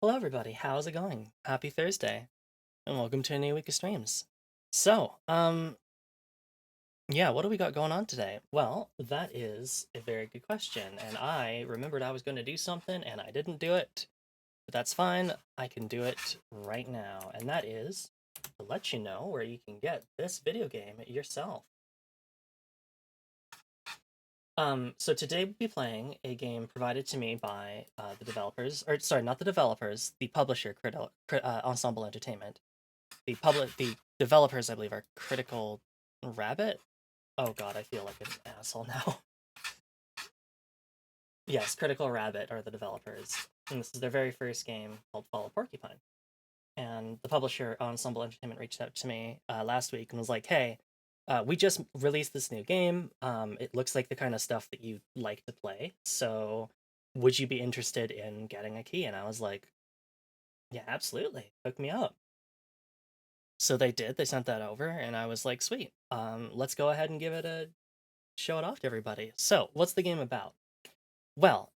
Hello everybody, how's it going? Happy Thursday, and welcome to a new week of streams. So, yeah, what do we got going on today? Well, that is a very good question, and I remembered I was going to do something, and I didn't do it, but that's fine, I can do it right now, and that is to let you know where you can get this video game yourself. So today we'll be playing a game provided to me by the developers, or sorry, not the developers, the publisher, Ensemble Entertainment. The developers, I believe, are Critical Rabbit. Oh god, I feel like an asshole now. Yes, Critical Rabbit are the developers, and this is their very first game called Follow Porcupine. And the publisher, Ensemble Entertainment, reached out to me last week and was like, "Hey, we just released this new game. It looks like the kind of stuff that you like to play. So, would you be interested in getting a key?" And I was like, "Yeah, absolutely. Hook me up." So they did. They sent that over, and I was like, "Sweet. Let's go ahead and show it off to everybody." So, what's the game about? Well,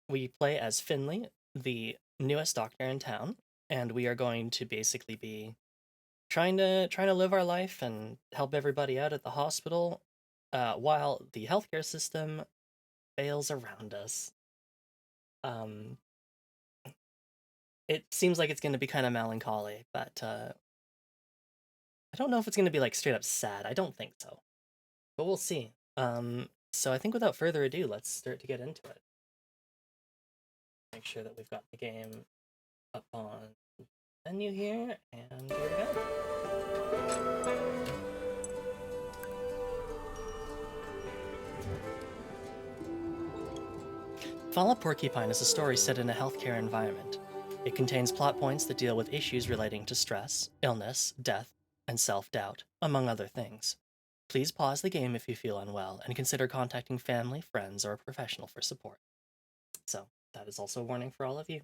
we play as Finley, the newest doctor in town, and we are going to basically be trying to live our life and help everybody out at the hospital, while the healthcare system fails around us. Um, it seems like it's going to be kind of melancholy, but I don't know if it's going to be like straight up sad. I don't think so, but we'll see. So I think without further ado, let's start to get into it. Make sure that we've got the game up on the menu here, and here we go. Follow Porcupine is a story set in a healthcare environment. It contains plot points that deal with issues relating to stress, illness, death, and self-doubt, among other things. Please pause the game if you feel unwell, and consider contacting family, friends, or a professional for support. So, that is also a warning for all of you.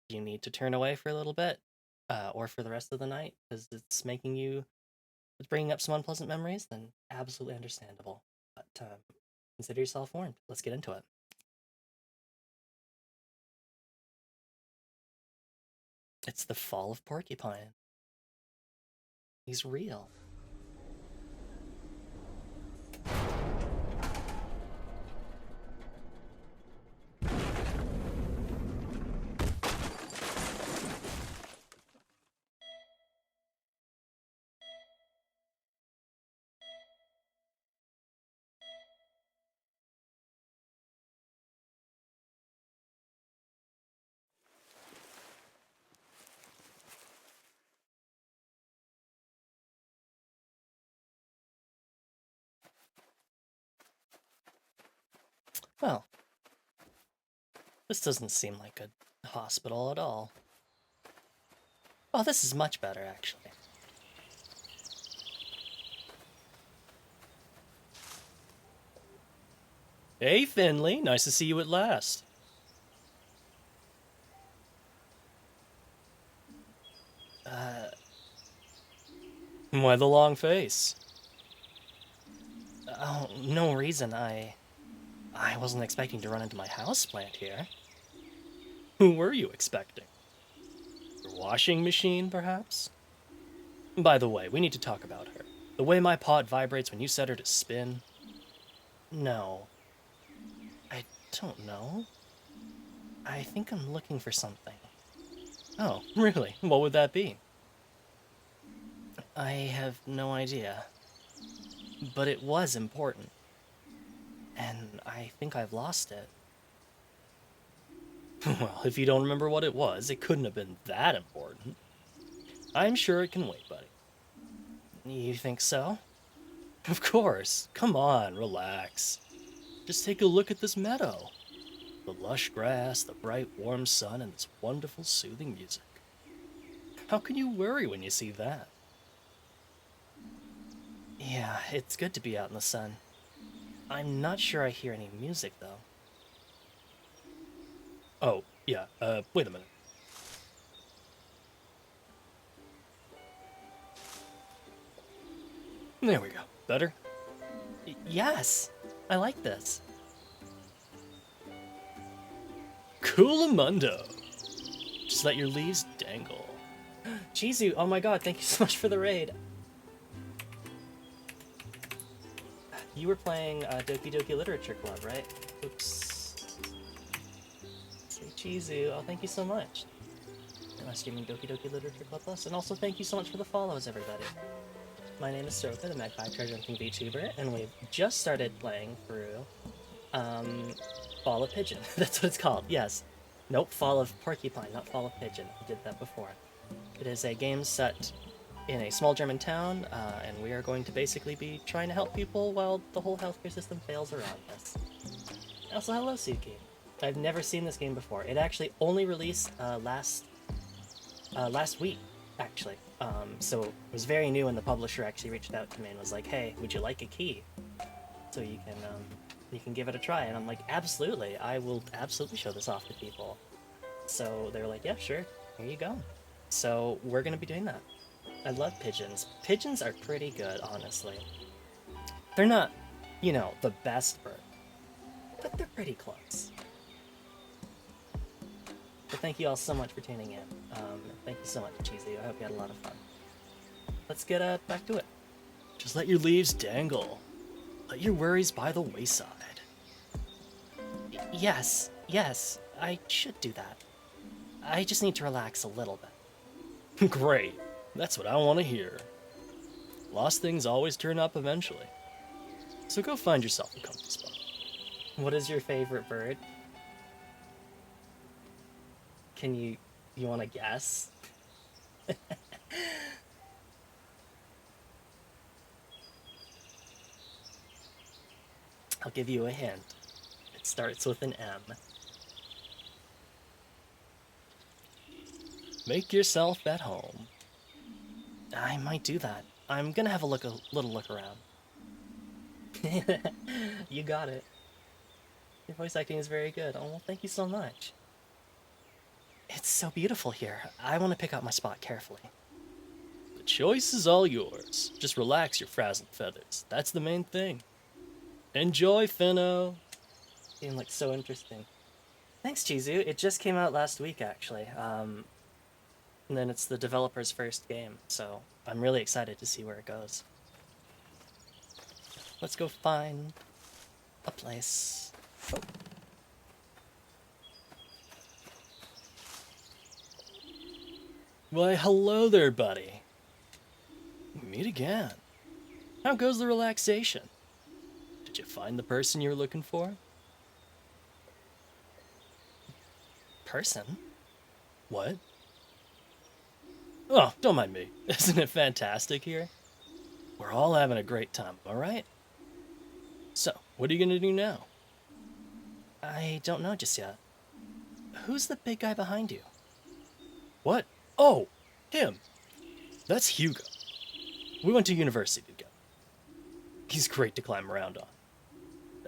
You need to turn away for a little bit, or for the rest of the night, because it's bringing up some unpleasant memories, then absolutely understandable. But consider yourself warned. Let's get into it. It's the fall of Porcupine. He's real. Well, this doesn't seem like a hospital at all. Oh, this is much better, actually. Hey, Finley. Nice to see you at last. Why the long face? Oh, no reason. I wasn't expecting to run into my houseplant here. Who were you expecting? Your washing machine, perhaps? By the way, we need to talk about her. The way my pot vibrates when you set her to spin. No. I don't know. I think I'm looking for something. Oh, really? What would that be? I have no idea. But it was important. And I think I've lost it. Well, if you don't remember what it was, it couldn't have been that important. I'm sure it can wait, buddy. You think so? Of course. Come on, relax. Just take a look at this meadow. The lush grass, the bright warm sun, and this wonderful soothing music. How can you worry when you see that? Yeah, it's good to be out in the sun. I'm not sure I hear any music, though. Oh, yeah, wait a minute. There we go. Better? Yes! I like this. Coolamundo! Just let your leaves dangle. Chizu, oh my god, thank you so much for the raid. You were playing Doki Doki Literature Club, right? Oops. Say Chizu, oh thank you so much. Am I streaming Doki Doki Literature Club Plus? And also thank you so much for the follows, everybody. My name is Soka, the Magpie Treasure Hunting VTuber, and we've just started playing through Fall of Pigeon. That's what it's called, yes. Nope, Fall of Porcupine, not Fall of Pigeon. We did that before. It is a game set in a small German town, and we are going to basically be trying to help people while the whole healthcare system fails around us. Also, hello, Suki. I've never seen this game before. It actually only released last week, actually. So it was very new, and the publisher actually reached out to me and was like, "Hey, would you like a key? So you can give it a try." And I'm like, "Absolutely, I will absolutely show this off to people." So they were like, "Yeah, sure, here you go." So we're gonna be doing that. I love pigeons. Pigeons are pretty good, honestly. They're not, you know, the best bird, but they're pretty close. But thank you all so much for tuning in. Thank you so much, Cheesy. I hope you had a lot of fun. Let's get back to it. Just let your leaves dangle. Let your worries by the wayside. Yes, I should do that. I just need to relax a little bit. Great. That's what I want to hear. Lost things always turn up eventually. So go find yourself a comfy spot. What is your favorite bird? Can you want to guess? I'll give you a hint. It starts with an M. Make yourself at home. I might do that. I'm gonna have a little look around. You got it. Your voice acting is very good. Oh, well, thank you so much. It's so beautiful here. I want to pick out my spot carefully. The choice is all yours. Just relax your frazzled feathers. That's the main thing. Enjoy, Finno. Game looks so interesting. Thanks, Chizu. It just came out last week, actually. And then it's the developer's first game, so I'm really excited to see where it goes. Let's go find a place. Oh. Why, hello there, buddy. Meet again. How goes the relaxation? Did you find the person you were looking for? Person? What? Oh, don't mind me. Isn't it fantastic here? We're all having a great time, alright? So, what are you gonna do now? I don't know just yet. Who's the big guy behind you? What? Oh, him. That's Hugo. We went to university together. He's great to climb around on.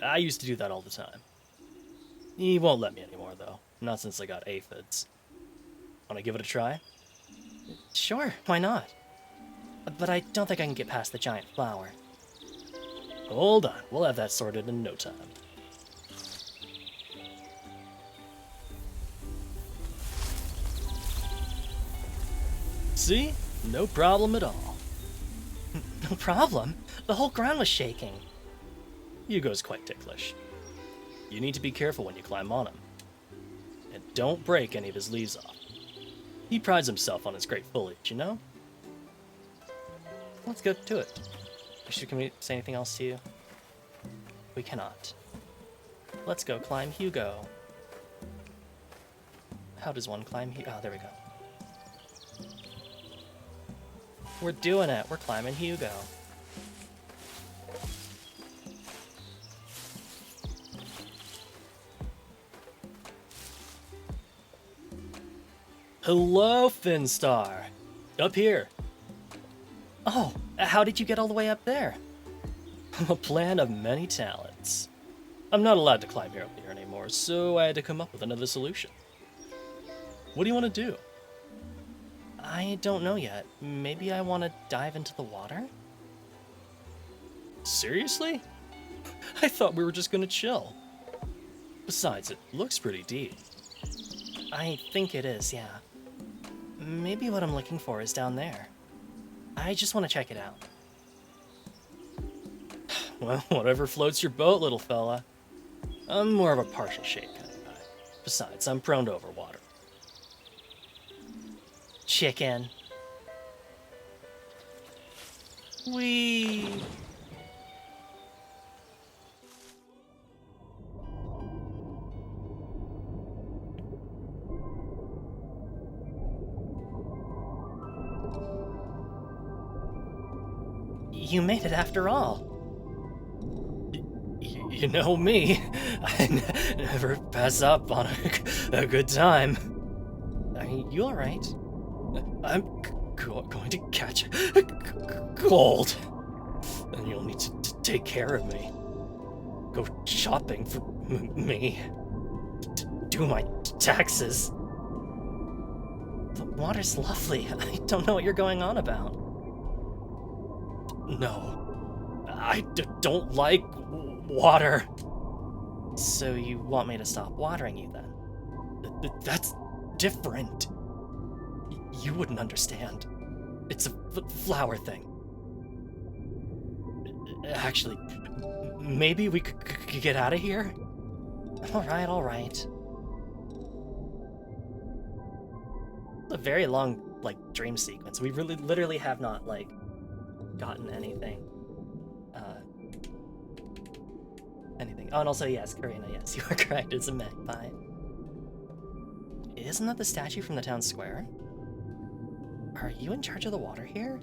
I used to do that all the time. He won't let me anymore, though. Not since I got aphids. Wanna give it a try? Sure, why not? But I don't think I can get past the giant flower. Hold on, we'll have that sorted in no time. See? No problem at all. No problem? The whole ground was shaking. Hugo's quite ticklish. You need to be careful when you climb on him. And don't break any of his leaves off. He prides himself on his great foliage, you know? Let's go to it. Can we say anything else to you? We cannot. Let's go climb Hugo. How does one climb Hugo? Oh, there we go. We're doing it. We're climbing Hugo. Hello, Finstar. Up here. Oh, how did you get all the way up there? A plan of many talents. I'm not allowed to climb here up here anymore, so I had to come up with another solution. What do you want to do? I don't know yet. Maybe I want to dive into the water? Seriously? I thought we were just gonna chill. Besides, it looks pretty deep. I think it is, yeah. Maybe what I'm looking for is down there. I just want to check it out. Well, whatever floats your boat, little fella. I'm more of a partial shade kind of guy. Besides, I'm prone to overwater. Chicken. Whee! You made it after all. You know me. I never pass up on a good time. Are you alright? I'm going to catch a cold. And you'll need to take care of me. Go shopping for me. Do my taxes. The water's lovely. I don't know what you're going on about. No, I don't like water. So you want me to stop watering you then? That's different. You wouldn't understand. It's a flower thing. Actually, maybe we could get out of here? Alright. A very long, dream sequence. We really, literally have not, gotten anything. Anything. Oh, and also, yes, Karina, yes, you are correct. It's a magpie. Isn't that the statue from the town square? Are you in charge of the water here?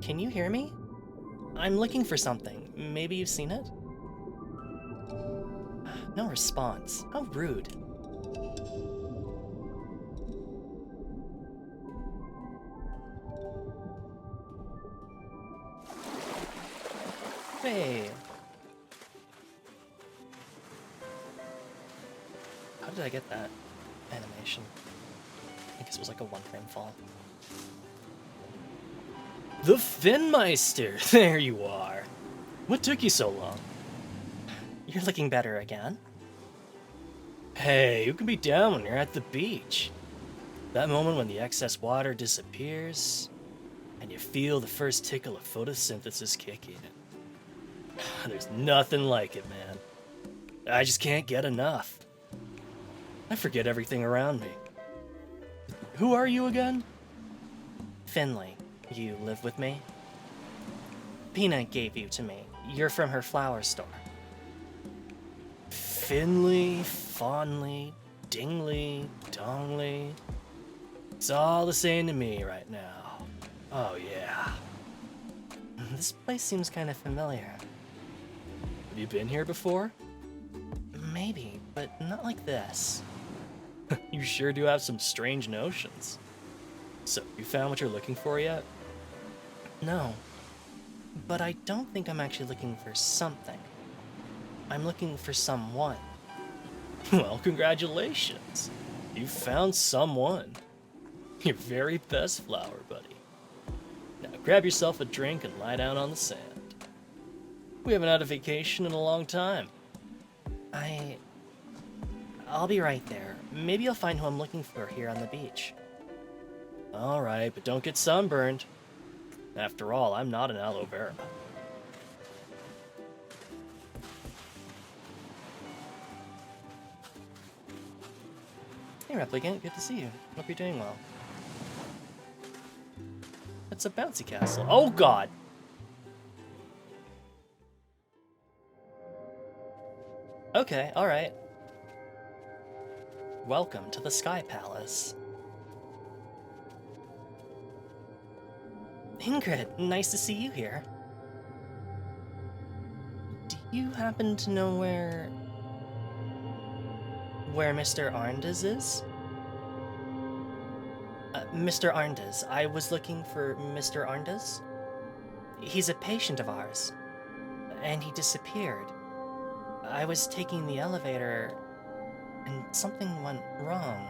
Can you hear me? I'm looking for something. Maybe you've seen it? No response. How rude. Hey. How did I get that animation? I guess it was like a one-frame fall. The Finmeister! There you are. What took you so long? You're looking better again. Hey, you can be down when you're at the beach. That moment when the excess water disappears, and you feel the first tickle of photosynthesis kick in. There's nothing like it, man. I just can't get enough. I forget everything around me. Who are you again? Finley, you live with me? Pina gave you to me. You're from her flower store. Finley, Fawnley, Dingley, Dongley. It's all the same to me right now. Oh yeah. This place seems kind of familiar. Have you been here before? Maybe, but not like this. You sure do have some strange notions. So, you found what you're looking for yet? No, but I don't think I'm actually looking for something. I'm looking for someone. Well, congratulations. You found someone. Your very best flower, buddy. Now grab yourself a drink and lie down on the sand. We haven't had a vacation in a long time. I'll be right there. Maybe you'll find who I'm looking for here on the beach. Alright, but don't get sunburned. After all, I'm not an aloe vera. Hey, Replicant, good to see you. Hope you're doing well. It's a bouncy castle. Oh god! Okay, alright. Welcome to the Sky Palace. Ingrid, nice to see you here. Do you happen to know where Mr. Arndez is? Mr. Arndez. I was looking for Mr. Arndez. He's a patient of ours, and he disappeared. I was taking the elevator, and something went wrong.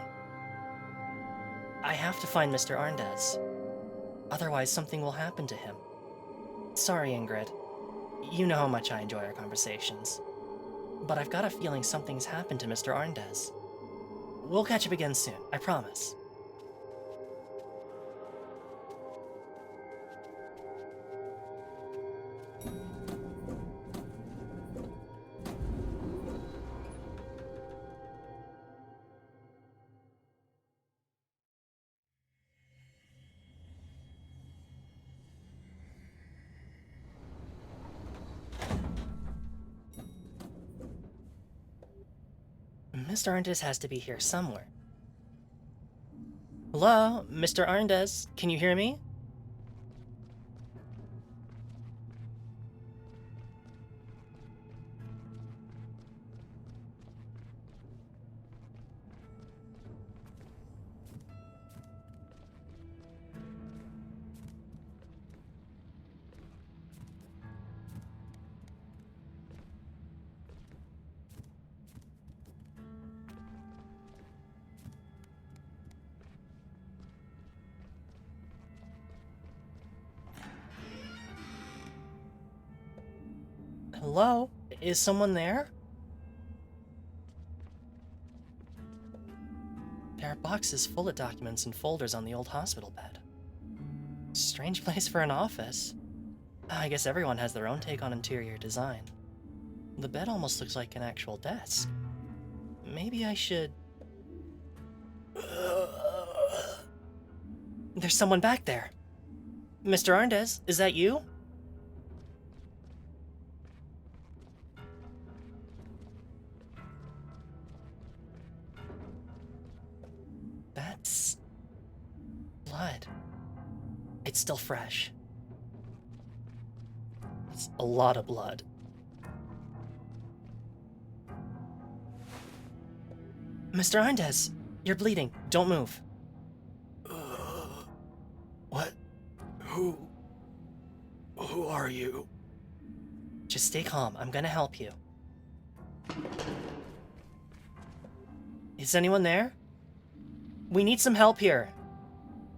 I have to find Mr. Arndez. Otherwise, something will happen to him. Sorry, Ingrid. You know how much I enjoy our conversations. But I've got a feeling something's happened to Mr. Arndez. We'll catch up again soon, I promise. Mr. Arndez has to be here somewhere. Hello, Mr. Arndez, can you hear me? Hello? Is someone there? There are boxes full of documents and folders on the old hospital bed. Strange place for an office. I guess everyone has their own take on interior design. The bed almost looks like an actual desk. Maybe I should... There's someone back there. Mr. Arndez, is that you? That's... blood. It's still fresh. It's a lot of blood. Mr. Arndez, you're bleeding. Don't move. What? Who are you? Just stay calm. I'm gonna help you. Is anyone there? We need some help here.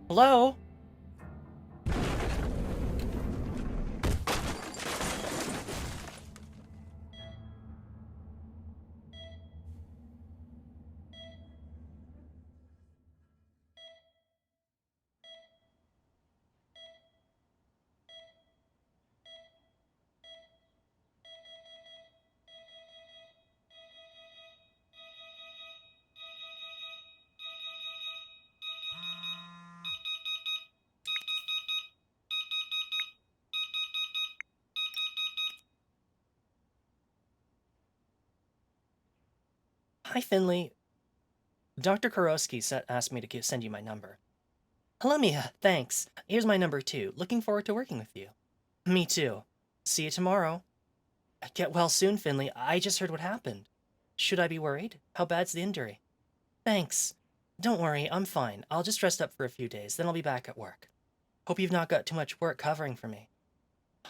Hello? Hi, Finley. Dr. Kurowski asked me to send you my number. Hello, Mia. Thanks. Here's my number, too. Looking forward to working with you. Me, too. See you tomorrow. Get well soon, Finley. I just heard what happened. Should I be worried? How bad's the injury? Thanks. Don't worry, I'm fine. I'll just rest up for a few days, then I'll be back at work. Hope you've not got too much work covering for me.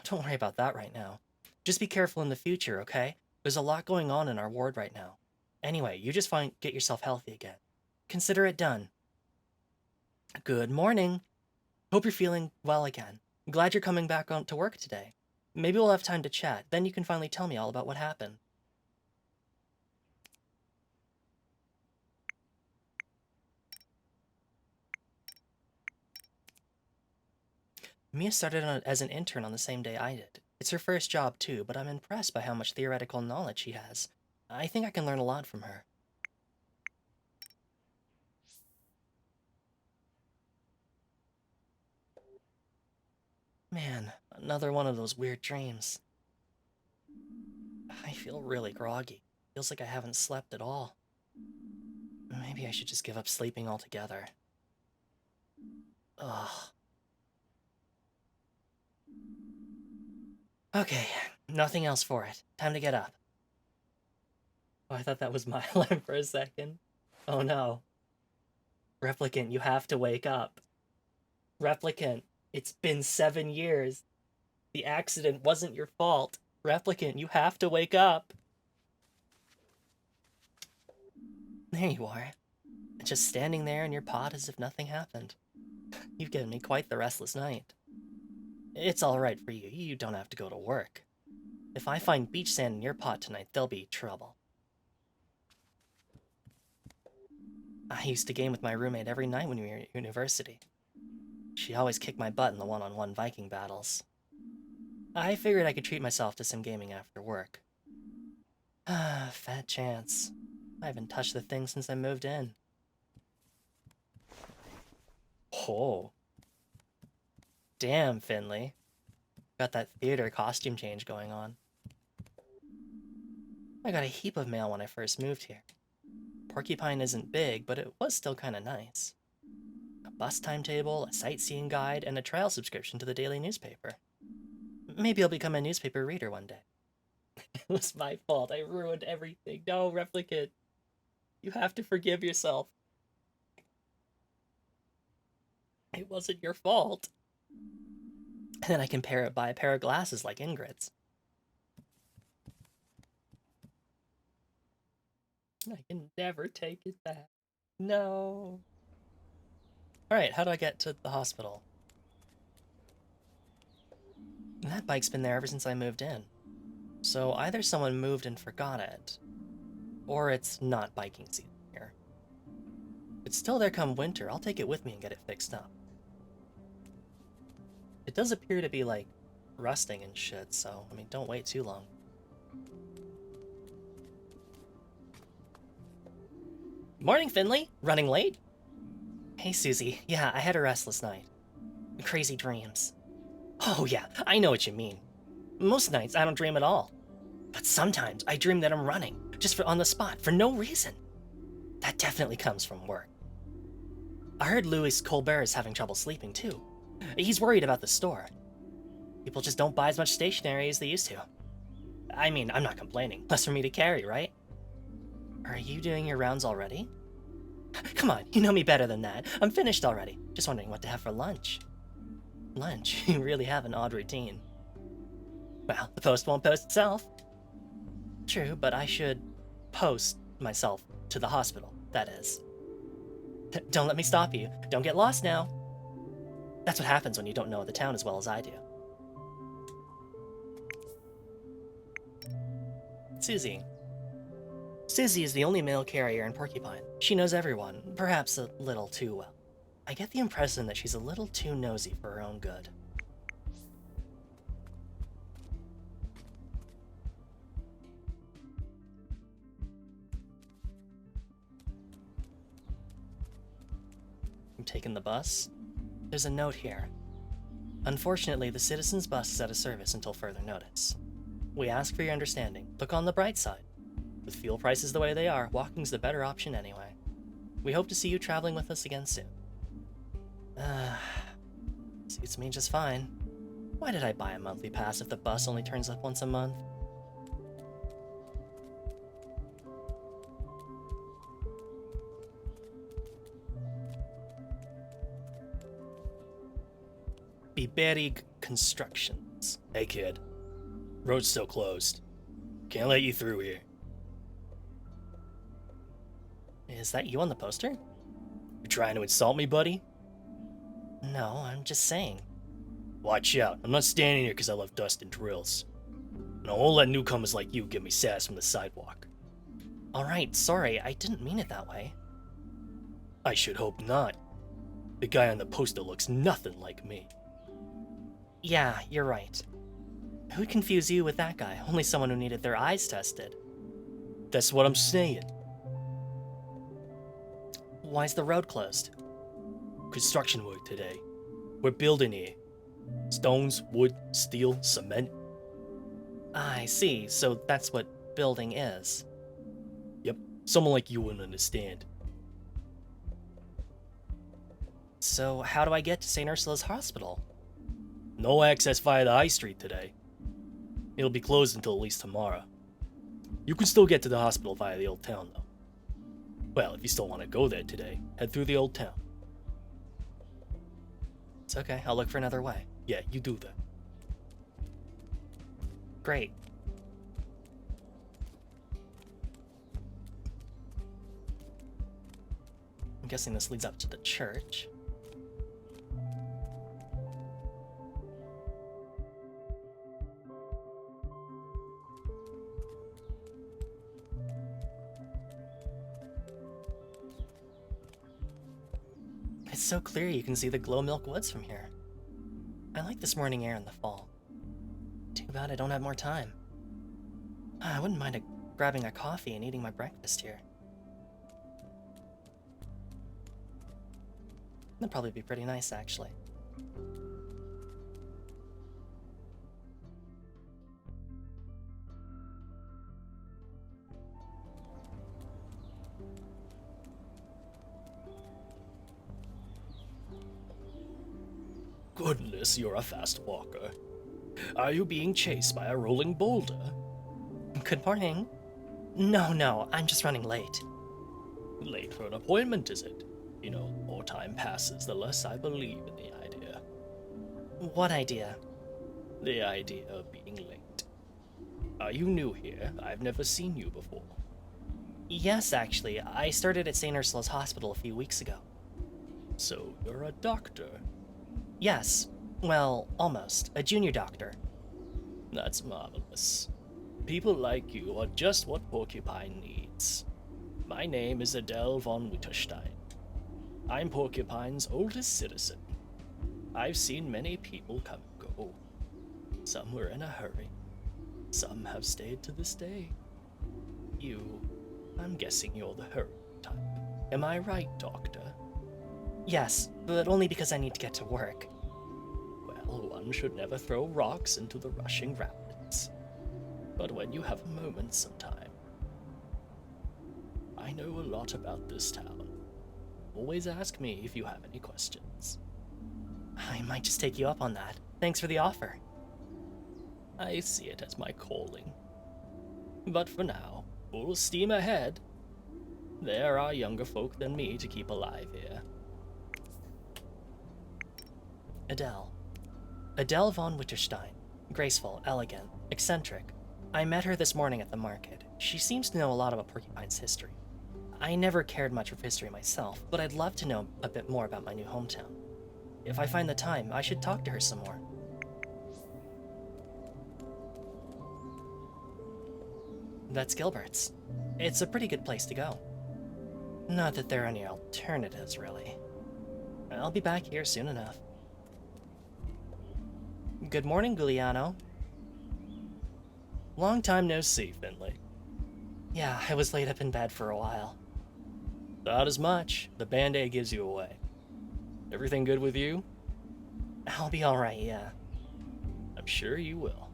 Don't worry about that right now. Just be careful in the future, okay? There's a lot going on in our ward right now. Anyway, you just get yourself healthy again. Consider it done. Good morning. Hope you're feeling well again. Glad you're coming back on to work today. Maybe we'll have time to chat, then you can finally tell me all about what happened. Mia started as an intern on the same day I did. It's her first job too, but I'm impressed by how much theoretical knowledge she has. I think I can learn a lot from her. Man, another one of those weird dreams. I feel really groggy. Feels like I haven't slept at all. Maybe I should just give up sleeping altogether. Ugh. Okay, nothing else for it. Time to get up. Oh, I thought that was my alarm for a second. Oh no. Replicant, you have to wake up. Replicant, it's been 7 years. The accident wasn't your fault. Replicant, you have to wake up. There you are. Just standing there in your pot as if nothing happened. You've given me quite the restless night. It's alright for you. You don't have to go to work. If I find beach sand in your pot tonight, there'll be trouble. I used to game with my roommate every night when we were at university. She always kicked my butt in the one-on-one Viking battles. I figured I could treat myself to some gaming after work. Fat chance. I haven't touched the thing since I moved in. Oh. Damn, Finley. Got that theater costume change going on. I got a heap of mail when I first moved here. Porcupine isn't big, but it was still kinda nice. A bus timetable, a sightseeing guide, and a trial subscription to the daily newspaper. Maybe I'll become a newspaper reader one day. It was my fault. I ruined everything. No, Replicant. You have to forgive yourself. It wasn't your fault. And then I can buy a pair of glasses like Ingrid's. I can never take it back. No. Alright, how do I get to the hospital? That bike's been there ever since I moved in. So either someone moved and forgot it, or it's not biking season here. If it's still there come winter, I'll take it with me and get it fixed up. It does appear to be, like, rusting and shit, so, I mean, don't wait too long. Morning, Finley! Running late? Hey, Susie. Yeah, I had a restless night. Crazy dreams. Oh yeah, I know what you mean. Most nights I don't dream at all. But sometimes I dream that I'm running, just on the spot, for no reason. That definitely comes from work. I heard Louis Colbert is having trouble sleeping too. He's worried about the store. People just don't buy as much stationery as they used to. I mean, I'm not complaining. Less for me to carry, right? Are you doing your rounds already? Come on, you know me better than that. I'm finished already. Just wondering what to have for lunch. Lunch? You really have an odd routine. Well, the post won't post itself. True, but I should post myself to the hospital, that is. Don't let me stop you. Don't get lost now. That's what happens when you don't know the town as well as I do. Susie. Susie is the only mail carrier in Porcupine. She knows everyone, perhaps a little too well. I get the impression that she's a little too nosy for her own good. I'm taking the bus. There's a note here. Unfortunately, the citizens' bus is out of service until further notice. We ask for your understanding. Look on the bright side. With fuel prices the way they are, walking's the better option anyway. We hope to see you traveling with us again soon. Suits me just fine. Why did I buy a monthly pass if the bus only turns up once a month? Biberig Constructions. Hey kid, road's still closed. Can't let you through here. Is that you on the poster? You trying to insult me, buddy? No, I'm just saying. Watch out, I'm not standing here because I love dust and drills. And I won't let newcomers like you give me sass from the sidewalk. Alright, sorry, I didn't mean it that way. I should hope not. The guy on the poster looks nothing like me. Yeah, you're right. Who'd confuse you with that guy? Only someone who needed their eyes tested. That's what I'm saying. Why's the road closed? Construction work today. We're building here. Stones, wood, steel, cement. I see, so that's what building is. Yep, someone like you wouldn't understand. So how do I get to St. Ursula's Hospital? No access via the high street today. It'll be closed until at least tomorrow. You can still get to the hospital via the old town, though. Well, if you still want to go there today, head through the old town. It's okay, I'll look for another way. Yeah, you do that. Great. I'm guessing this leads up to the church. It's so clear you can see the Glow Milk Woods from here. I like this morning air in the fall. Too bad I don't have more time. I wouldn't mind grabbing a coffee and eating my breakfast here. That'd probably be pretty nice, actually. Goodness, you're a fast walker. Are you being chased by a rolling boulder? Good morning. No, I'm just running late. Late for an appointment, is it? You know, the more time passes, the less I believe in the idea. What idea? The idea of being late. Are you new here? I've never seen you before. Yes, actually. I started at St. Ursula's Hospital a few weeks ago. So you're a doctor? Yes. Well, almost. A junior doctor. That's marvelous. People like you are just what Porcupine needs. My name is Adele von Witterstein. I'm Porcupine's oldest citizen. I've seen many people come and go. Some were in a hurry. Some have stayed to this day. I'm guessing you're the hurry type. Am I right, Doctor? Yes, but only because I need to get to work. Well, one should never throw rocks into the rushing rapids. But when you have a moment sometime. I know a lot about this town. Always ask me if you have any questions. I might just take you up on that. Thanks for the offer. I see it as my calling. But for now, full steam ahead. There are younger folk than me to keep alive here. Adele. Adele von Witterstein. Graceful, elegant, eccentric. I met her this morning at the market. She seems to know a lot about Porcupine's history. I never cared much for history myself, but I'd love to know a bit more about my new hometown. If I find the time, I should talk to her some more. That's Gilbert's. It's a pretty good place to go. Not that there are any alternatives, really. I'll be back here soon enough. Good morning, Giuliano. Long time no see, Finley. Yeah, I was laid up in bed for a while. Not as much. The Band-Aid gives you away. Everything good with you? I'll be alright, yeah. I'm sure you will.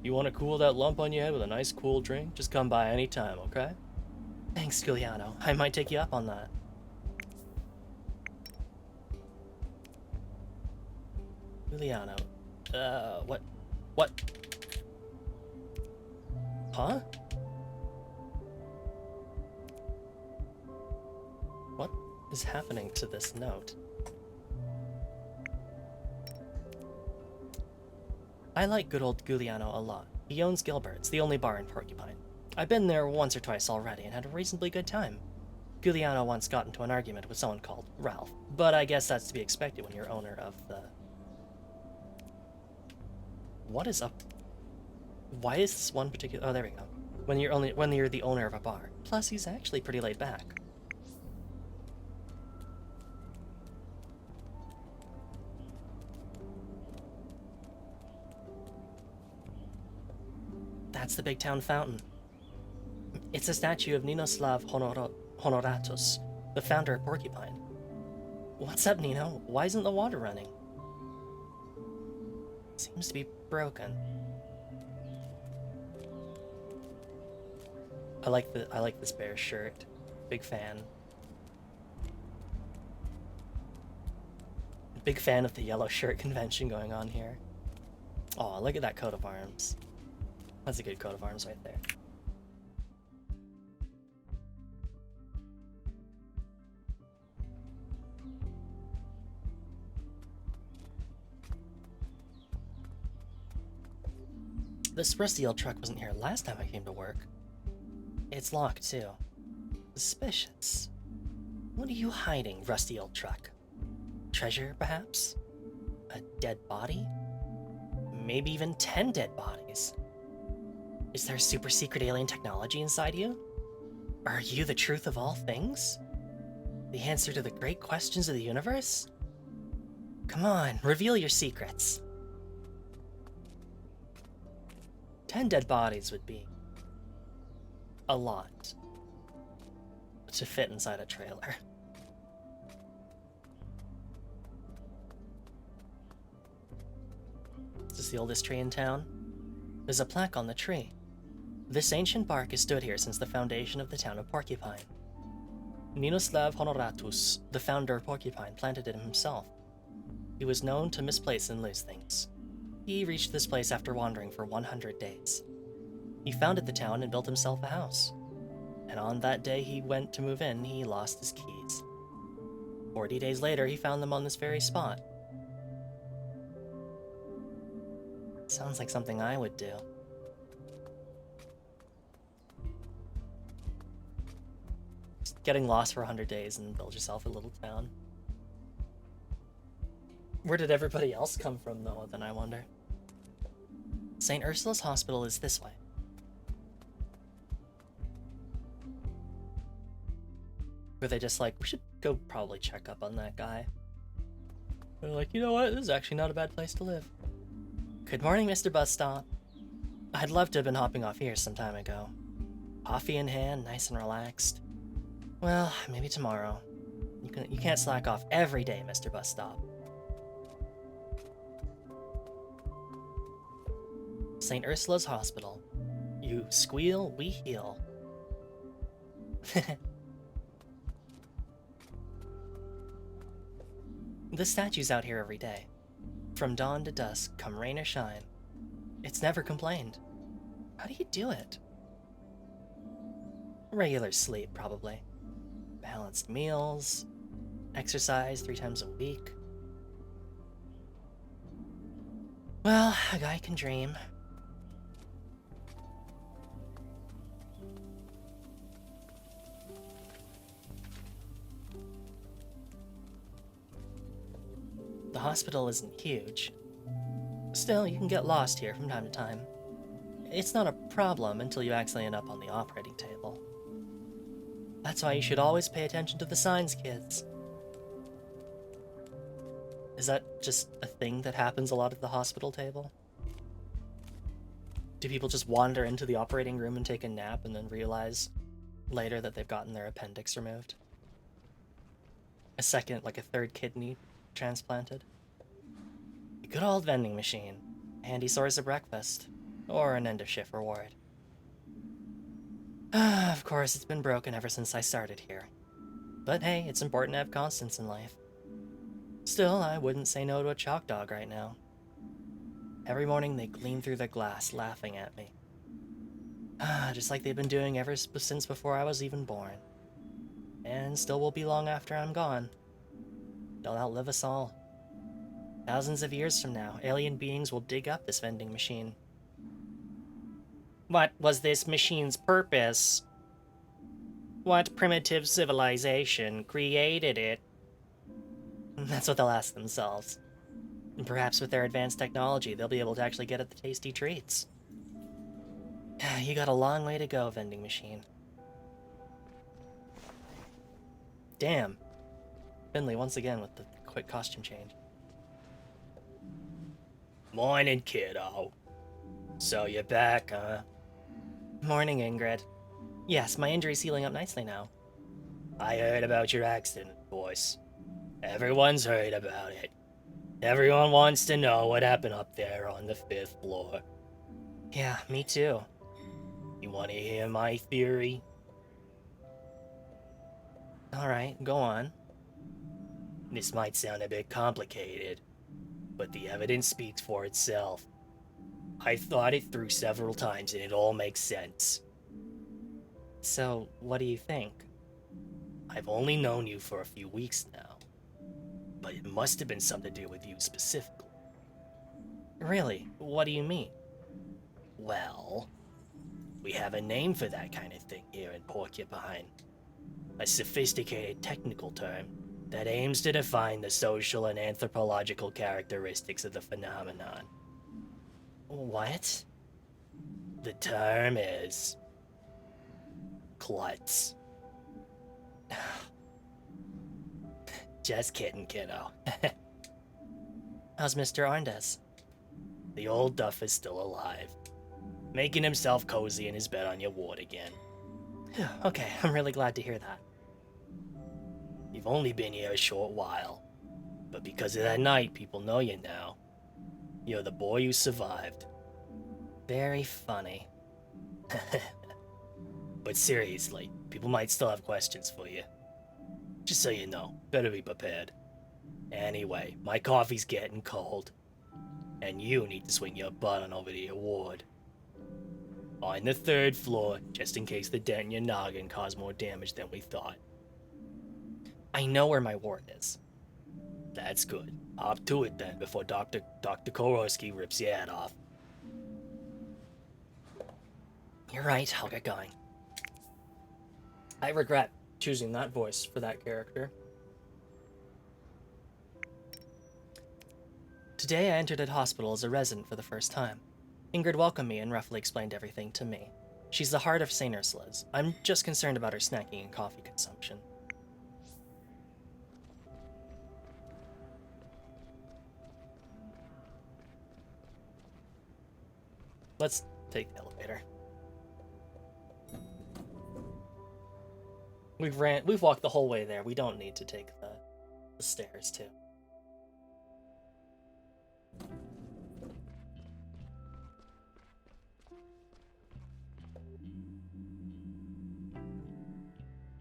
You want to cool that lump on your head with a nice cool drink? Just come by any time, okay? Thanks, Giuliano. I might take you up on that. Giuliano. What? Huh? What is happening to this note? I like good old Giuliano a lot. He owns Gilbert's, the only bar in Porcupine. I've been there once or twice already and had a reasonably good time. Giuliano once got into an argument with someone called Ralph, but I guess that's to be expected when you're owner of the... What is up? Why is this one particular... Oh, there we go. When you're the owner of a bar. Plus, he's actually pretty laid back. That's the big town fountain. It's a statue of Ninoslav Honoratus, the founder of Porcupine. What's up, Nino? Why isn't the water running? Seems to be broken. I like this bear shirt. Big fan. Big fan of the yellow shirt convention going on here. Oh, look at that coat of arms. That's a good coat of arms right there. This rusty old truck wasn't here last time I came to work. It's locked, too. Suspicious. What are you hiding, rusty old truck? Treasure, perhaps? A dead body? Maybe even 10 dead bodies. Is there super secret alien technology inside you? Are you the truth of all things? The answer to the great questions of the universe? Come on, reveal your secrets. 10 dead bodies would be a lot to fit inside a trailer. Is this the oldest tree in town? There's a plaque on the tree. This ancient bark has stood here since the foundation of the town of Porcupine. Ninoslav Honoratus, the founder of Porcupine, planted it himself. He was known to misplace and lose things. He reached this place after wandering for 100 days. He founded the town and built himself a house. And on that day he went to move in, he lost his keys. 40 days later, he found them on this very spot. Sounds like something I would do. Just getting lost for 100 days and build yourself a little town. Where did everybody else come from, though, then I wonder? St. Ursula's Hospital is this way. Were they just like, we should go probably check up on that guy? They're like, you know what, this is actually not a bad place to live. Good morning, Mr. Bus Stop. I'd love to have been hopping off here some time ago. Coffee in hand, nice and relaxed. Well, maybe tomorrow. You can't slack off every day, Mr. Bus Stop. St. Ursula's Hospital. You squeal, we heal. The statue's out here every day. From dawn to dusk, come rain or shine. It's never complained. How do you do it? Regular sleep, probably. Balanced meals. Exercise 3 times a week. Well, a guy can dream. The hospital isn't huge. Still, you can get lost here from time to time. It's not a problem until you accidentally end up on the operating table. That's why you should always pay attention to the signs, kids. Is that just a thing that happens a lot at the hospital table? Do people just wander into the operating room and take a nap and then realize later that they've gotten their appendix removed? A third kidney transplanted? A good old vending machine. Handy source of breakfast. Or an end of shift reward. Of course, it's been broken ever since I started here. But hey, it's important to have constants in life. Still, I wouldn't say no to a chalk dog right now. Every morning they gleam through the glass, laughing at me. Just like they've been doing ever since before I was even born. And still will be long after I'm gone. They'll outlive us all. Thousands of years from now, alien beings will dig up this vending machine. What was this machine's purpose? What primitive civilization created it? That's what they'll ask themselves. And perhaps with their advanced technology, they'll be able to actually get at the tasty treats. You got a long way to go, vending machine. Damn. Finley once again with the quick costume change. Morning, kiddo. So you're back, huh? Morning, Ingrid. Yes, my injury's healing up nicely now. I heard about your accident, boys. Everyone's heard about it. Everyone wants to know what happened up there on the 5th floor. Yeah, me too. You want to hear my theory? Alright, go on. This might sound a bit complicated, but the evidence speaks for itself. I thought it through several times and it all makes sense. So, what do you think? I've only known you for a few weeks now, but it must have been something to do with you specifically. Really? What do you mean? Well, we have a name for that kind of thing here in Porcupine. A sophisticated technical term that aims to define the social and anthropological characteristics of the phenomenon. What? The term is... klutz. Just kidding, kiddo. How's Mr. Arndez? The old duff is still alive, making himself cozy in his bed on your ward again. Okay, I'm really glad to hear that. You've only been here a short while, but because of that night, people know you now. You're the boy who survived. Very funny. But seriously, people might still have questions for you. Just so you know, better be prepared. Anyway, my coffee's getting cold, and you need to swing your butt on over to your ward. On the 3rd floor, just in case the dent in your noggin caused more damage than we thought. I know where my ward is. That's good. Hop to it then before Dr. Korosky rips your head off. You're right, I'll get going. I regret choosing that voice for that character. Today I entered at hospital as a resident for the first time. Ingrid welcomed me and roughly explained everything to me. She's the heart of St. Ursula's. I'm just concerned about her snacking and coffee consumption. Let's take the elevator. We've walked the whole way there. We don't need to take the stairs too.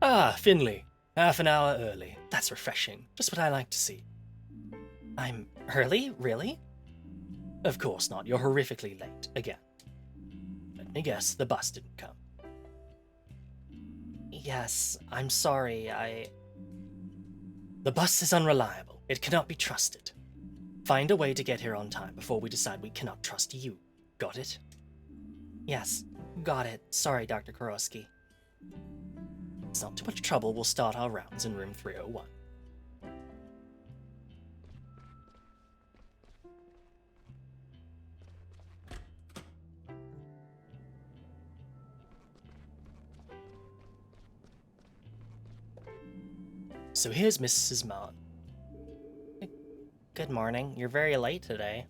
Ah, Finley. Half an hour early. That's refreshing. Just what I like to see. I'm early? Really? Of course not. You're horrifically late. Again. Let me guess, the bus didn't come. Yes, I'm sorry, The bus is unreliable. It cannot be trusted. Find a way to get here on time before we decide we cannot trust you. Got it? Yes, got it. Sorry, Dr. Korosky. It's not too much trouble. We'll start our rounds in room 301. So here's Mrs. Martin. Good morning. You're very late today.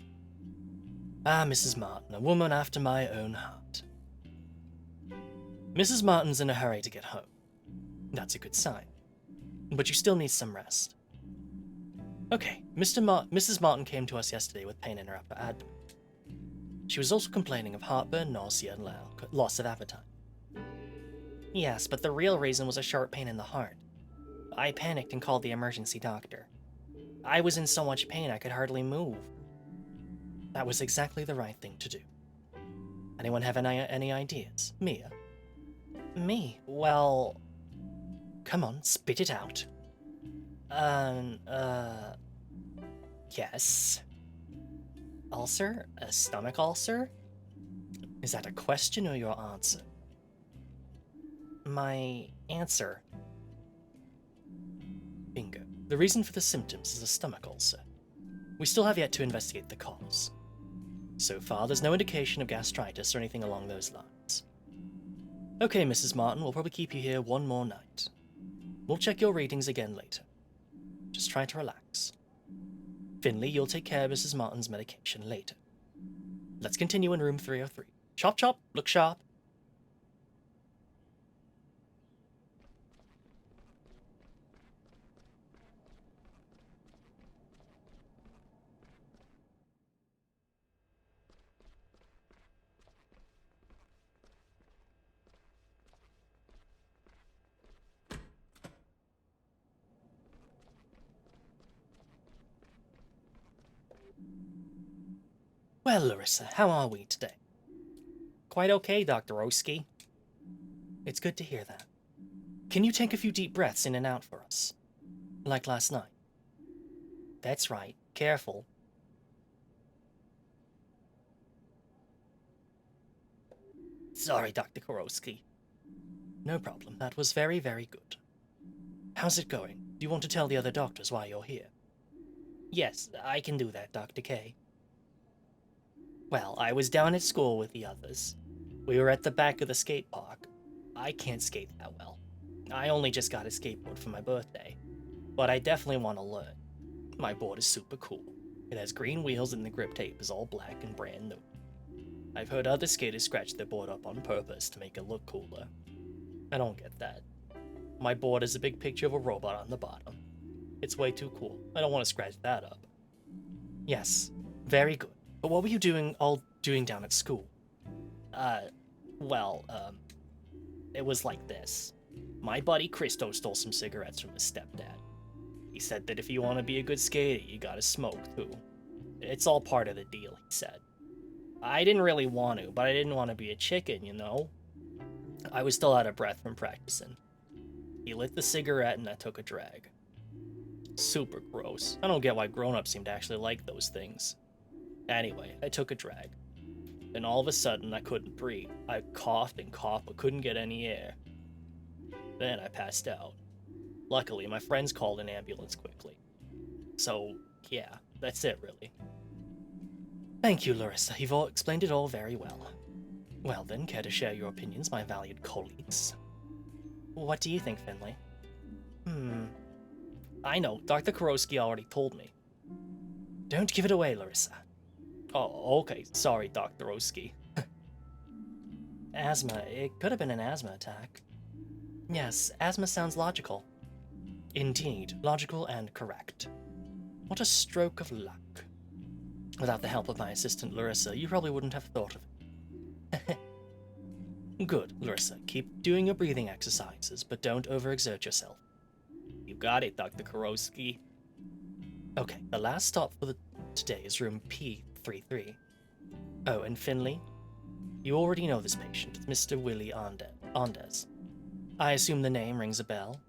Ah, Mrs. Martin, a woman after my own heart. Mrs. Martin's in a hurry to get home. That's a good sign. But you still need some rest. Okay, Mrs. Martin came to us yesterday with pain in her upper abdomen. She was also complaining of heartburn, nausea, and loss of appetite. Yes, but the real reason was a sharp pain in the heart. I panicked and called the emergency doctor. I was in so much pain I could hardly move. That was exactly the right thing to do. Anyone have any ideas? Mia? Me? Well... Come on, spit it out. Yes. Ulcer? A stomach ulcer? Is that a question or your answer? My answer. Bingo. The reason for the symptoms is a stomach ulcer. We still have yet to investigate the cause. So far, there's no indication of gastritis or anything along those lines. Okay, Mrs. Martin, we'll probably keep you here one more night. We'll check your readings again later. Just try to relax. Finley, you'll take care of Mrs. Martin's medication later. Let's continue in room 303. Chop chop, look sharp. Well, Larissa, how are we today? Quite okay, Dr. Oski. It's good to hear that. Can you take a few deep breaths in and out for us? Like last night. That's right. Careful. Sorry, Dr. Korosky. No problem. That was very, very good. How's it going? Do you want to tell the other doctors why you're here? Yes, I can do that, Dr. K. Well, I was down at school with the others. We were at the back of the skate park. I can't skate that well. I only just got a skateboard for my birthday. but I definitely want to learn. My board is super cool. It has green wheels and the grip tape is all black and brand new. I've heard other skaters scratch their board up on purpose to make it look cooler. I don't get that. My board is a big picture of a robot on the bottom. It's way too cool. I don't want to scratch that up. Yes, very good. But what were you doing down at school? Well, it was like this. My buddy Christo stole some cigarettes from his stepdad. He said that if you want to be a good skater, you gotta smoke too. It's all part of the deal, he said. I didn't really want to, but I didn't want to be a chicken, you know? I was still out of breath from practicing. He lit the cigarette and I took a drag. Super gross. I don't get why grown-ups seem to actually like those things. Anyway, I took a drag. Then all of a sudden, I couldn't breathe. I coughed and coughed but couldn't get any air. Then I passed out. Luckily, my friends called an ambulance quickly. So, yeah, that's it, really. Thank you, Larissa. You've all explained it all very well. Well then, care to share your opinions, my valued colleagues? What do you think, Finley? I know, Dr. Kurosky already told me. Don't give it away, Larissa. Oh, okay, sorry, Dr. Oski. Asthma, it could have been an asthma attack. Yes, asthma sounds logical. Indeed, logical and correct. What a stroke of luck. Without the help of my assistant Larissa, you probably wouldn't have thought of it. Good, Larissa. Keep doing your breathing exercises, but don't overexert yourself. You got it, Dr. Kurosky. Okay, the last stop for today is room P33. Oh, and Finley? You already know this patient, Mr. Willie Andes. I assume the name rings a bell?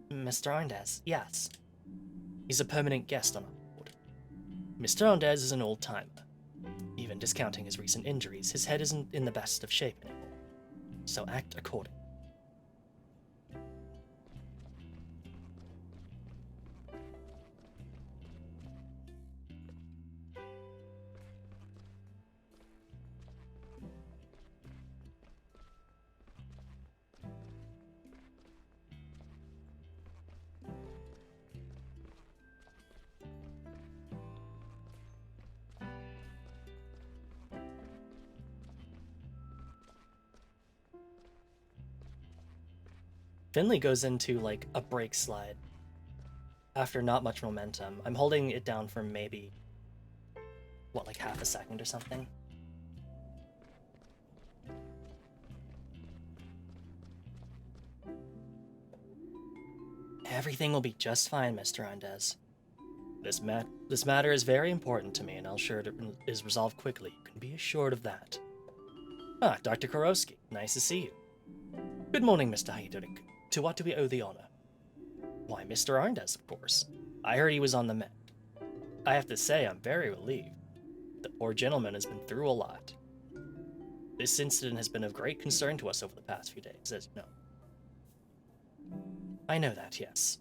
Mr. Andes, yes. He's a permanent guest on our board. Mr. Andes is an old-timer. Even discounting his recent injuries, his head isn't in the best of shape anymore. So act accordingly. Finley goes into, like, a brake slide. After not much momentum. I'm holding it down for maybe, what, like half a second or something? Everything will be just fine, Mr. Andes. This matter is very important to me, and I'll ensure it is resolved quickly. You can be assured of that. Ah, Dr. Kurosky, nice to see you. Good morning, Mr. Haidurik. To what do we owe the honor? Why, Mr. Andes, of course. I heard he was on the mend. I have to say, I'm very relieved. The poor gentleman has been through a lot. This incident has been of great concern to us over the past few days, as you know. I know that, yes.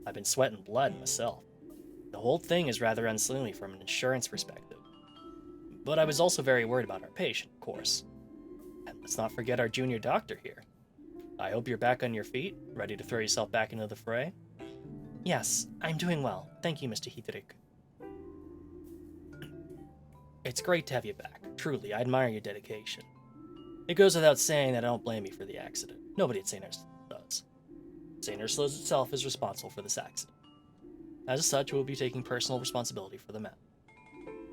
I've been sweating blood myself. The whole thing is rather unseemly from an insurance perspective. But I was also very worried about our patient, of course. And let's not forget our junior doctor here. I hope you're back on your feet, ready to throw yourself back into the fray? Yes, I'm doing well. Thank you, Mr. Hidrik. It's great to have you back. Truly, I admire your dedication. It goes without saying that I don't blame you for the accident. Nobody at St. Ursula's does. St. Ursula's itself is responsible for this accident. As such, we'll be taking personal responsibility for the matter.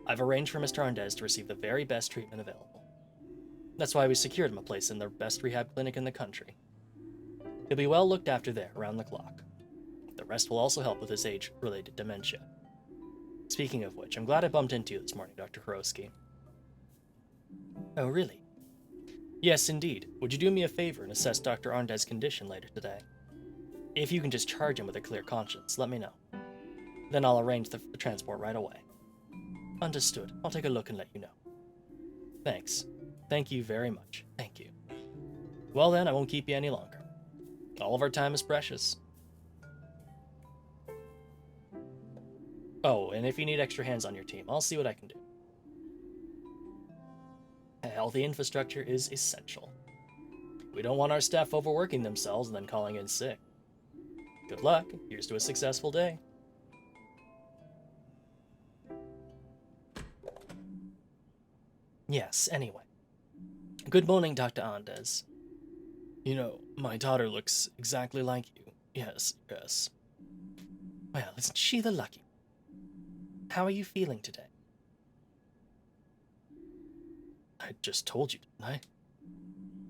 I've arranged for Mr. Andes to receive the very best treatment available. That's why we secured him a place in the best rehab clinic in the country. He'll be well looked after there, around the clock. The rest will also help with his age-related dementia. Speaking of which, I'm glad I bumped into you this morning, Dr. Kurosky. Oh, really? Yes, indeed. Would you do me a favor and assess Dr. Andes' condition later today? If you can just charge him with a clear conscience, let me know. Then I'll arrange the transport right away. Understood. I'll take a look and let you know. Thanks. Thank you very much. Thank you. Well then, I won't keep you any longer. All of our time is precious. Oh, and if you need extra hands on your team, I'll see what I can do. A healthy infrastructure is essential. We don't want our staff overworking themselves and then calling in sick. Good luck. Here's to a successful day. Yes, anyway. Good morning, Dr. Andes. You know, my daughter looks exactly like you. Yes, yes. Well, isn't she the lucky? How are you feeling today? I just told you, didn't I?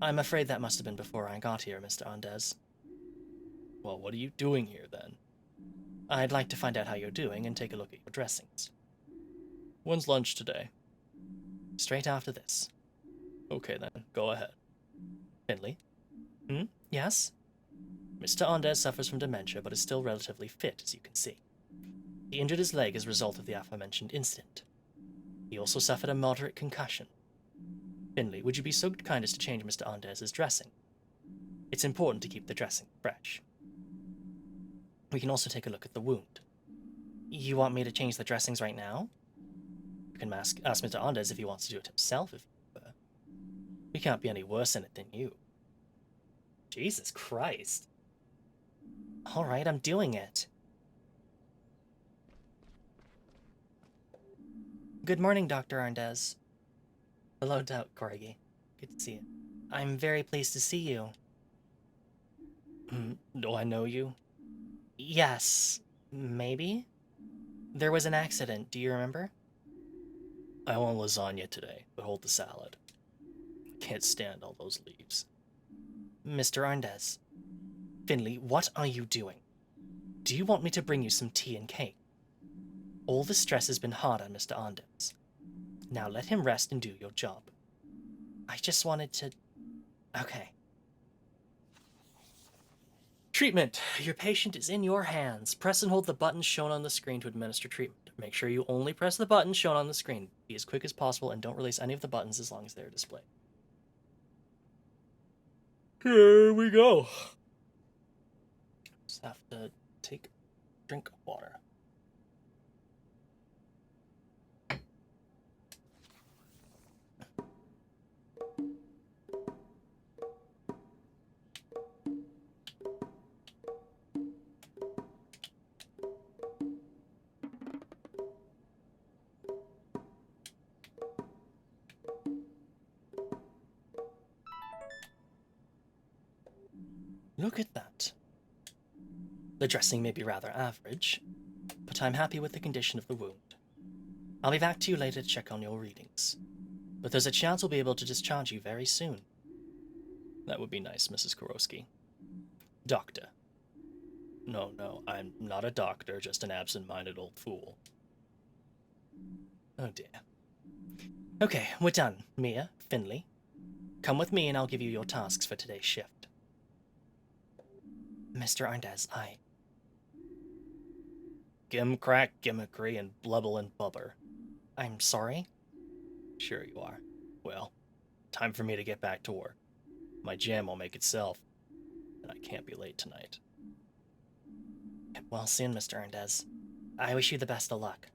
I'm afraid that must have been before I got here, Mr. Andes. Well, what are you doing here then? I'd like to find out how you're doing and take a look at your dressings. When's lunch today? Straight after this. Okay then, go ahead. Finley? Yes? Mr. Andes suffers from dementia but is still relatively fit, as you can see. He injured his leg as a result of the aforementioned incident. He also suffered a moderate concussion. Finley, would you be so kind as to change Mr. Andes's dressing? It's important to keep the dressing fresh. We can also take a look at the wound. You want me to change the dressings right now? You can ask Mr. Andes if he wants to do it himself if you prefer. We can't be any worse in it than you. Jesus Christ. All right, I'm doing it. Good morning, Dr. Arndez. Hello, Corgi. Good to see you. I'm very pleased to see you. Do I know you? Yes, maybe? There was an accident, do you remember? I want lasagna today, but hold the salad. I can't stand all those leaves. Mr. Arndez. Finley, what are you doing? Do you want me to bring you some tea and cake? All the stress has been hard on Mr. Arndez. Now let him rest and do your job. I just wanted to... Okay. Treatment. Your patient is in your hands. Press and hold the buttons shown on the screen to administer treatment. Make sure you only press the buttons shown on the screen. Be as quick as possible and don't release any of the buttons as long as they're displayed. Here we go. Just have to take a drink of water. Look at that. The dressing may be rather average, but I'm happy with the condition of the wound. I'll be back to you later to check on your readings, but there's a chance we'll be able to discharge you very soon. That would be nice, Mrs. Kurowski. Doctor. No, I'm not a doctor, just an absent-minded old fool. Oh dear. Okay, we're done. Mia, Finley, come with me and I'll give you your tasks for today's shift. Mr. Arndez, Gimcrack, gimmickry, and blubble and bubber. I'm sorry? Sure you are. Well, time for me to get back to work. My jam will make itself, and I can't be late tonight. Get well soon, Mr. Arndez. I wish you the best of luck.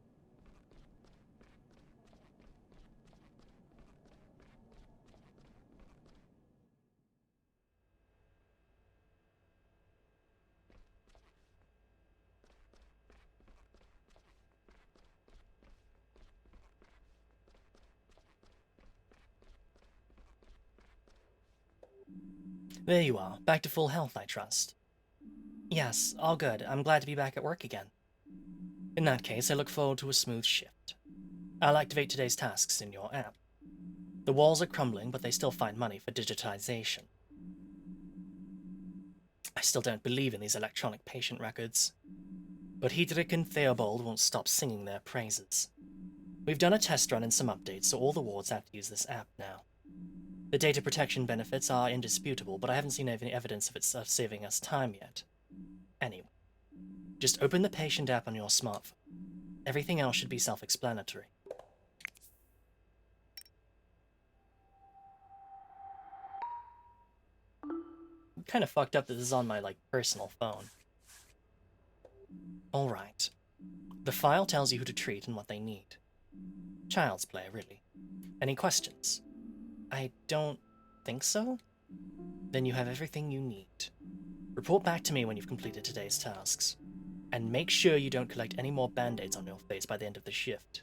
There you are, back to full health, I trust. Yes, all good. I'm glad to be back at work again. In that case, I look forward to a smooth shift. I'll activate today's tasks in your app. The walls are crumbling, but they still find money for digitization. I still don't believe in these electronic patient records. But Hedrick and Theobald won't stop singing their praises. We've done a test run and some updates, so all the wards have to use this app now. The data protection benefits are indisputable, but I haven't seen any evidence of it saving us time yet. Anyway, just open the patient app on your smartphone. Everything else should be self-explanatory. Kind of fucked up that this is on my, personal phone. Alright. The file tells you who to treat and what they need. Child's play, really. Any questions? I don't think so? Then you have everything you need. Report back to me when you've completed today's tasks. And make sure you don't collect any more band-aids on your face by the end of the shift.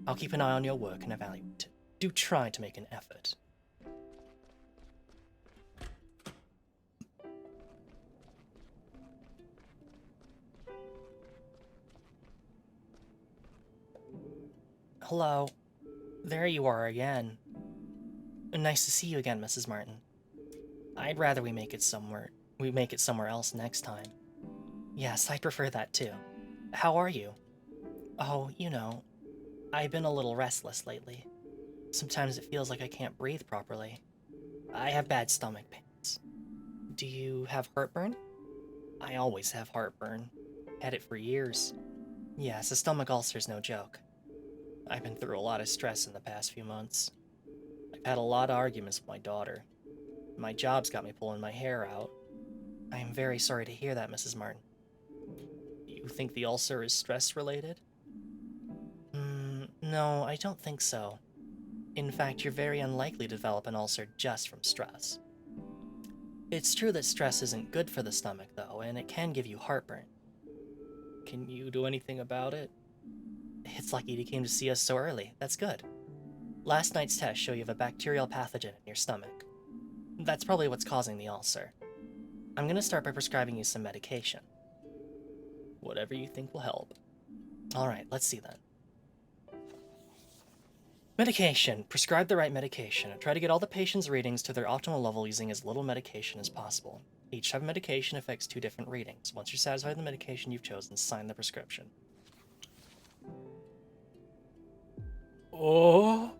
I'll keep an eye on your work and evaluate it. Do try to make an effort. Hello. There you are again. Nice to see you again, Mrs. Martin. I'd rather we make it somewhere else next time. Yes, I'd prefer that too. How are you? Oh, you know, I've been a little restless lately. Sometimes it feels like I can't breathe properly. I have bad stomach pains. Do you have heartburn? I always have heartburn. Had it for years. Yes, a stomach ulcer's no joke. I've been through a lot of stress in the past few months. I've had a lot of arguments with my daughter. My job's got me pulling my hair out. I am very sorry to hear that, Mrs. Martin. You think the ulcer is stress-related? No, I don't think so. In fact, you're very unlikely to develop an ulcer just from stress. It's true that stress isn't good for the stomach, though, and it can give you heartburn. Can you do anything about it? It's lucky you came to see us so early. That's good. Last night's tests show you have a bacterial pathogen in your stomach. That's probably what's causing the ulcer. I'm gonna start by prescribing you some medication. Whatever you think will help. Alright, let's see then. Medication. Prescribe the right medication. Try to get all the patient's readings to their optimal level using as little medication as possible. Each type of medication affects 2 different readings. Once you're satisfied with the medication you've chosen, sign the prescription. Oh.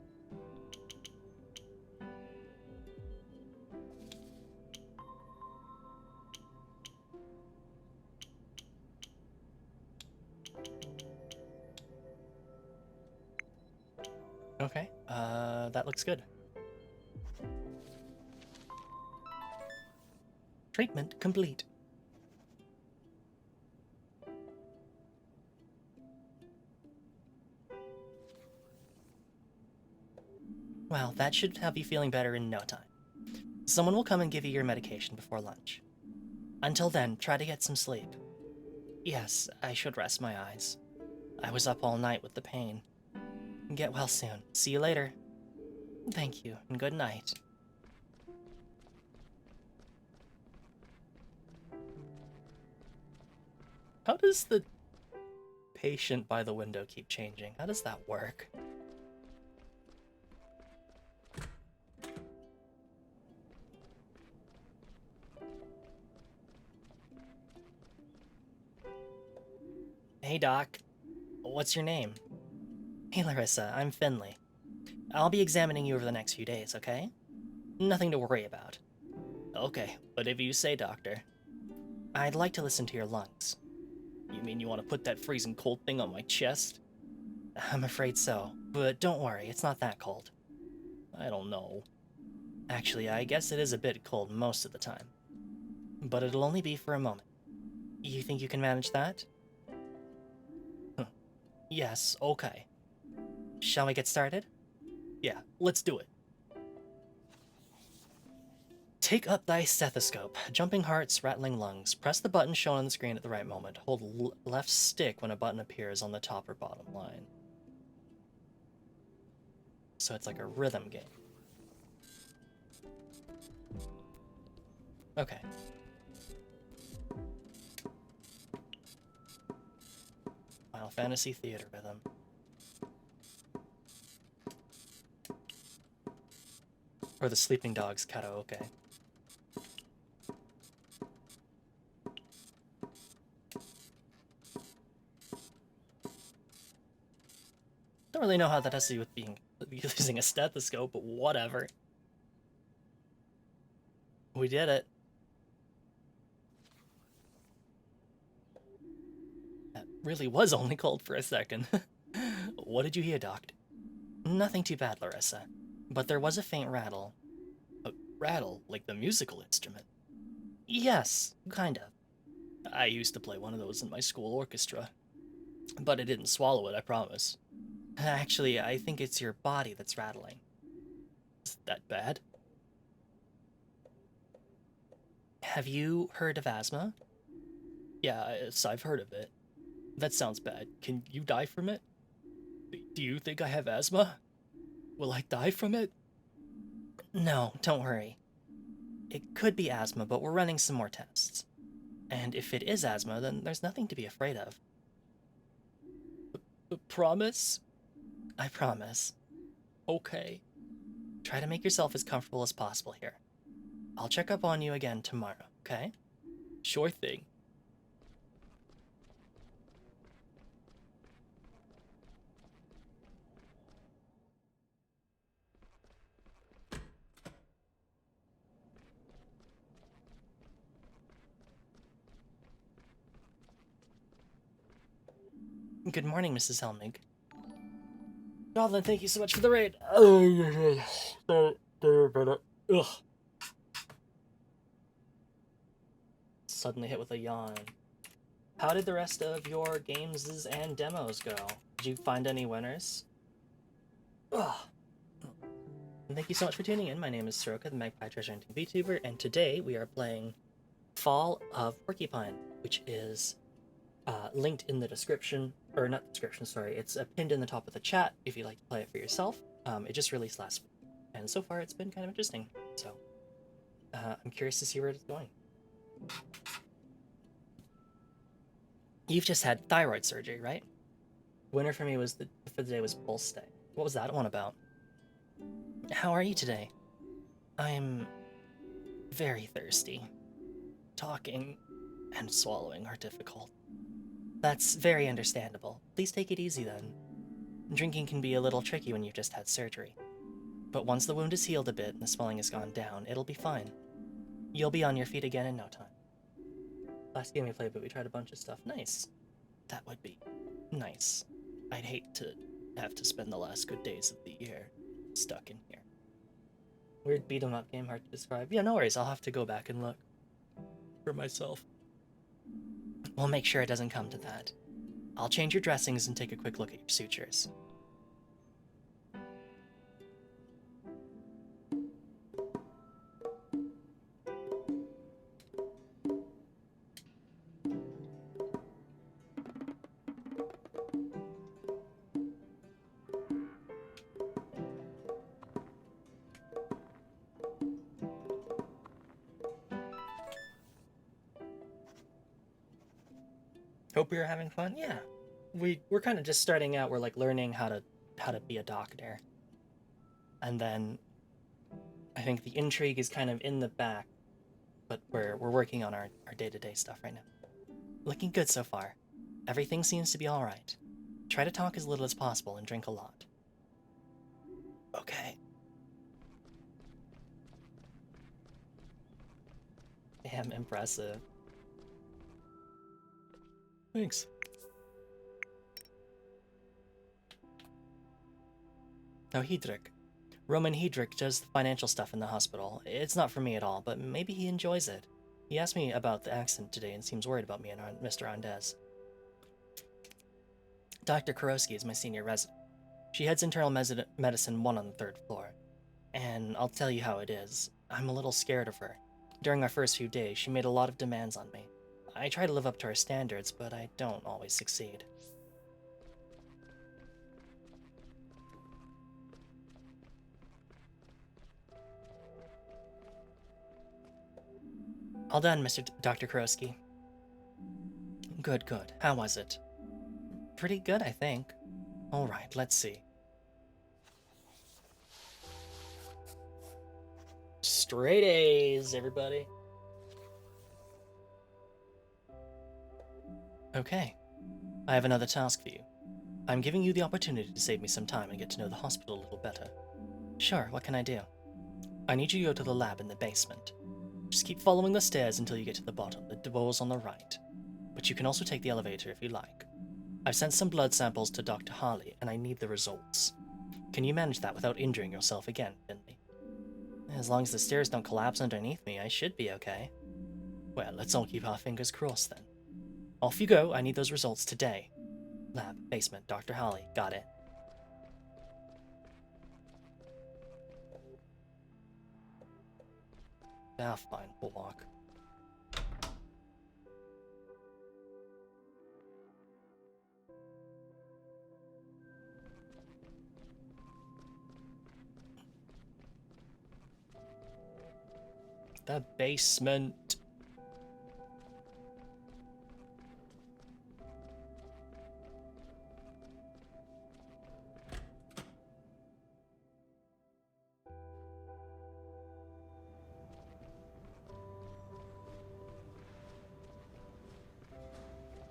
Okay, that looks good. Treatment complete. Well, that should have you feeling better in no time. Someone will come and give you your medication before lunch. Until then, try to get some sleep. Yes, I should rest my eyes. I was up all night with the pain. Get well soon. See you later. Thank you, and good night. How does the patient by the window keep changing? How does that work? Hey, Doc. What's your name? Hey, Larissa, I'm Finley. I'll be examining you over the next few days, okay? Nothing to worry about. Okay, whatever you say, Doctor. I'd like to listen to your lungs. You mean you want to put that freezing cold thing on my chest? I'm afraid so, but don't worry, it's not that cold. I don't know. Actually, I guess it is a bit cold most of the time. But it'll only be for a moment. You think you can manage that? Yes, okay. Shall we get started? Yeah, let's do it. Take up thy stethoscope. Jumping hearts, rattling lungs. Press the button shown on the screen at the right moment. Hold left stick when a button appears on the top or bottom line. So it's like a rhythm game. Okay. Final Fantasy Theater rhythm. Or the Sleeping Dogs karaoke. Don't really know how that has to do with being using a stethoscope, but whatever. We did it. That really was only cold for a second. What did you hear, Doc? Nothing too bad, Larissa. But there was a faint rattle. A rattle? Like the musical instrument? Yes, kind of. I used to play one of those in my school orchestra. But I didn't swallow it, I promise. Actually, I think it's your body that's rattling. Is that bad? Have you heard of asthma? Yeah, I've heard of it. That sounds bad. Can you die from it? Do you think I have asthma? Will I die from it? No, don't worry. It could be asthma, but we're running some more tests. And if it is asthma, then there's nothing to be afraid of. Promise? I promise. Okay. Try to make yourself as comfortable as possible here. I'll check up on you again tomorrow, okay? Sure thing. Good morning, Mrs. Helmig. Goblin, thank you so much for the raid. Ugh. Suddenly hit with a yawn. How did the rest of your games and demos go? Did you find any winners? Ugh. And thank you so much for tuning in. My name is Soroka, the Magpie Treasure Hunting VTuber, and today we are playing Fall of Porcupine, which is linked in the description, or not the description, sorry, it's pinned in the top of the chat if you'd like to play it for yourself. It just released last week, and so far it's been kind of interesting, so I'm curious to see where it's going. You've just had thyroid surgery, right? Winner for me was for the day was Pulse Day. What was that one about? How are you today? I'm very thirsty. Talking and swallowing are difficult. That's very understandable. Please take it easy then. Drinking can be a little tricky when you've just had surgery. But once the wound is healed a bit and the swelling has gone down, it'll be fine. You'll be on your feet again in no time. Last game we played, but we tried a bunch of stuff. Nice. That would be nice. I'd hate to have to spend the last good days of the year stuck in here. Weird beat 'em up game, hard to describe. Yeah, no worries, I'll have to go back and look For myself. We'll make sure it doesn't come to that. I'll change your dressings and take a quick look at your sutures. Hope you're having fun. Yeah, we're kind of just starting out. We're like learning how to be a doctor, and then I think the intrigue is kind of in the back, but we're working on our day-to-day stuff right now. Looking good so far. Everything seems to be all right. Try to talk as little as possible and drink a lot. Okay. Damn impressive. Thanks. Now Hedrick. Roman Hedrick does the financial stuff in the hospital. It's not for me at all, but maybe he enjoys it. He asked me about the accident today and seems worried about me and Mr. Andes. Dr. Kurowski is my senior resident. She heads internal medicine 1 on the 3rd floor. And I'll tell you how it is. I'm a little scared of her. During our first few days, she made a lot of demands on me. I try to live up to her standards, but I don't always succeed. All done, Dr. Kurowski. Good, good. How was it? Pretty good, I think. All right, let's see. Straight A's, everybody. Okay. I have another task for you. I'm giving you the opportunity to save me some time and get to know the hospital a little better. Sure, what can I do? I need you to go to the lab in the basement. Just keep following the stairs until you get to the bottom. The door's on the right. But you can also take the elevator if you like. I've sent some blood samples to Dr. Harley, and I need the results. Can you manage that without injuring yourself again, Finley? As long as the stairs don't collapse underneath me, I should be okay. Well, let's all keep our fingers crossed then. Off you go, I need those results today. Lab, basement, Dr. Harley, got it. Ah, fine, we'll walk. The basement.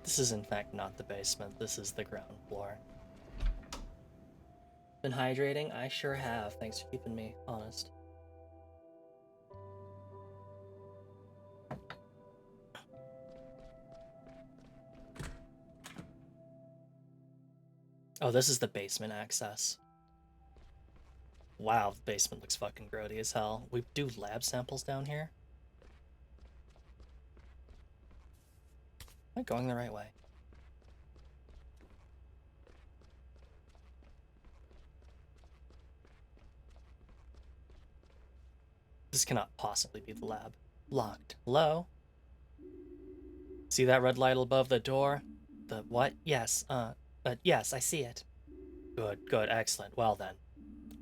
This is in fact not the basement, this is the ground floor. Been hydrating? I sure have, thanks for keeping me honest. Oh, this is the basement access. Wow, the basement looks fucking grody as hell. We do lab samples down here? Am I going the right way? This cannot possibly be the lab. Locked. Hello? See that red light above the door? The what? Yes, yes, I see it. Good, good, excellent. Well then.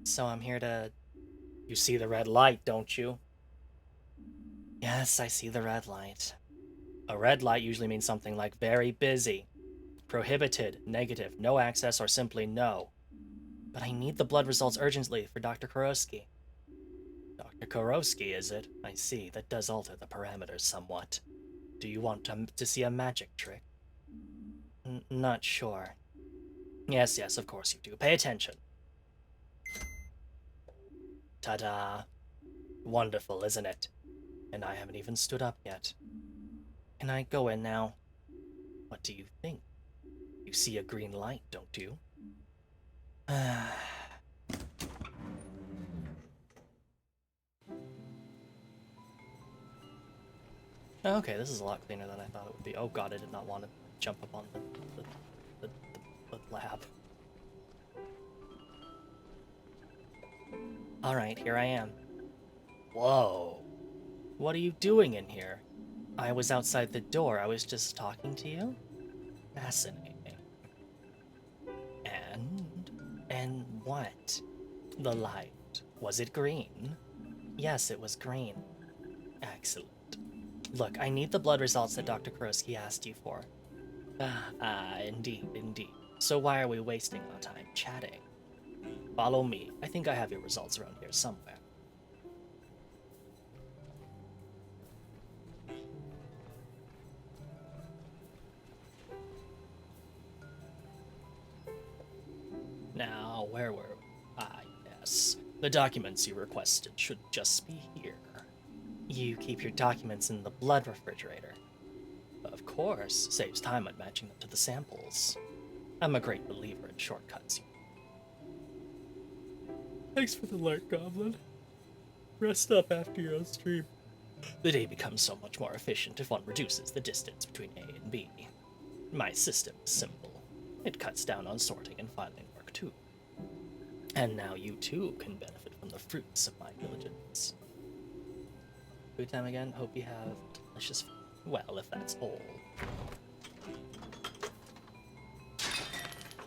So I'm here to... You see the red light, don't you? Yes, I see the red light. A red light usually means something like very busy, prohibited, negative, no access, or simply no. But I need the blood results urgently for Dr. Kurosky. Dr. Kurosky, is it? I see, that does alter the parameters somewhat. Do you want to see a magic trick? Not sure. Yes, yes, of course you do. Pay attention. Ta-da. Wonderful, isn't it? And I haven't even stood up yet. Can I go in now? What do you think? You see a green light, don't you? Okay, this is a lot cleaner than I thought it would be. Oh god, I did not want to jump up on the lab. Alright, here I am. Whoa. What are you doing in here? I was outside the door. I was just talking to you? Fascinating. And what? The light. Was it green? Yes, it was green. Excellent. Look, I need the blood results that Dr. Kurosky asked you for. Indeed, indeed. So why are we wasting our time chatting? Follow me. I think I have your results around here somewhere. Now, where were we? Ah, yes. The documents you requested should just be here. You keep your documents in the blood refrigerator. Of course, saves time on matching them to the samples. I'm a great believer in shortcuts. Thanks for the alert, Goblin. Rest up after your stream. The day becomes so much more efficient if one reduces the distance between A and B. My system is simple. It cuts down on sorting and filing work too. And now you too can benefit from the fruits of my diligence. Food time again? Hope you have delicious food. Well, if that's all.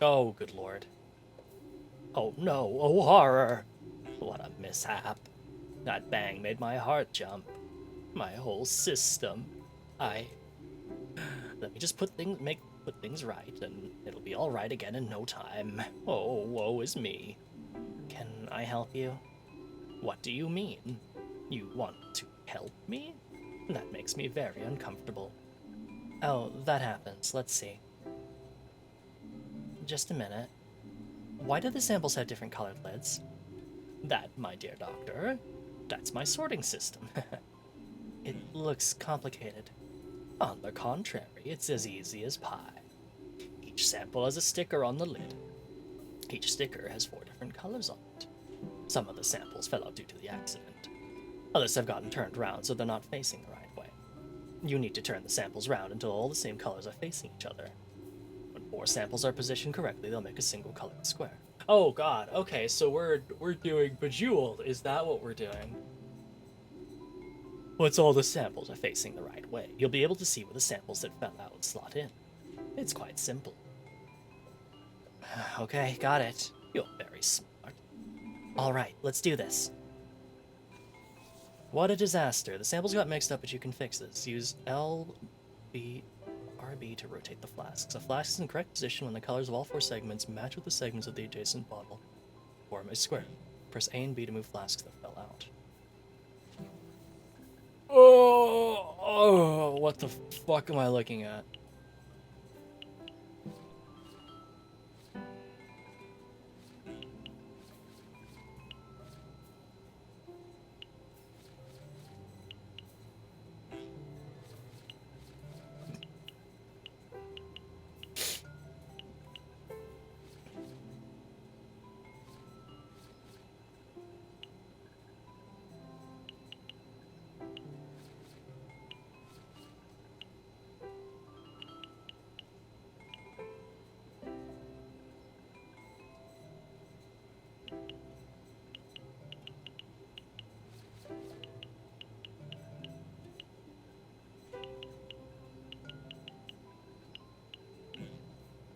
Oh, good lord. Oh no, oh horror! What a mishap. That bang made my heart jump. My whole system. Let me just put things right, and it'll be alright again in no time. Oh, woe is me. Can I help you? What do you mean? You want to help me? That makes me very uncomfortable. Oh, that happens. Let's see. Just a minute. Why do the samples have different colored lids? That, my dear doctor, that's my sorting system. It looks complicated. On the contrary, it's as easy as pie. Each sample has a sticker on the lid. Each sticker has 4 different colors on it. Some of the samples fell out due to the accident. Others have gotten turned around so they're not facing the right way. You need to turn the samples round until all the same colors are facing each other. When 4 samples are positioned correctly, they'll make a single colored square. Oh god, okay, so we're doing Bejeweled. Is that what we're doing? Once all the samples are facing the right way, you'll be able to see where the samples that fell out slot in. It's quite simple. Okay, got it. You're very smart. Alright, let's do this. What a disaster. The samples got mixed up, but you can fix this. Use RB to rotate the flasks. A flask is in the correct position when the colors of all 4 segments match with the segments of the adjacent bottle. Form a square. Press A and B to move flasks that fell out. Oh, what the fuck am I looking at?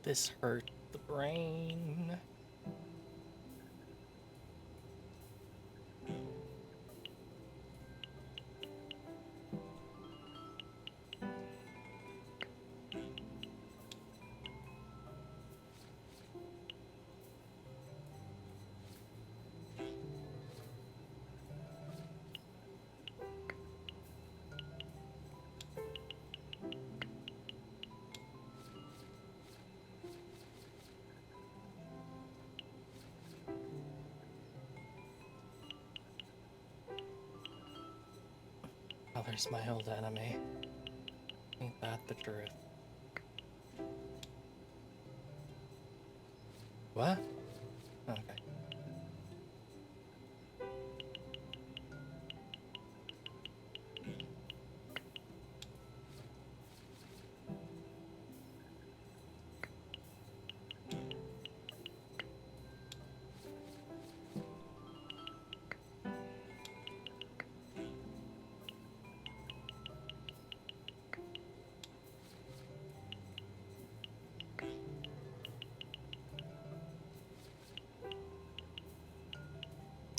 This hurt the brain. Oh, there's my old enemy. Ain't that the truth? What? Okay.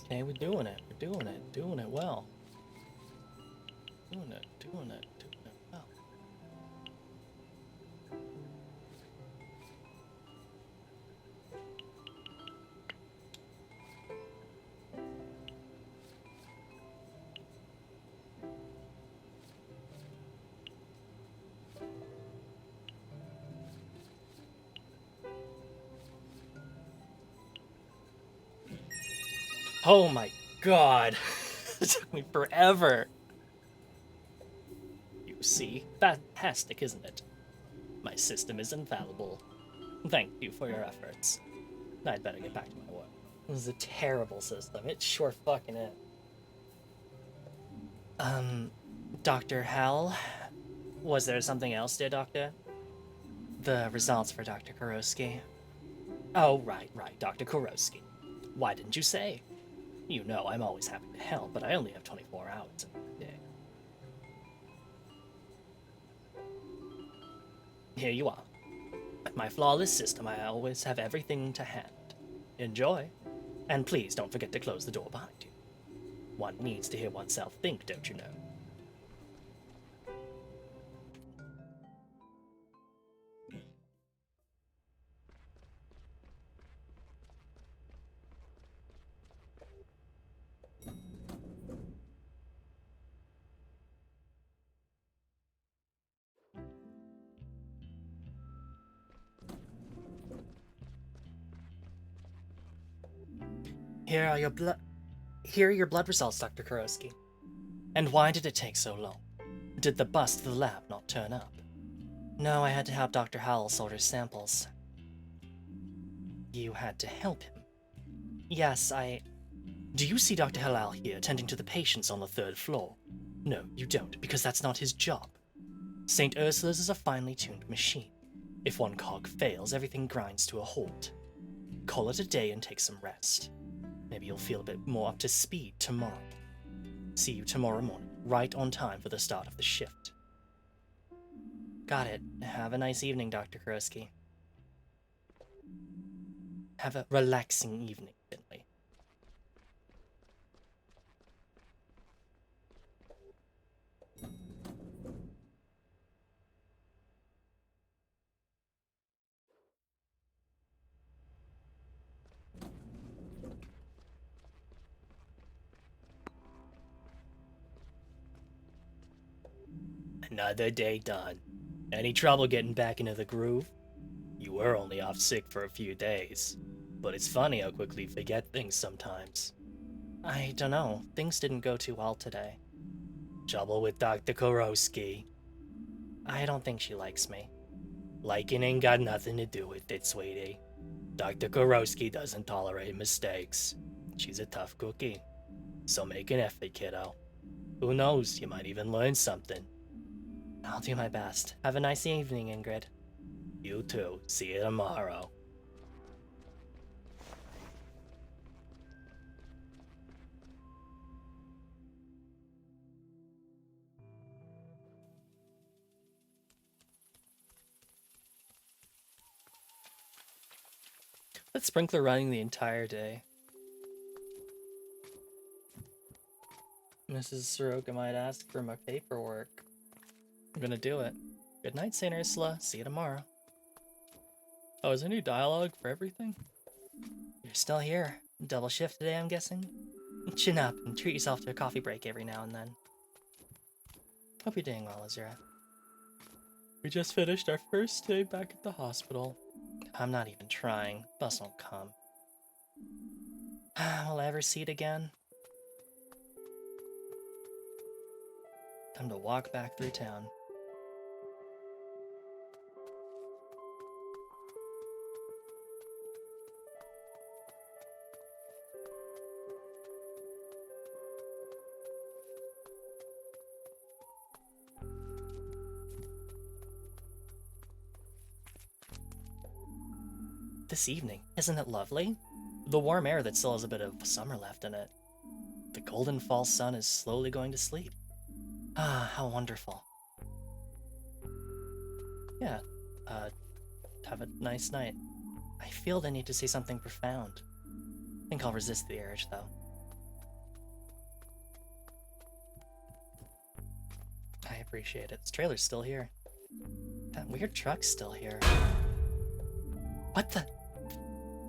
Okay, we're doing it. We're doing it. Doing it well. Doing it. Doing it. Doing it well. Oh my god. It took me forever. You see, fantastic, isn't it? My system is infallible. Thank you for your efforts. I'd better get back to my work. This is a terrible system. It sure fucking is. Dr. Hell? Was there something else, dear doctor? The results for Dr. Kurosky. Oh, right, Dr. Kurosky. Why didn't you say? You know I'm always happy to help, but I only have 24 hours in a day. Here you are. With my flawless system, I always have everything to hand. Enjoy. And please don't forget to close the door behind you. One needs to hear oneself think, don't you know? Here are your blood results, Dr. Kurosky. And why did it take so long? Did the bus to the lab not turn up? No, I had to help Dr. Howell sort his samples. You had to help him? Yes, Do you see Dr. Halal here tending to the patients on the 3rd floor? No, you don't, because that's not his job. St. Ursula's is a finely tuned machine. If one cog fails, everything grinds to a halt. Call it a day and take some rest. Maybe you'll feel a bit more up to speed tomorrow. See you tomorrow morning, right on time for the start of the shift. Got it. Have a nice evening, Dr. Kurosky. Have a relaxing evening, Finley. Another day done. Any trouble getting back into the groove? You were only off sick for a few days, but it's funny how quickly you forget things sometimes. I don't know. Things didn't go too well today. Trouble with Dr. Korowski. I don't think she likes me. Liking ain't got nothing to do with it, sweetie. Dr. Korowski doesn't tolerate mistakes. She's a tough cookie. So make an effort, kiddo. Who knows, you might even learn something. I'll do my best. Have a nice evening, Ingrid. You too. See you tomorrow. That sprinkler running the entire day. Mrs. Soroka might ask for my paperwork. I'm gonna do it. Good night, St. Ursula. See you tomorrow. Oh, is there any dialogue for everything? You're still here. Double shift today, I'm guessing? Chin up and treat yourself to a coffee break every now and then. Hope you're doing well, Azura. We just finished our first day back at the hospital. I'm not even trying. Bus won't come. Will I ever see it again? Time to walk back through town. This evening, isn't it lovely? The warm air that still has a bit of summer left in it. The golden fall sun is slowly going to sleep. Ah, how wonderful. Yeah, have a nice night. I feel the need to say something profound. I think I'll resist the urge, though. I appreciate it. This trailer's still here. That weird truck's still here. What the?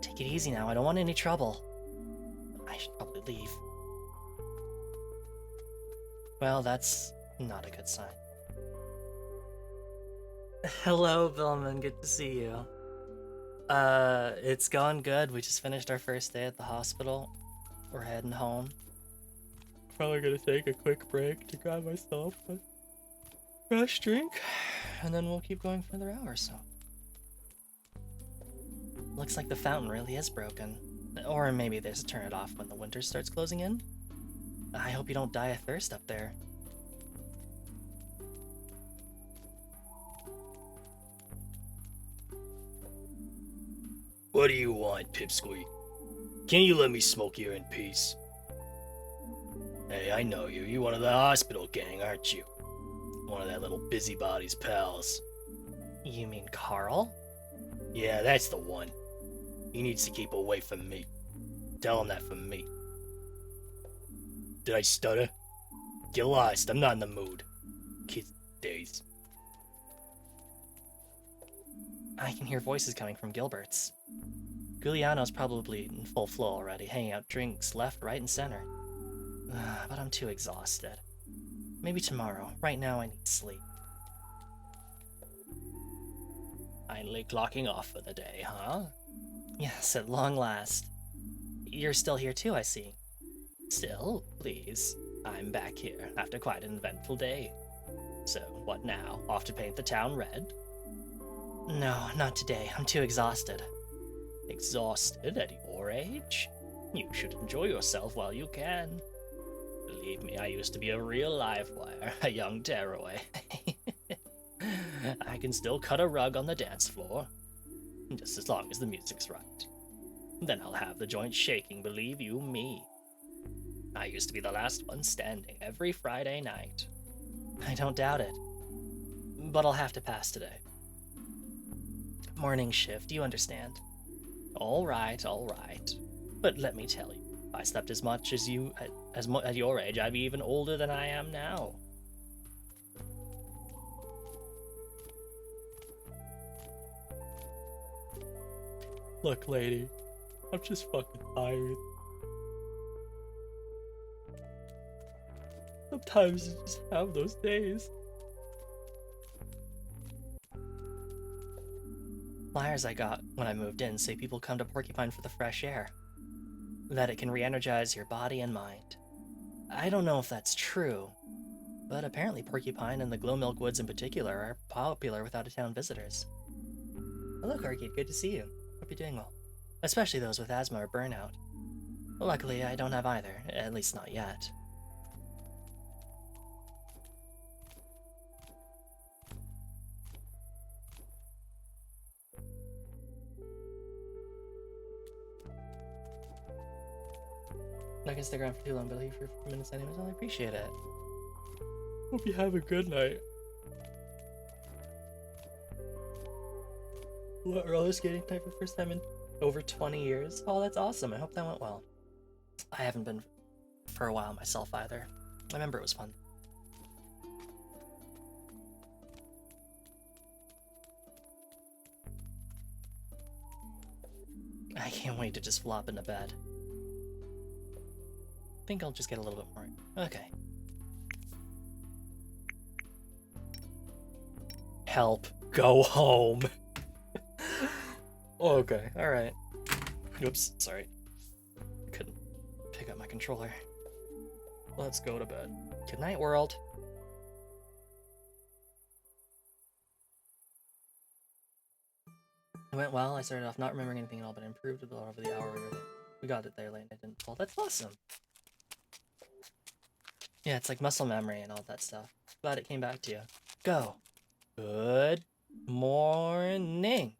Take it easy now, I don't want any trouble. I should probably leave. Well, that's not a good sign. Hello, Billman, good to see you. It's going good. We just finished our first day at the hospital. We're heading home. Probably gonna take a quick break to grab myself a fresh drink, and then we'll keep going for another hour or so. Looks like the fountain really is broken. Or maybe they just turn it off when the winter starts closing in. I hope you don't die of thirst up there. What do you want, Pipsqueak? Can you let me smoke here in peace? Hey, I know you. You're one of the hospital gang, aren't you? One of that little busybody's pals. You mean Carl? Yeah, that's the one. He needs to keep away from me. Tell him that from me. Did I stutter? Get lost, I'm not in the mood. Kids days. I can hear voices coming from Gilbert's. Giuliano's probably in full flow already, hanging out drinks left, right, and center. But I'm too exhausted. Maybe tomorrow. Right now I need sleep. Finally clocking off for the day, huh? Yes, at long last. You're still here too, I see. Still, please. I'm back here after quite an eventful day. So, what now? Off to paint the town red? No, not today. I'm too exhausted. Exhausted at your age? You should enjoy yourself while you can. Believe me, I used to be a real live wire, a young tearaway. I can still cut a rug on the dance floor, just as long as the music's right. Then I'll have the joint shaking, believe you me. I used to be the last one standing every Friday night. I don't doubt it. But I'll have to pass today. Morning shift, you understand. All right. But let me tell you, if I slept as much as you at your age, I'd be even older than I am now. Look, lady, I'm just fucking tired. Sometimes you just have those days. flyers I got when I moved in say people come to Porcupine for the fresh air, that it can re-energize your body and mind. I don't know if that's true, but apparently Porcupine and the Glowmilk Woods in particular are popular with out-of-town visitors. Hello, Arcade. Good to see you. Hope you're doing well. Especially those with asthma or burnout. Luckily, I don't have either, at least not yet. Not gonna stick around for too long, but I'll leave for a few minutes anyways. I appreciate it. Hope you have a good night. What, roller skating type for the first time in over 20 years? Oh, that's awesome. I hope that went well. I haven't been for a while myself either. I remember it was fun. I can't wait to just flop into bed. I think I'll just get a little bit more. Okay. Help. Go home. Okay, alright. Oops, sorry. Couldn't pick up my controller. Let's go to bed. Good night, world. It went well. I started off not remembering anything at all, but improved a lot over the hour we got it there late and it didn't fall. That's awesome. Yeah, it's like muscle memory and all that stuff. Glad it came back to you. Go. Good morning.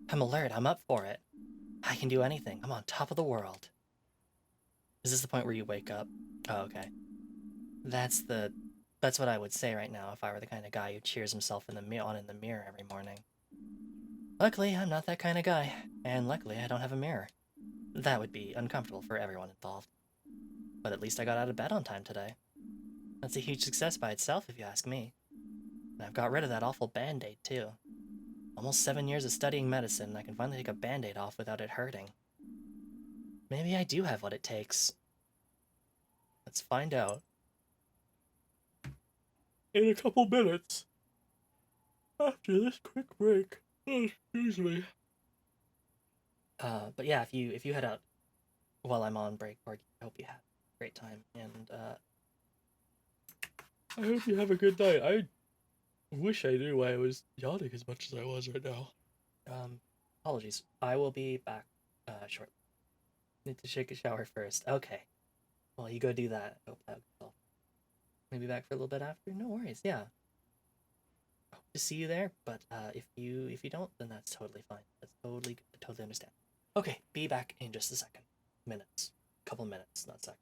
I'm alert. I'm up for it. I can do anything. I'm on top of the world. Is this the point where you wake up? Oh, okay. That's what I would say right now if I were the kind of guy who cheers himself in the mirror every morning. Luckily, I'm not that kind of guy, and luckily I don't have a mirror. That would be uncomfortable for everyone involved. But at least I got out of bed on time today. That's a huge success by itself, if you ask me. And I've got rid of that awful band-aid, too. Almost 7 years of studying medicine, and I can finally take a band-aid off without it hurting. Maybe I do have what it takes. Let's find out. In a couple minutes. After this quick break. Oh, excuse me. But yeah, if you head out while I'm on break, I hope you have a great time, and I hope you have a good night. I wish I knew why I was yawning as much as I was right now. Apologies. I will be back shortly. Need to shake a shower first. Okay. Well, you go do that. Hope that goes well. Maybe back for a little bit after. No worries. Yeah. Hope to see you there. But if you don't, then that's totally fine. That's totally good. I totally understand. Okay. Be back in just a second. Minutes. Couple minutes, not seconds.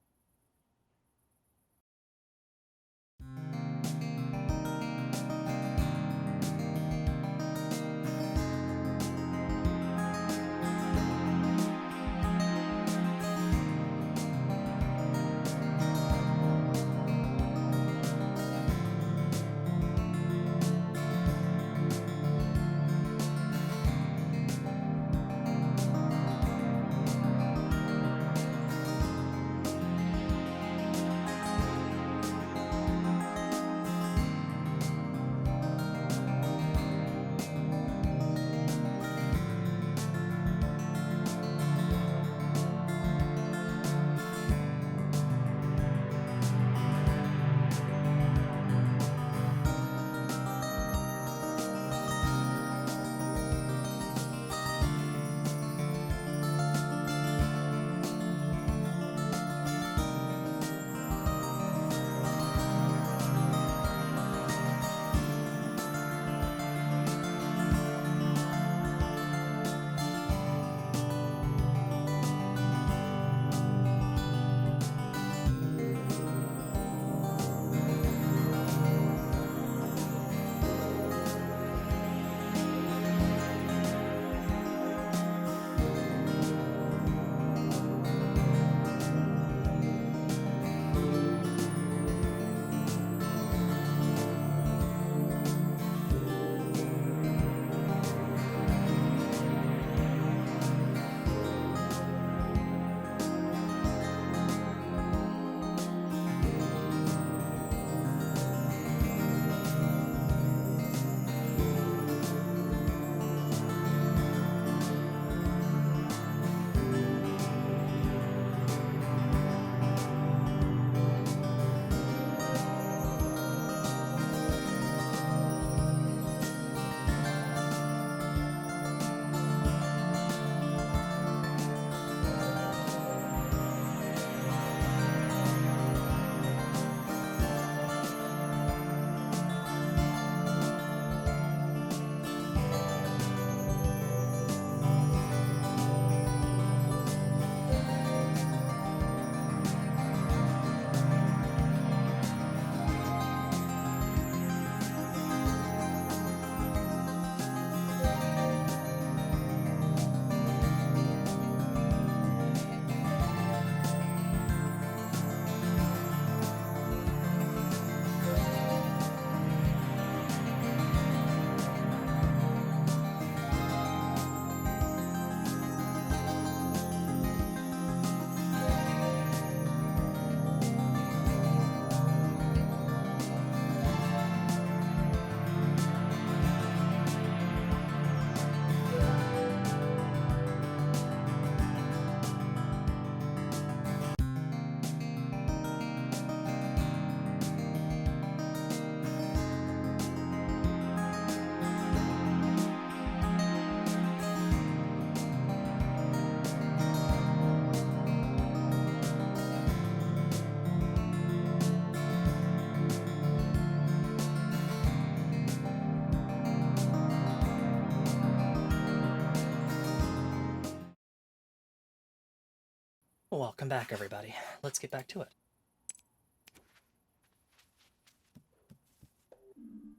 welcome back, everybody. Let's get back to it.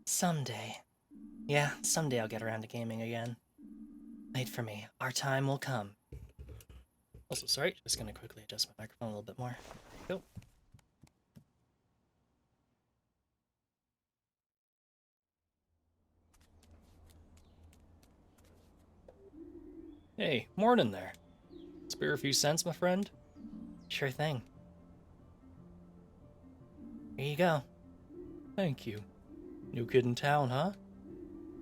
Someday. Yeah, someday I'll get around to gaming again. Wait for me. Our time will come. Also, sorry, just gonna quickly adjust my microphone a little bit more. Go. Hey, morning there. Spare a few cents, my friend? Sure thing. Here you go. Thank you. New kid in town, huh?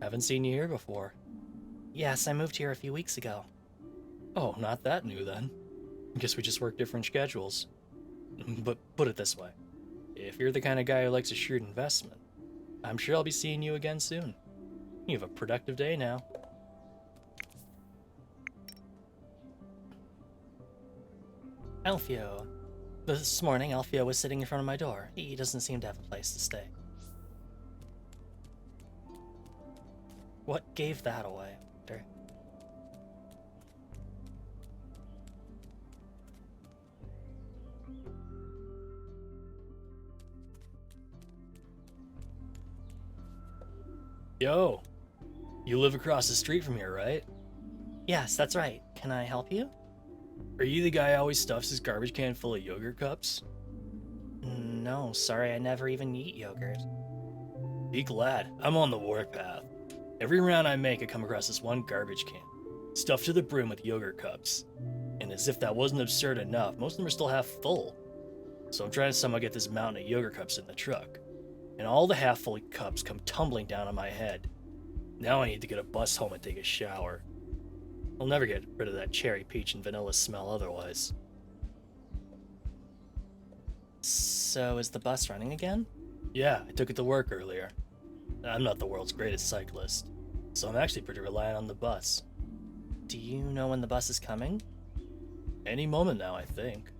Haven't seen you here before. Yes, I moved here a few weeks ago. Oh, not that new then. Guess we just work different schedules. But put it this way. If you're the kind of guy who likes a shrewd investment, I'm sure I'll be seeing you again soon. You have a productive day now. Alfio. This morning, Alfio was sitting in front of my door. He doesn't seem to have a place to stay. What gave that away? Yo, you live across the street from here, right? Yes, that's right. Can I help you? Are you the guy who always stuffs his garbage can full of yogurt cups? No, sorry, I never even eat yogurt. Be glad, I'm on the warpath. Every round I make, I come across this one garbage can, stuffed to the brim with yogurt cups. And as if that wasn't absurd enough, most of them are still half full. So I'm trying to somehow get this mountain of yogurt cups in the truck. And all the half-full cups come tumbling down on my head. Now I need to get a bus home and take a shower. I'll never get rid of that cherry, peach, and vanilla smell otherwise. So is the bus running again? Yeah, I took it to work earlier. I'm not the world's greatest cyclist, so I'm actually pretty reliant on the bus. Do you know when the bus is coming? Any moment now, I think.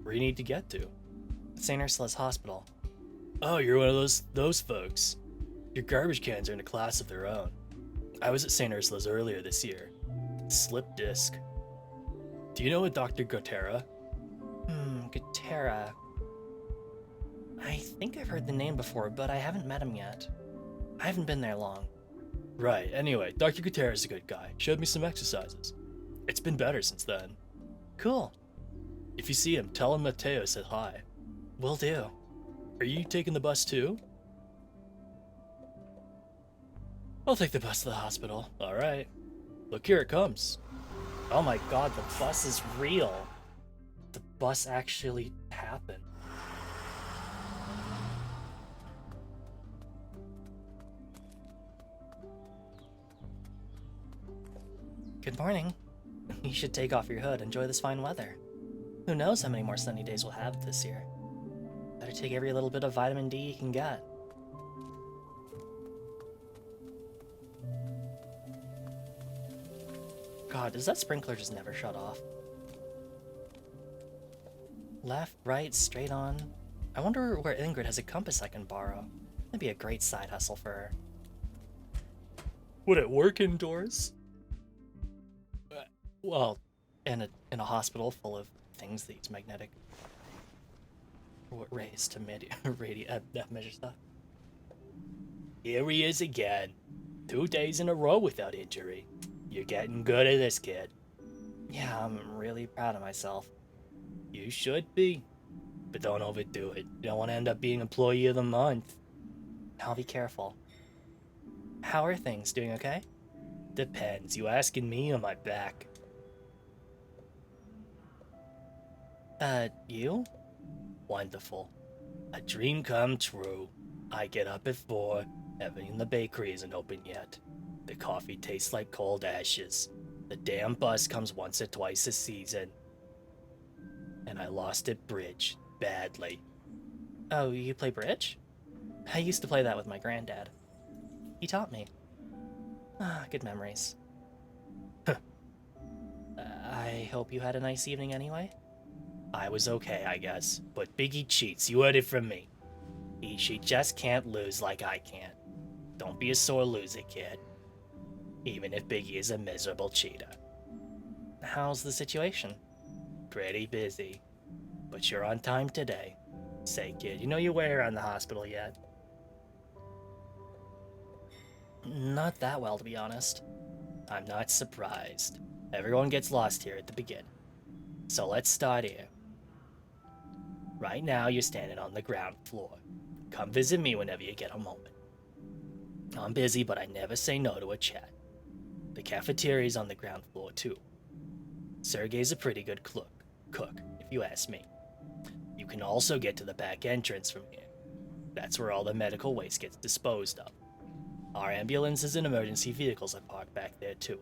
Where do you need to get to? St. Ursula's Hospital. Oh, you're one of those folks. Your garbage cans are in a class of their own. I was at St. Ursula's earlier this year. Slip disc. Do you know a Dr. Gotera? Gotera. I think I've heard the name before, but I haven't met him yet. I haven't been there long. Right, anyway, Dr. Gutierrez is a good guy. Showed me some exercises. It's been better since then. Cool. If you see him, tell him Mateo said hi. Will do. Are you taking the bus too? I'll take the bus to the hospital. Alright. Look, here it comes. Oh my god, the bus is real. The bus actually happened. Good morning. You should take off your hood, enjoy this fine weather. Who knows how many more sunny days we'll have this year. Better take every little bit of vitamin D you can get. God, does that sprinkler just never shut off? Left, right, straight on. I wonder where Ingrid has a compass I can borrow. That'd be a great side hustle for her. Would it work indoors? Well, in a hospital full of things that use magnetic rays to measure stuff. Here he is again. 2 days in a row without injury. You're getting good at this, kid. Yeah, I'm really proud of myself. You should be. But don't overdo it. You don't want to end up being Employee of the Month. I'll be careful. How are things? Doing okay? Depends. You asking me or my back? You? Wonderful. A dream come true. I get up at 4. Everything in the bakery isn't open yet. The coffee tastes like cold ashes. The damn bus comes once or twice a season. And I lost at bridge. Badly. Oh, you play bridge? I used to play that with my granddad. He taught me. Ah, good memories. I hope you had a nice evening anyway? I was okay, I guess. But Biggie cheats. You heard it from me. She just can't lose like I can. Don't be a sore loser, kid. Even if Biggie is a miserable cheater. How's the situation? Pretty busy. But you're on time today. Say, kid, you know your way around the hospital yet? Not that well, to be honest. I'm not surprised. Everyone gets lost here at the beginning. So let's start here. Right now, you're standing on the ground floor. Come visit me whenever you get a moment. I'm busy, but I never say no to a chat. The cafeteria's on the ground floor, too. Sergey's a pretty good cook, if you ask me. You can also get to the back entrance from here. That's where all the medical waste gets disposed of. Our ambulances and emergency vehicles are parked back there, too.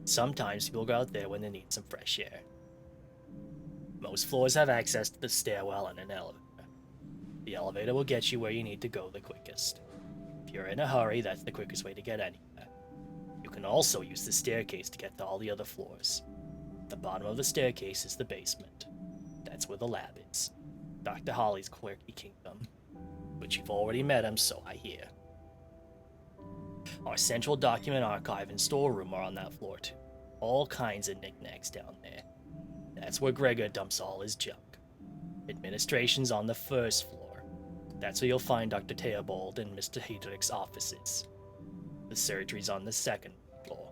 Sometimes people go out there when they need some fresh air. Most floors have access to the stairwell and an elevator. The elevator will get you where you need to go the quickest. If you're in a hurry, that's the quickest way to get anywhere. You can also use the staircase to get to all the other floors. The bottom of the staircase is the basement. That's where the lab is. Dr. Holly's quirky kingdom. But you've already met him, so I hear. Our central document archive and storeroom are on that floor too. All kinds of knickknacks down there. That's where Gregor dumps all his junk. Administration's on the first floor. That's where you'll find Dr. Theobald and Mr. Hedrick's offices. The surgery's on the second floor.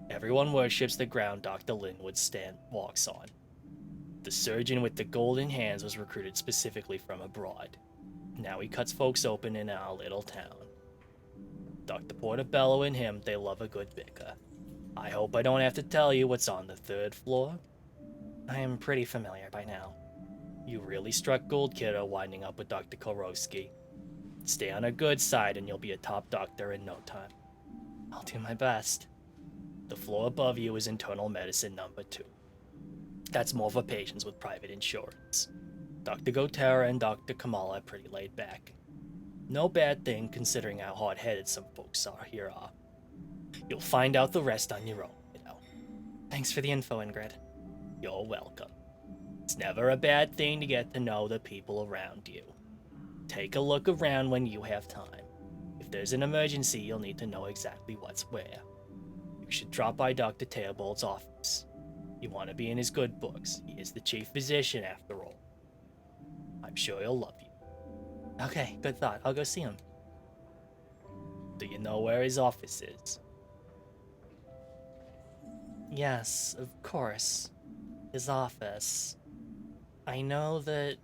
Everyone worships the ground Dr. Linwood walks on. The surgeon with the golden hands was recruited specifically from abroad. Now he cuts folks open in our little town. Dr. Portobello and him, they love a good bicker. I hope I don't have to tell you what's on the third floor. I am pretty familiar by now. You really struck gold, kiddo, winding up with Dr. Korowski. Stay on a good side and you'll be a top doctor in no time. I'll do my best. The floor above you is internal medicine number 2. That's more for patients with private insurance. Dr. Gotera and Dr. Kamala are pretty laid back. No bad thing considering how hard-headed some folks here are. You'll find out the rest on your own, Thanks for the info, Ingrid. You're welcome. It's never a bad thing to get to know the people around you. Take a look around when you have time. If there's an emergency, you'll need to know exactly what's where. You should drop by Dr. Theobald's office. You want to be in his good books. He is the chief physician after all. I'm sure he'll love you. Okay, good thought. I'll go see him. Do you know where his office is? Yes, of course. His office. I know that...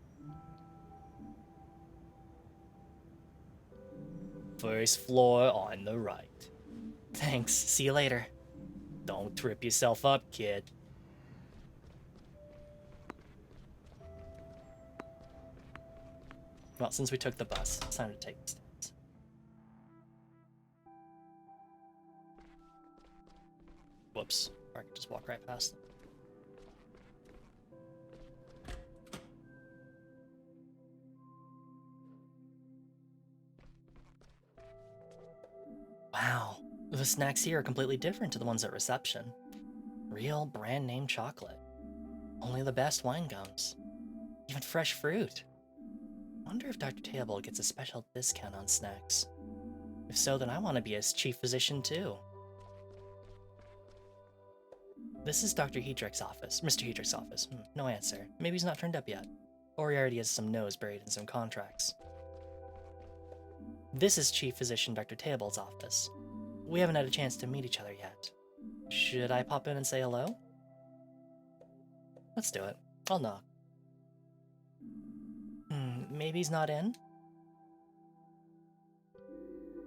First floor on the right. Thanks. See you later. Don't trip yourself up, kid. Well, since we took the bus, it's time to take the stairs. Whoops. Or I could just walk right past them. Wow. The snacks here are completely different to the ones at reception. Real brand name chocolate. Only the best wine gums. Even fresh fruit. Wonder if Dr. Theobald gets a special discount on snacks. If so, then I want to be his chief physician too. This is Dr. Hedrick's office. Mr. Hedrick's office. No answer. Maybe he's not turned up yet. Or he already has some no's buried in some contracts. This is Chief Physician Dr. Theobald's office. We haven't had a chance to meet each other yet. Should I pop in and say hello? Let's do it. I'll knock. Maybe he's not in?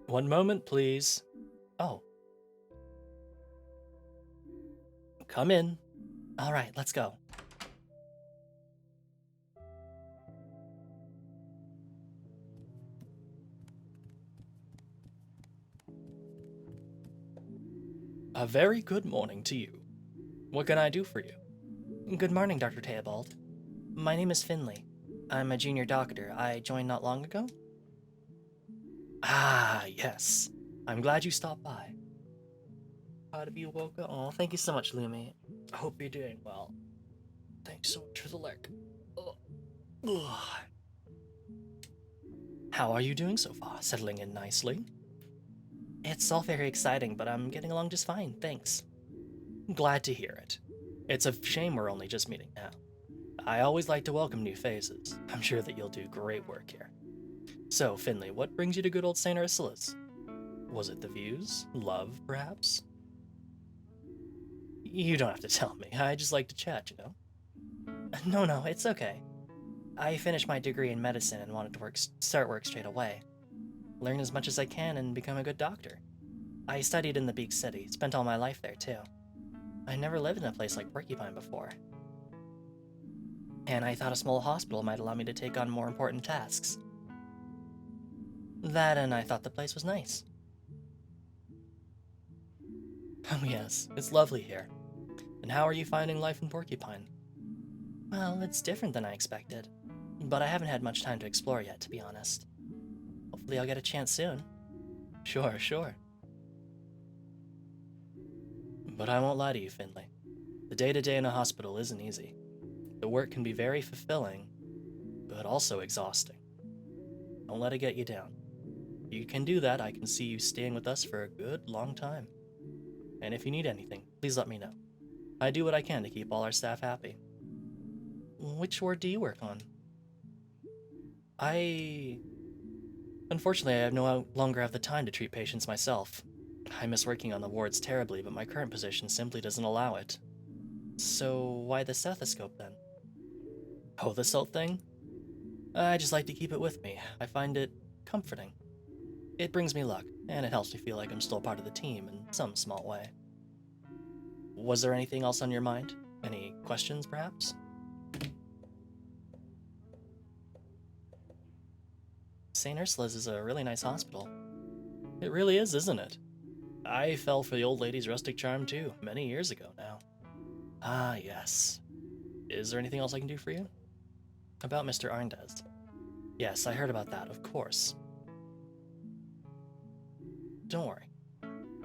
One moment, please. Oh. Come in. All right, let's go. A very good morning to you. What can I do for you? Good morning, Dr. Theobald. My name is Finley. I'm a junior doctor. I joined not long ago. Ah, yes. I'm glad you stopped by. How to be woke up? Oh, thank you so much, Lumi. I hope you're doing well. Thanks so much for the lurk. Ugh. How are you doing so far? Settling in nicely? It's all very exciting, but I'm getting along just fine, thanks. Glad to hear it. It's a shame we're only just meeting now. I always like to welcome new faces. I'm sure that you'll do great work here. So, Finley, what brings you to good old St. Ursula's? Was it the views? Love, perhaps? You don't have to tell me. I just like to chat, you know? No, it's okay. I finished my degree in medicine and wanted to start work straight away. Learn as much as I can and become a good doctor. I studied in the big city, spent all my life there too. I never lived in a place like Porcupine before. And I thought a small hospital might allow me to take on more important tasks. That and I thought the place was nice. Oh yes, it's lovely here. And how are you finding life in Porcupine? Well, it's different than I expected. But I haven't had much time to explore yet, to be honest. Hopefully I'll get a chance soon. Sure. But I won't lie to you, Finley. The day-to-day in a hospital isn't easy. The work can be very fulfilling, but also exhausting. Don't let it get you down. If you can do that, I can see you staying with us for a good long time. And if you need anything, please let me know. I do what I can to keep all our staff happy. Which ward do you work on? Unfortunately, I no longer have the time to treat patients myself. I miss working on the wards terribly, but my current position simply doesn't allow it. So why the stethoscope then? Oh, the salt thing? I just like to keep it with me. I find it comforting. It brings me luck, and it helps me feel like I'm still part of the team in some small way. Was there anything else on your mind? Any questions, perhaps? St. Ursula's is a really nice hospital. It really is, isn't it? I fell for the old lady's rustic charm too, many years ago now. Ah, yes. Is there anything else I can do for you? About Mr. Arndez. Yes, I heard about that, of course. Don't worry.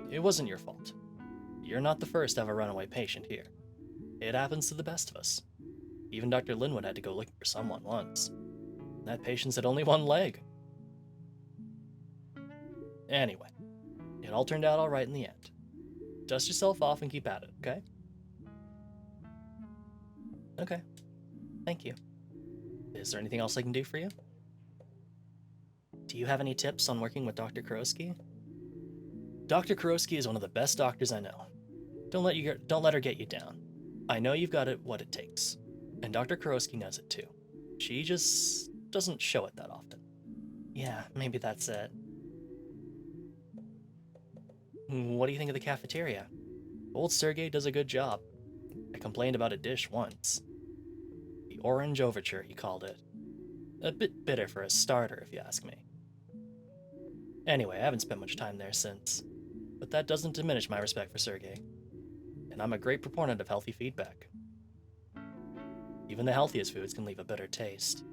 It wasn't your fault. You're not the first to have a runaway patient here. It happens to the best of us. Even Dr. Linwood had to go looking for someone once. That patient's had only one leg. Anyway, it all turned out alright in the end. Dust yourself off and keep at it, okay? Okay. Thank you. Is there anything else I can do for you? Do you have any tips on working with Dr. Kurosky? Dr. Kurosky is one of the best doctors I know. Don't let her get you down. I know you've got what it takes. And Dr. Kurosky knows it too. She just doesn't show it that often. Yeah, maybe that's it. What do you think of the cafeteria? Old Sergey does a good job. I complained about a dish once. The Orange Overture, he called it. A bit bitter for a starter, if you ask me. Anyway, I haven't spent much time there since. But that doesn't diminish my respect for Sergey. And I'm a great proponent of healthy feedback. Even the healthiest foods can leave a bitter taste.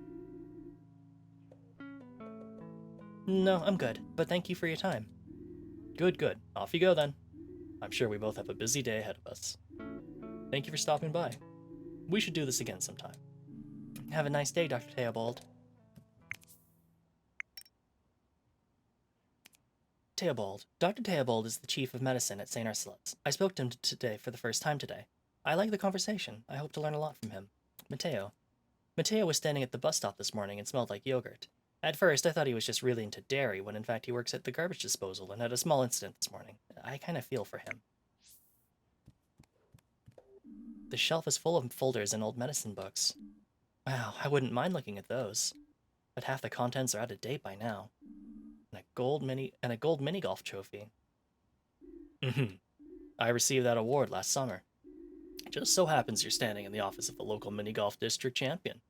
No, I'm good, but thank you for your time. Good. Off you go then. I'm sure we both have a busy day ahead of us. Thank you for stopping by. We should do this again sometime. Have a nice day, Dr. Theobald. Theobald. Dr. Theobald is the chief of medicine at St. Ursula's. I spoke to him today for the first time today. I like the conversation. I hope to learn a lot from him. Mateo. Mateo was standing at the bus stop this morning and smelled like yogurt. At first, I thought he was just really into dairy, when in fact he works at the garbage disposal and had a small incident this morning. I kind of feel for him. The shelf is full of folders and old medicine books. Wow, I wouldn't mind looking at those. But half the contents are out of date by now. And a gold mini golf trophy. I received that award last summer. It just so happens you're standing in the office of the local mini golf district champion.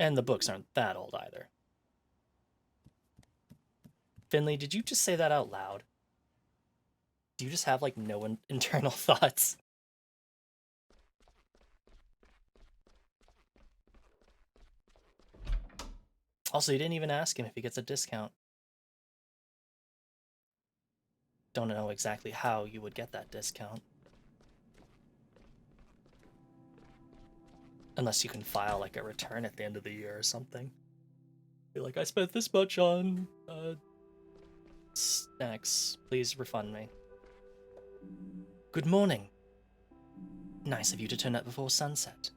And the books aren't that old either. Finley, did you just say that out loud? Do you just have, like, no internal thoughts? Also, you didn't even ask him if he gets a discount. Don't know exactly how you would get that discount. Unless you can file, like, a return at the end of the year or something. Be like, I spent this much on, snacks. Please refund me. Good morning. Nice of you to turn up before sunset.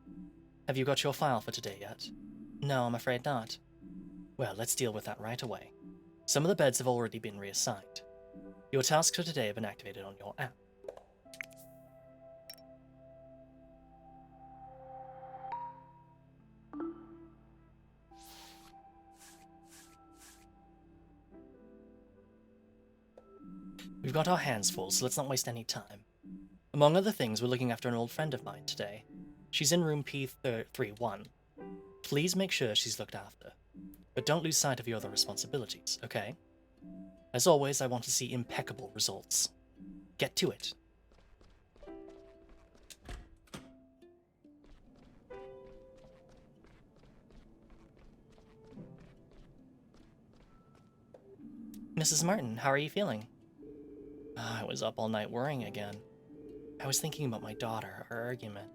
Have you got your file for today yet? No, I'm afraid not. Well, let's deal with that right away. Some of the beds have already been reassigned. Your tasks for today have been activated on your app. We've got our hands full, so let's not waste any time. Among other things, we're looking after an old friend of mine today. She's in room P31. Please make sure she's looked after. But don't lose sight of your other responsibilities, okay? As always, I want to see impeccable results. Get to it. Mrs. Martin, how are you feeling? I was up all night worrying again. I was thinking about my daughter, our argument.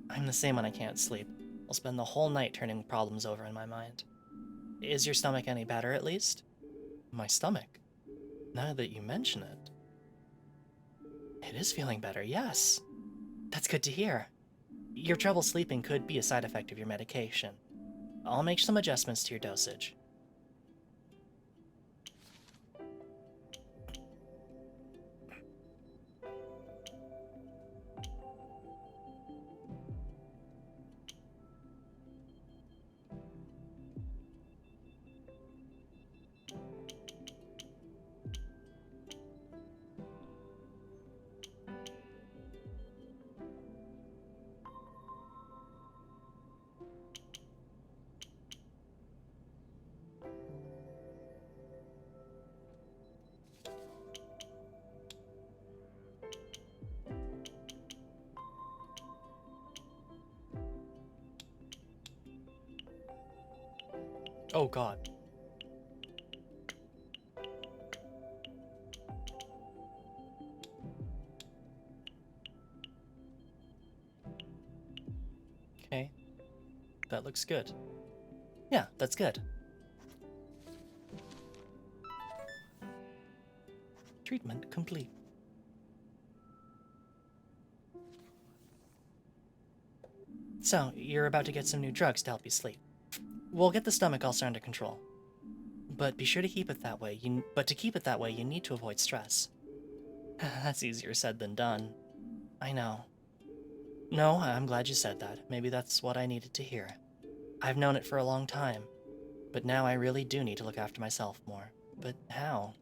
I'm the same when I can't sleep. I'll spend the whole night turning problems over in my mind. Is your stomach any better, at least? My stomach? Now that you mention it. It is feeling better, yes. That's good to hear. Your trouble sleeping could be a side effect of your medication. I'll make some adjustments to your dosage. Oh god. Okay. That looks good. Yeah, that's good. Treatment complete. So, you're about to get some new drugs to help you sleep. We'll get the stomach ulcer under control. But be sure to keep it that way. But to keep it that way, you need to avoid stress. That's easier said than done. I know. No, I'm glad you said that. Maybe that's what I needed to hear. I've known it for a long time, but now I really do need to look after myself more. But how?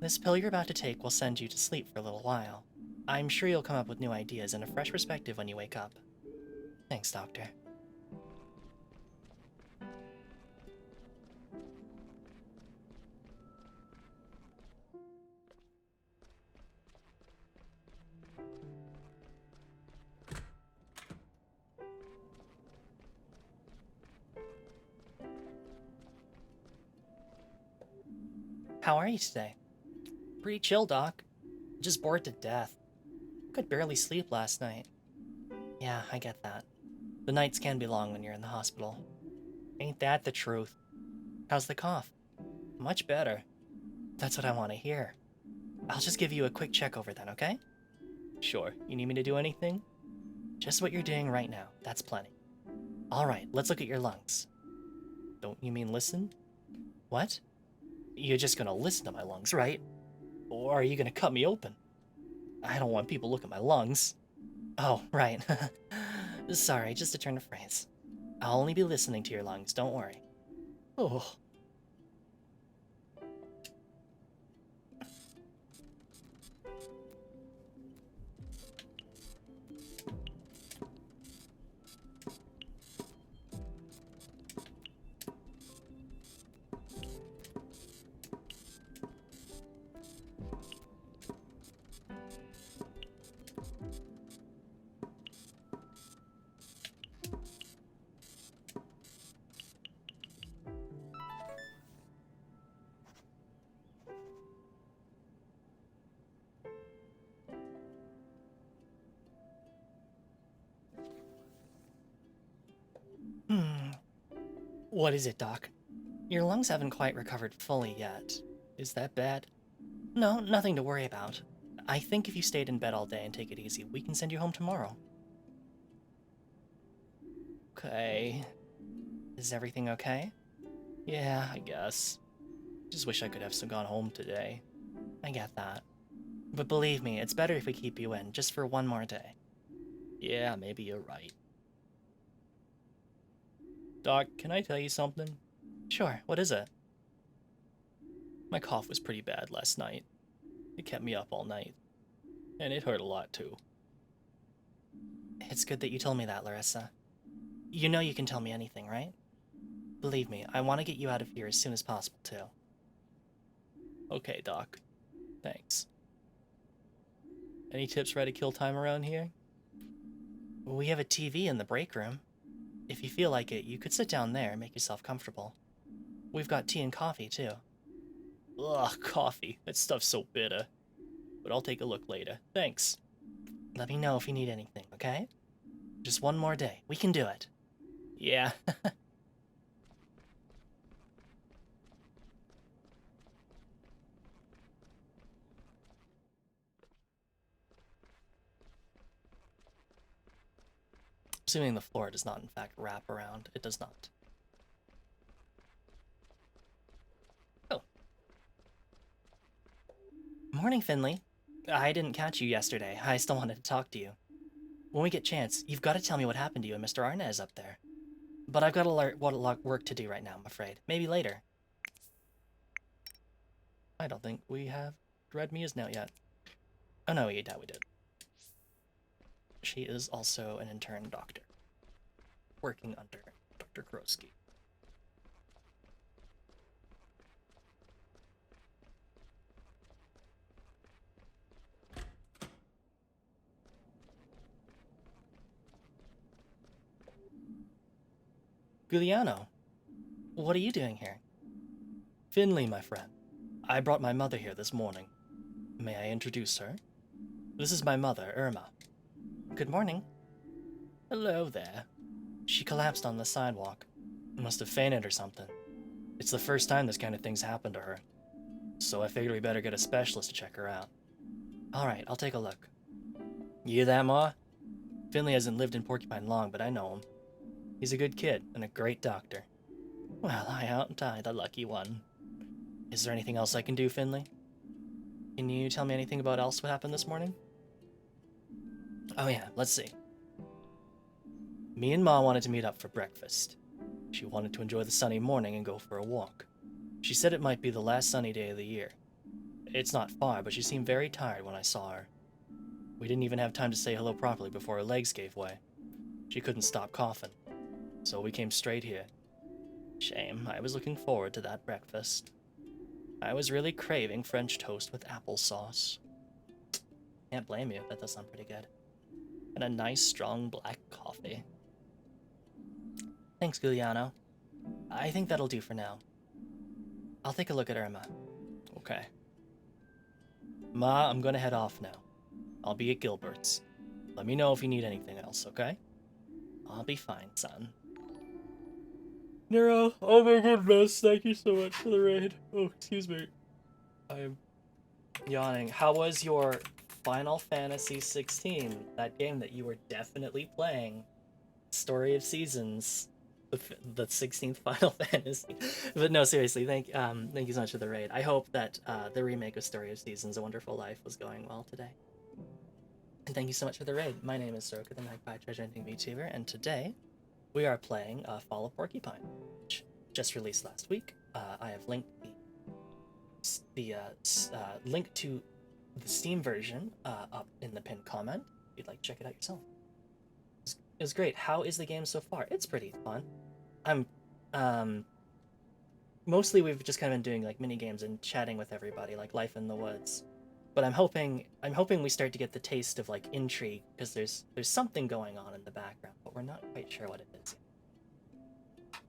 This pill you're about to take will send you to sleep for a little while. I'm sure you'll come up with new ideas and a fresh perspective when you wake up. Thanks, Doctor. How are you today? Pretty chill, Doc. Just bored to death. Could barely sleep last night. Yeah, I get that. The nights can be long when you're in the hospital. Ain't that the truth? How's the cough? Much better. That's what I want to hear. I'll just give you a quick check over then, okay? Sure. You need me to do anything? Just what you're doing right now. That's plenty. Alright, let's look at your lungs. Don't you mean listen? What? You're just gonna listen to my lungs, right? Or are you gonna cut me open? I don't want people looking at my lungs. Oh, right. Sorry, just a turn of phrase. I'll only be listening to your lungs, don't worry. Oh. What is it, Doc? Your lungs haven't quite recovered fully yet. Is that bad? No, nothing to worry about. I think if you stayed in bed all day and take it easy, we can send you home tomorrow. Okay. Is everything okay? Yeah, I guess. Just wish I could have gone home today. I get that. But believe me, it's better if we keep you in, just for one more day. Yeah, maybe you're right. Doc, can I tell you something? Sure, what is it? My cough was pretty bad last night. It kept me up all night. And it hurt a lot, too. It's good that you told me that, Larissa. You know you can tell me anything, right? Believe me, I want to get you out of here as soon as possible, too. Okay, Doc. Thanks. Any tips for how to kill time around here? We have a TV in the break room. If you feel like it, you could sit down there and make yourself comfortable. We've got tea and coffee, too. Ugh, coffee. That stuff's so bitter. But I'll take a look later. Thanks. Let me know if you need anything, okay? Just one more day. We can do it. Yeah. Assuming the floor does not, in fact, wrap around. It does not. Oh. Morning, Finley. I didn't catch you yesterday. I still wanted to talk to you. When we get a chance, you've got to tell me what happened to you and Mr. Arnaz up there. But I've got a lot of work to do right now, I'm afraid. Maybe later. I don't think we have read Mia's note yet. Oh no, we did. She is also an intern doctor, working under Dr. Krosky. Giuliano, what are you doing here? Finley, my friend. I brought my mother here this morning. May I introduce her? This is my mother, Irma. Good morning. Hello there. She collapsed on the sidewalk. Must have fainted or something. It's the first time this kind of thing's happened to her. So I figured we better get a specialist to check her out. Alright, I'll take a look. You hear that, Ma? Finley hasn't lived in Porcupine long, but I know him. He's a good kid and a great doctor. Well, aren't I the lucky one? Is there anything else I can do, Finley? Can you tell me anything about else what happened this morning? Oh yeah, let's see. Me and Ma wanted to meet up for breakfast. She wanted to enjoy the sunny morning and go for a walk. She said it might be the last sunny day of the year. It's not far, but she seemed very tired when I saw her. We didn't even have time to say hello properly before her legs gave way. She couldn't stop coughing, so we came straight here. Shame, I was looking forward to that breakfast. I was really craving French toast with applesauce. Can't blame you, that does sound pretty good. And a nice strong black coffee. Thanks, Giuliano. I think that'll do for now. I'll take a look at Irma. Okay. Ma, I'm gonna head off now. I'll be at Gilbert's. Let me know if you need anything else, okay? I'll be fine, son. Nero, oh my goodness, thank you so much for the raid. Oh, excuse me. I'm yawning. How was your Final Fantasy 16? That game that you were definitely playing. Story of Seasons. The 16th Final Fantasy. But no, seriously, thank you so much for the raid. I hope that the remake of Story of Seasons, A Wonderful Life, was going well today. And thank you so much for the raid. My name is Soroka, the Magpie Treasure Hunting VTuber, and today we are playing Fall of Porcupine, which just released last week. I have linked the link to the Steam version up in the pinned comment if you'd like to check it out yourself. It was great. How is the game so far? It's pretty fun. Mostly we've just kind of been doing like mini games and chatting with everybody, like Life in the Woods. But I'm hoping we start to get the taste of like intrigue, because there's something going on in the background, but we're not quite sure what it is yet.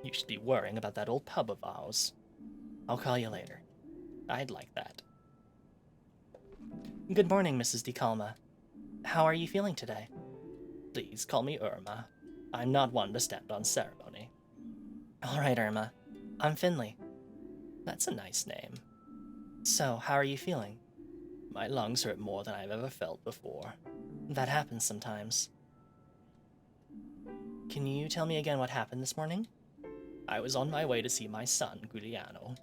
You should be worrying about that old pub of ours. I'll call you later. I'd like that. Good morning, Mrs. DeCalma. How are you feeling today? Please call me Irma. I'm not one to stand on ceremony. All right, Irma. I'm Finley. That's a nice name. So, how are you feeling? My lungs hurt more than I've ever felt before. That happens sometimes. Can you tell me again what happened this morning? I was on my way to see my son, Giuliano.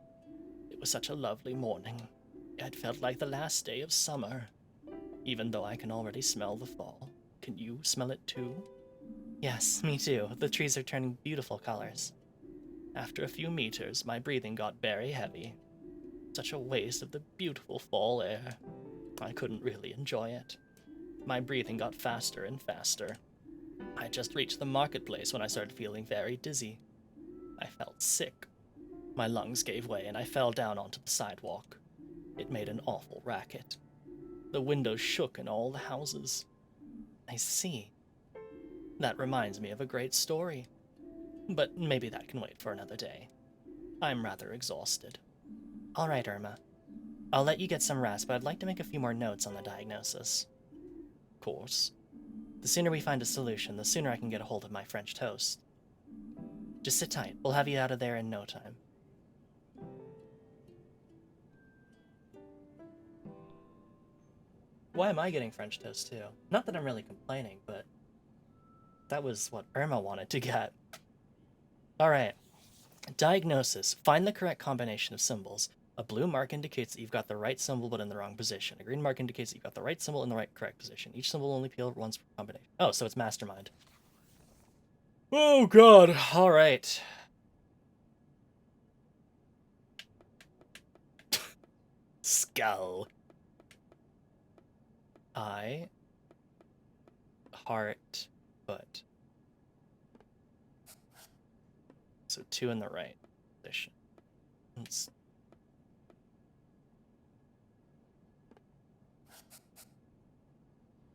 It was such a lovely morning. It felt like the last day of summer. Even though I can already smell the fall. Can you smell it too? Yes, me too. The trees are turning beautiful colors. After a few meters, my breathing got very heavy. Such a waste of the beautiful fall air. I couldn't really enjoy it. My breathing got faster and faster. I just reached the marketplace when I started feeling very dizzy. I felt sick. My lungs gave way and I fell down onto the sidewalk. It made an awful racket. The windows shook in all the houses. I see. That reminds me of a great story. But maybe that can wait for another day. I'm rather exhausted. All right, Irma. I'll let you get some rest, but I'd like to make a few more notes on the diagnosis. Of course. The sooner we find a solution, the sooner I can get a hold of my French toast. Just sit tight. We'll have you out of there in no time. Why am I getting French toast too? Not that I'm really complaining, but that was what Irma wanted to get. Alright. Diagnosis. Find the correct combination of symbols. A blue mark indicates that you've got the right symbol but in the wrong position. A green mark indicates that you've got the right symbol in the right correct position. Each symbol will only appeal once per combination. Oh, so it's mastermind. Oh god. Alright. Skull. Eye. Heart. Foot. So 2 in the right position.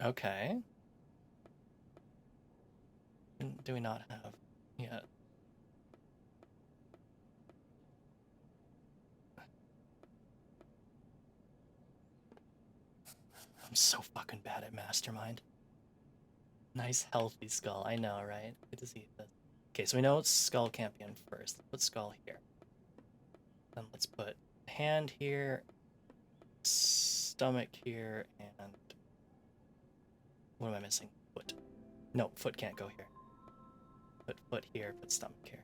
Okay. Do we not have yet? I'm so fucking bad at Mastermind. Nice healthy skull, I know, right? Good to see this. Okay, so we know skull can't be in first. Let's put skull here. Then let's put hand here, stomach here, and what am I missing? Foot. No, foot can't go here. Put foot here, put stomach here.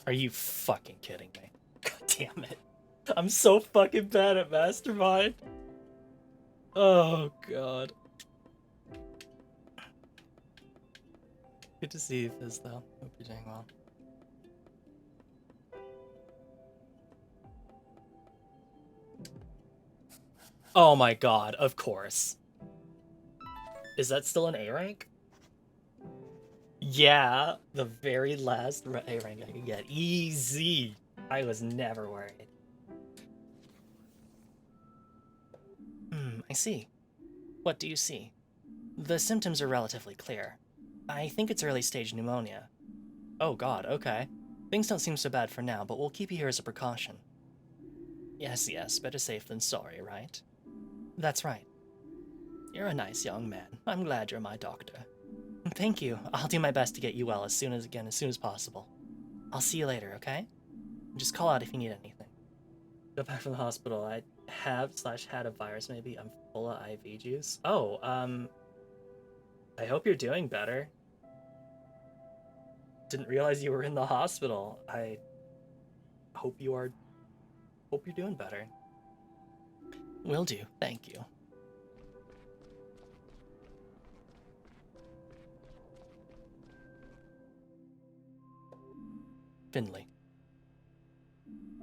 Are you fucking kidding me? God damn it. I'm so fucking bad at Mastermind. Oh, God. Good to see you, Fizz, though. Hope you're doing well. Oh my god, of course. Is that still an A rank? Yeah, the very last A rank I could get. Easy. I was never worried. I see. What do you see? The symptoms are relatively clear. I think it's early stage pneumonia. Oh god, okay. Things don't seem so bad for now, but we'll keep you here as a precaution. Yes, better safe than sorry, right? That's right. You're a nice young man. I'm glad you're my doctor. Thank you. I'll do my best to get you well as soon as possible. I'll see you later, okay? Just call out if you need anything. Got back from the hospital. I had a virus maybe. I'm full of IV juice. Oh, I hope you're doing better. Didn't realize you were in the hospital. I hope you're doing better. Will do, thank you. Finley.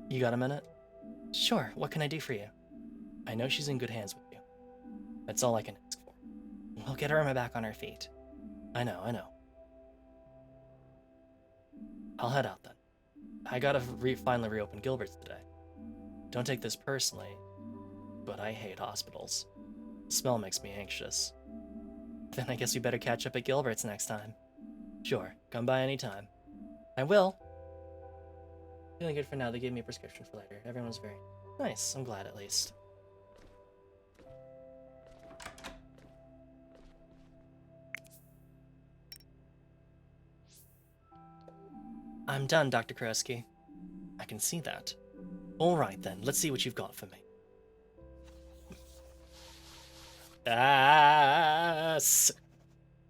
You got a minute? Sure, what can I do for you? I know she's in good hands with you. That's all I can ask for. We'll get Irma back on her feet. I know. I'll head out then. I gotta finally reopen Gilbert's today. Don't take this personally, but I hate hospitals. The smell makes me anxious. Then I guess we better catch up at Gilbert's next time. Sure, come by anytime. I will. Feeling good for now. They gave me a prescription for later. Everyone's very nice. I'm glad at least. I'm done, Dr. Krosky. I can see that. Alright then, let's see what you've got for me. Yes!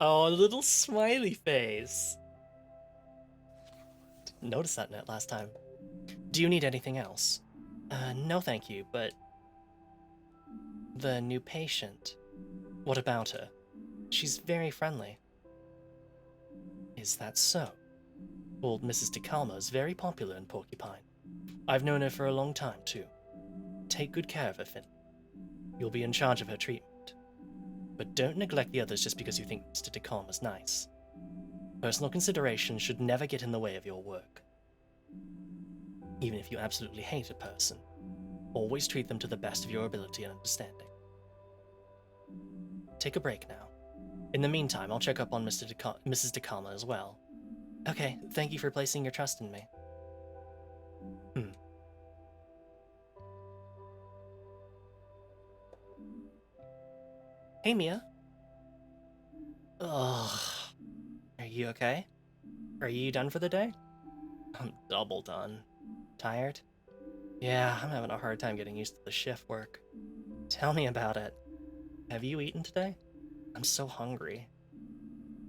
Oh, a little smiley face. Didn't notice that net last time. Do you need anything else? No thank you, but... The new patient. What about her? She's very friendly. Is that so? Old Mrs. DeCalma is very popular in Porcupine. I've known her for a long time, too. Take good care of her, Finn. You'll be in charge of her treatment. But don't neglect the others just because you think Mr. DeCalma's nice. Personal consideration should never get in the way of your work. Even if you absolutely hate a person, always treat them to the best of your ability and understanding. Take a break now. In the meantime, I'll check up on Mrs. DeCalma as well. Okay, thank you for placing your trust in me. Hey, Mia. Ugh. Are you okay? Are you done for the day? I'm double done. Tired? Yeah, I'm having a hard time getting used to the shift work. Tell me about it. Have you eaten today? I'm so hungry.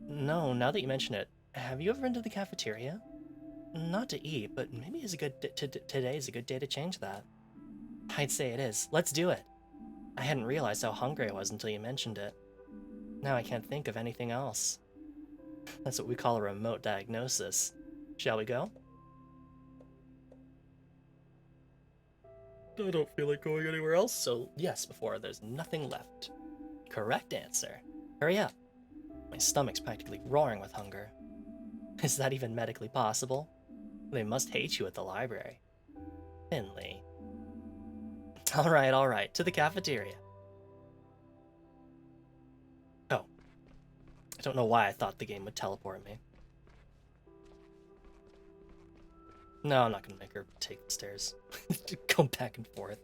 No, now that you mention it, have you ever been to the cafeteria? Not to eat, but maybe it's a good today is a good day to change that. I'd say it is. Let's do it. I hadn't realized how hungry I was until you mentioned it. Now I can't think of anything else. That's what we call a remote diagnosis. Shall we go? I don't feel like going anywhere else, so yes, before there's nothing left. Correct answer. Hurry up. My stomach's practically roaring with hunger. Is that even medically possible? They must hate you at the library. Finley. Alright, to the cafeteria. Oh. I don't know why I thought the game would teleport me. No, I'm not gonna make her take the stairs. Go back and forth.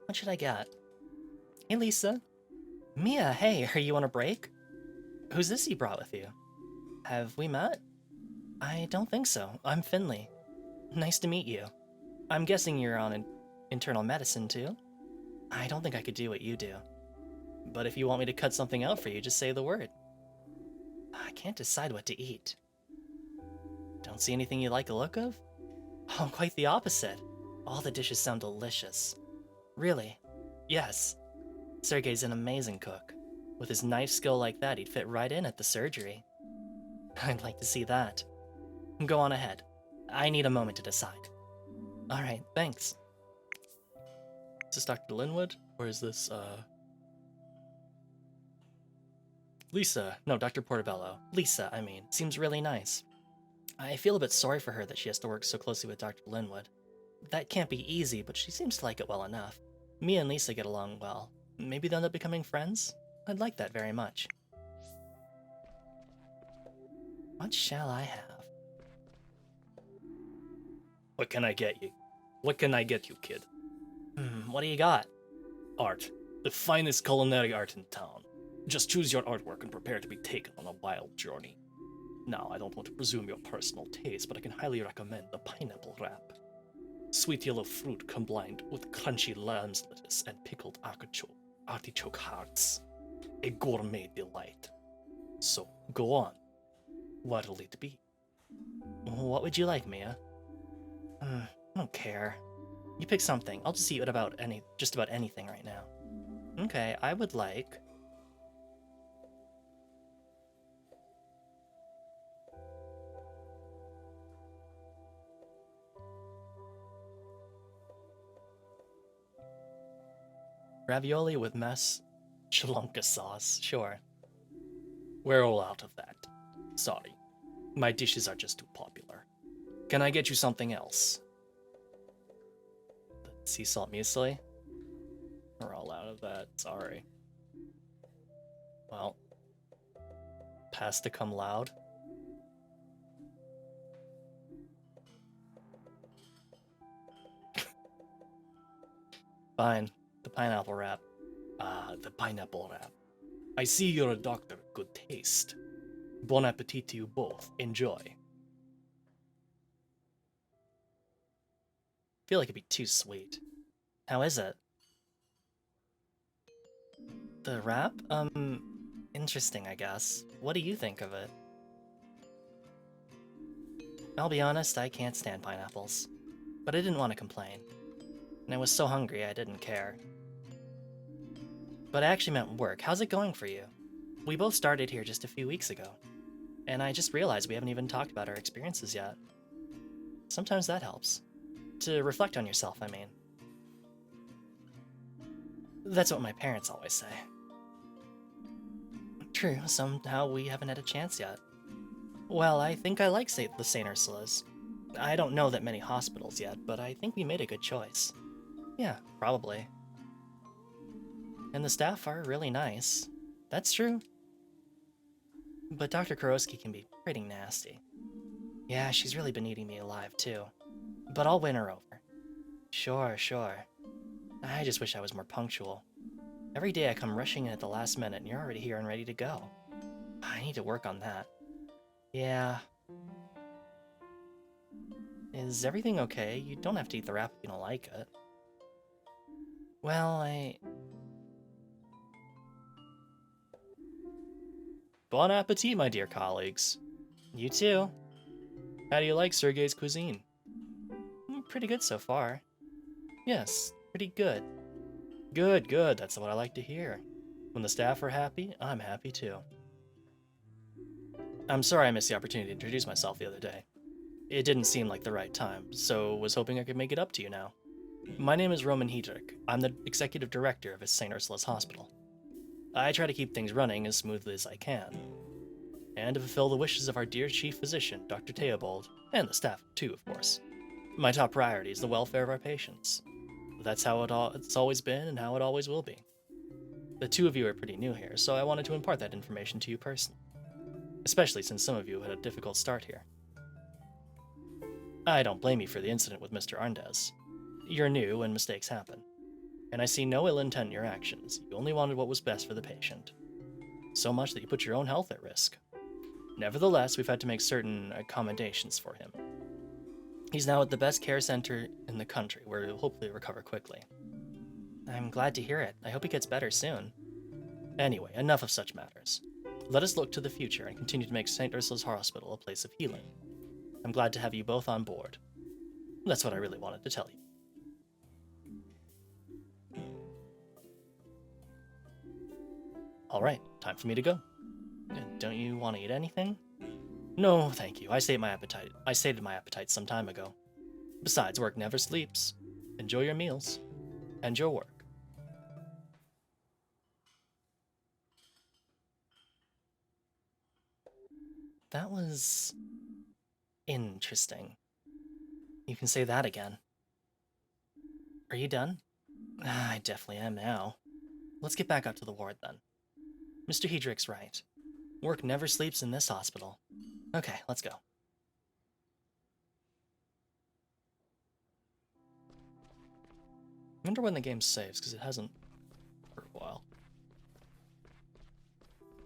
What should I get? Hey, Lisa. Mia, hey, are you on a break? Who's this you brought with you? Have we met? I don't think so. I'm Finley. Nice to meet you. I'm guessing you're on internal medicine, too? I don't think I could do what you do. But if you want me to cut something out for you, just say the word. I can't decide what to eat. Don't see anything you like the look of? Oh, quite the opposite. All the dishes sound delicious. Really? Yes. Sergei's an amazing cook. With his knife skill like that, he'd fit right in at the surgery. I'd like to see that. Go on ahead. I need a moment to decide. Alright, thanks. Is this Dr. Linwood? Or is this, Lisa? No, Dr. Portobello. Lisa, I mean. Seems really nice. I feel a bit sorry for her that she has to work so closely with Dr. Linwood. That can't be easy, but she seems to like it well enough. Me and Lisa get along well. Maybe they'll end up becoming friends? I'd like that very much. What shall I have? What can I get you? What can I get you, kid? What do you got? Art. The finest culinary art in town. Just choose your artwork and prepare to be taken on a wild journey. Now, I don't want to presume your personal taste, but I can highly recommend the pineapple wrap. Sweet yellow fruit combined with crunchy lamb's lettuce and pickled artichoke hearts. A gourmet delight. So, go on. What'll it be? What would you like, Mia? I don't care. You pick something. I'll just eat just about anything right now. Okay, I would like... ravioli with mashalonka sauce, sure. We're all out of that. Sorry. My dishes are just too popular. Can I get you something else? The sea salt muesli? We're all out of that, sorry. Well, pasta cum laude. Fine. The pineapple wrap. The pineapple wrap. I see you're a doctor of good taste. Bon appetit to you both. Enjoy. Feel like it'd be too sweet. How is it? The wrap? Interesting, I guess. What do you think of it? I'll be honest, I can't stand pineapples. But I didn't want to complain. And I was so hungry I didn't care. But I actually meant work. How's it going for you? We both started here just a few weeks ago. And I just realized we haven't even talked about our experiences yet. Sometimes that helps. To reflect on yourself, I mean. That's what my parents always say. True, somehow we haven't had a chance yet. Well, I think I like the St. Ursula's. I don't know that many hospitals yet, but I think we made a good choice. Yeah, probably. And the staff are really nice. That's true. But Dr. Kurosky can be pretty nasty. Yeah, she's really been eating me alive, too. But I'll win her over. Sure. I just wish I was more punctual. Every day I come rushing in at the last minute and you're already here and ready to go. I need to work on that. Yeah. Is everything okay? You don't have to eat the wrap if you don't like it. Well, Bon appetit, my dear colleagues. You too. How do you like Sergei's cuisine? Pretty good so far. Yes, pretty good. Good, that's what I like to hear. When the staff are happy, I'm happy too. I'm sorry I missed the opportunity to introduce myself the other day. It didn't seem like the right time, so was hoping I could make it up to you now. My name is Roman Hedrick. I'm the executive director of St. Ursula's Hospital. I try to keep things running as smoothly as I can, and to fulfill the wishes of our dear chief physician, Dr. Theobald, and the staff too, of course. My top priority is the welfare of our patients. That's how it's always been and how it always will be. The two of you are pretty new here, so I wanted to impart that information to you personally, especially since some of you had a difficult start here. I don't blame you for the incident with Mr. Arndez. You're new and mistakes happen, and I see no ill intent in your actions. You only wanted what was best for the patient. So much that you put your own health at risk. Nevertheless, we've had to make certain accommodations for him. He's now at the best care center in the country, where he'll hopefully recover quickly. I'm glad to hear it. I hope he gets better soon. Anyway, enough of such matters. Let us look to the future and continue to make St. Ursula's Hospital a place of healing. I'm glad to have you both on board. That's what I really wanted to tell you. Alright, time for me to go. Don't you want to eat anything? No, thank you. I sated my appetite some time ago. Besides, work never sleeps. Enjoy your meals. And your work. That was interesting. You can say that again. Are you done? I definitely am now. Let's get back up to the ward then. Mr. Hedrick's right. Work never sleeps in this hospital. Okay, let's go. I wonder when the game saves, because it hasn't for a while.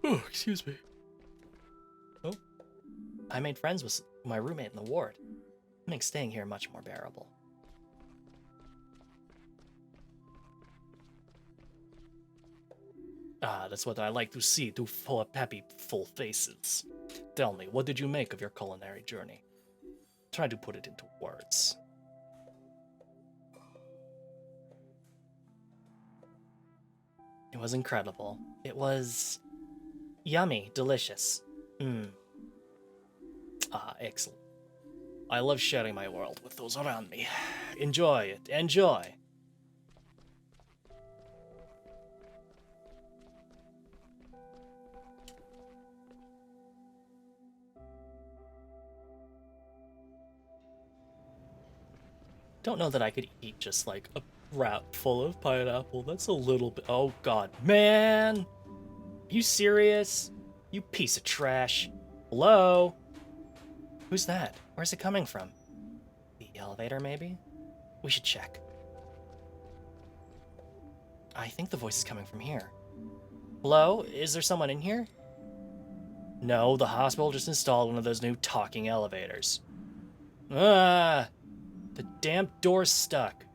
Oh, excuse me. Oh. I made friends with my roommate in the ward. It makes staying here much more bearable. Ah, that's what I like to see, two happy, full faces. Tell me, what did you make of your culinary journey? Try to put it into words. It was incredible. It was yummy, delicious. Ah, excellent. I love sharing my world with those around me. Enjoy it, enjoy! Don't know that I could eat just like a wrap full of pineapple. That's a little bit. Oh god, man! You serious? You piece of trash. Hello? Who's that? Where's it coming from? The elevator, maybe? We should check. I think the voice is coming from here. Hello? Is there someone in here? No, the hospital just installed one of those new talking elevators. Ah! The damn door's stuck.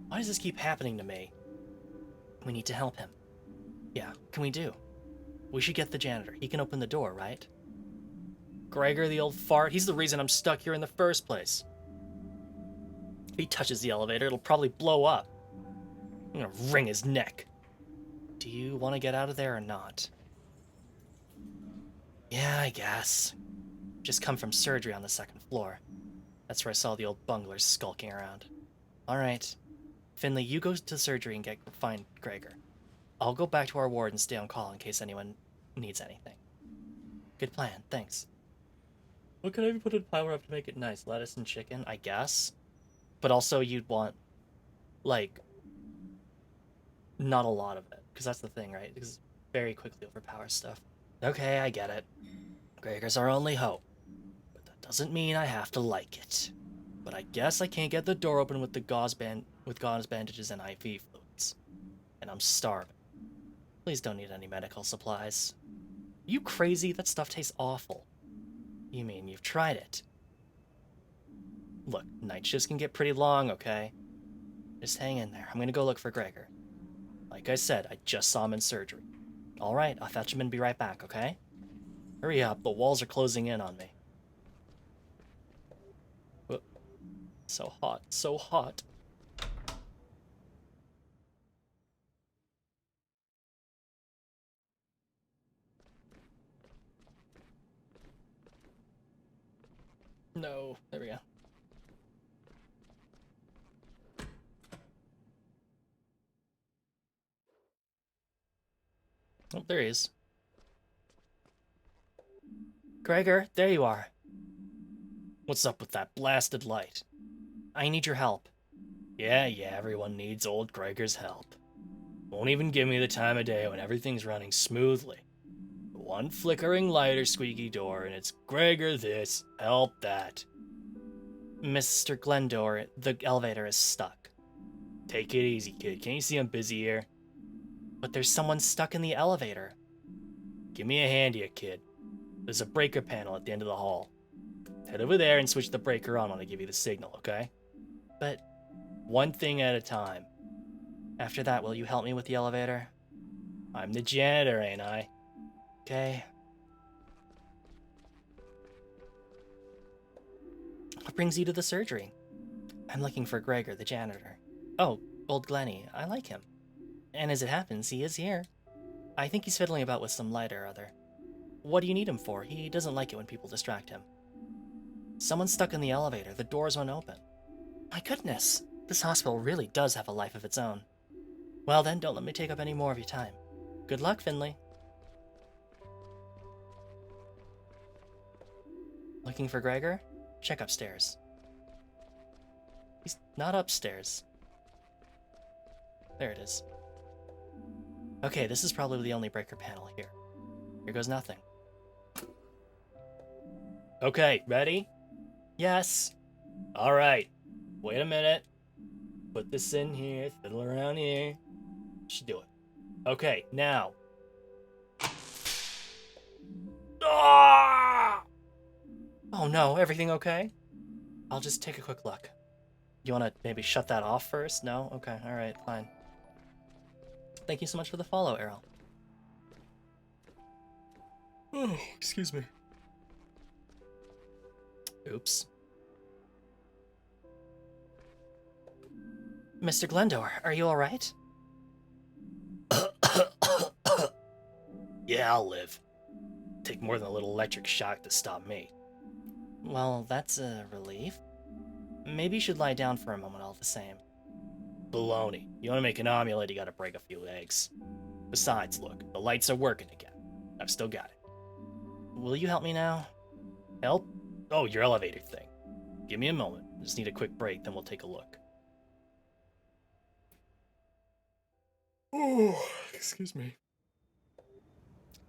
Why does this keep happening to me? We need to help him. Yeah, what can we do? We should get the janitor. He can open the door, right? Gregor, the old fart, he's the reason I'm stuck here in the first place. If he touches the elevator, it'll probably blow up. I'm gonna wring his neck. Do you want to get out of there or not? Yeah, I guess. Just come from surgery on the second floor. That's where I saw the old bunglers skulking around. Alright. Finley, you go to surgery and find Gregor. I'll go back to our ward and stay on call in case anyone needs anything. Good plan, thanks. What could I even put in flour up to make it nice? Lettuce and chicken, I guess? But also you'd want, like, not a lot of it. Because that's the thing, right? Because very quickly overpowers stuff. Okay, I get it. Gregor's our only hope. But that doesn't mean I have to like it. But I guess I can't get the door open with the gauze bandages and IV fluids. And I'm starving. Please don't need any medical supplies. Are you crazy? That stuff tastes awful. You mean you've tried it? Look, night shifts can get pretty long, okay? Just hang in there. I'm gonna go look for Gregor. Like I said, I just saw him in surgery. Alright, I'll fetch him and be right back, okay? Hurry up, the walls are closing in on me. Whoop. So hot, so hot. No, there we go. Oh, there he is. Gregor, there you are. What's up with that blasted light? I need your help. Yeah, everyone needs old Gregor's help. Won't even give me the time of day when everything's running smoothly. One flickering light or squeaky door, and it's Gregor this, help that. Mr. Glendor, the elevator is stuck. Take it easy, kid. Can't you see I'm busy here? But there's someone stuck in the elevator. Give me a hand here, kid. There's a breaker panel at the end of the hall. Head over there and switch the breaker on when I give you the signal, okay? But one thing at a time. After that, will you help me with the elevator? I'm the janitor, ain't I? Okay. What brings you to the surgery? I'm looking for Gregor, the janitor. Oh, old Glenny. I like him. And as it happens, he is here. I think he's fiddling about with some light or other. What do you need him for? He doesn't like it when people distract him. Someone's stuck in the elevator. The doors won't open. My goodness. This hospital really does have a life of its own. Well then, don't let me take up any more of your time. Good luck, Finley. Looking for Gregor? Check upstairs. He's not upstairs. There it is. Okay, this is probably the only breaker panel here. Here goes nothing. Okay, ready? Yes. Alright. Wait a minute. Put this in here, fiddle around here. Should do it. Okay, now. Ah! Oh no, everything okay? I'll just take a quick look. You want to maybe shut that off first? No? Okay, alright, fine. Thank you so much for the follow, Errol. Oh, excuse me. Oops. Mr. Glendor, are you alright? Yeah, I'll live. Take more than a little electric shock to stop me. Well, that's a relief. Maybe you should lie down for a moment all the same. Baloney. You want to make an omelet, you gotta break a few eggs. Besides, look, the lights are working again. I've still got it. Will you help me now? Help? Oh, your elevator thing. Give me a moment. Just need a quick break, then we'll take a look. Oh, excuse me.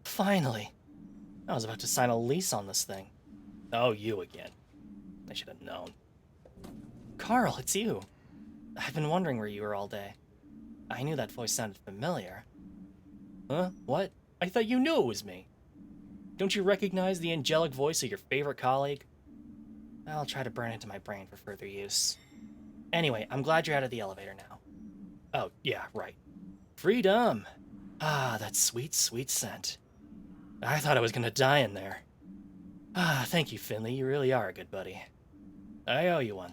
Finally! I was about to sign a lease on this thing. Oh, you again. I should have known. Carl, it's you. I've been wondering where you were all day. I knew that voice sounded familiar. Huh? What? I thought you knew it was me. Don't you recognize the angelic voice of your favorite colleague? I'll try to burn it into my brain for further use. Anyway, I'm glad you're out of the elevator now. Oh, yeah, right. Freedom! Ah, that sweet, sweet scent. I thought I was gonna die in there. Ah, thank you, Finley. You really are a good buddy. I owe you one.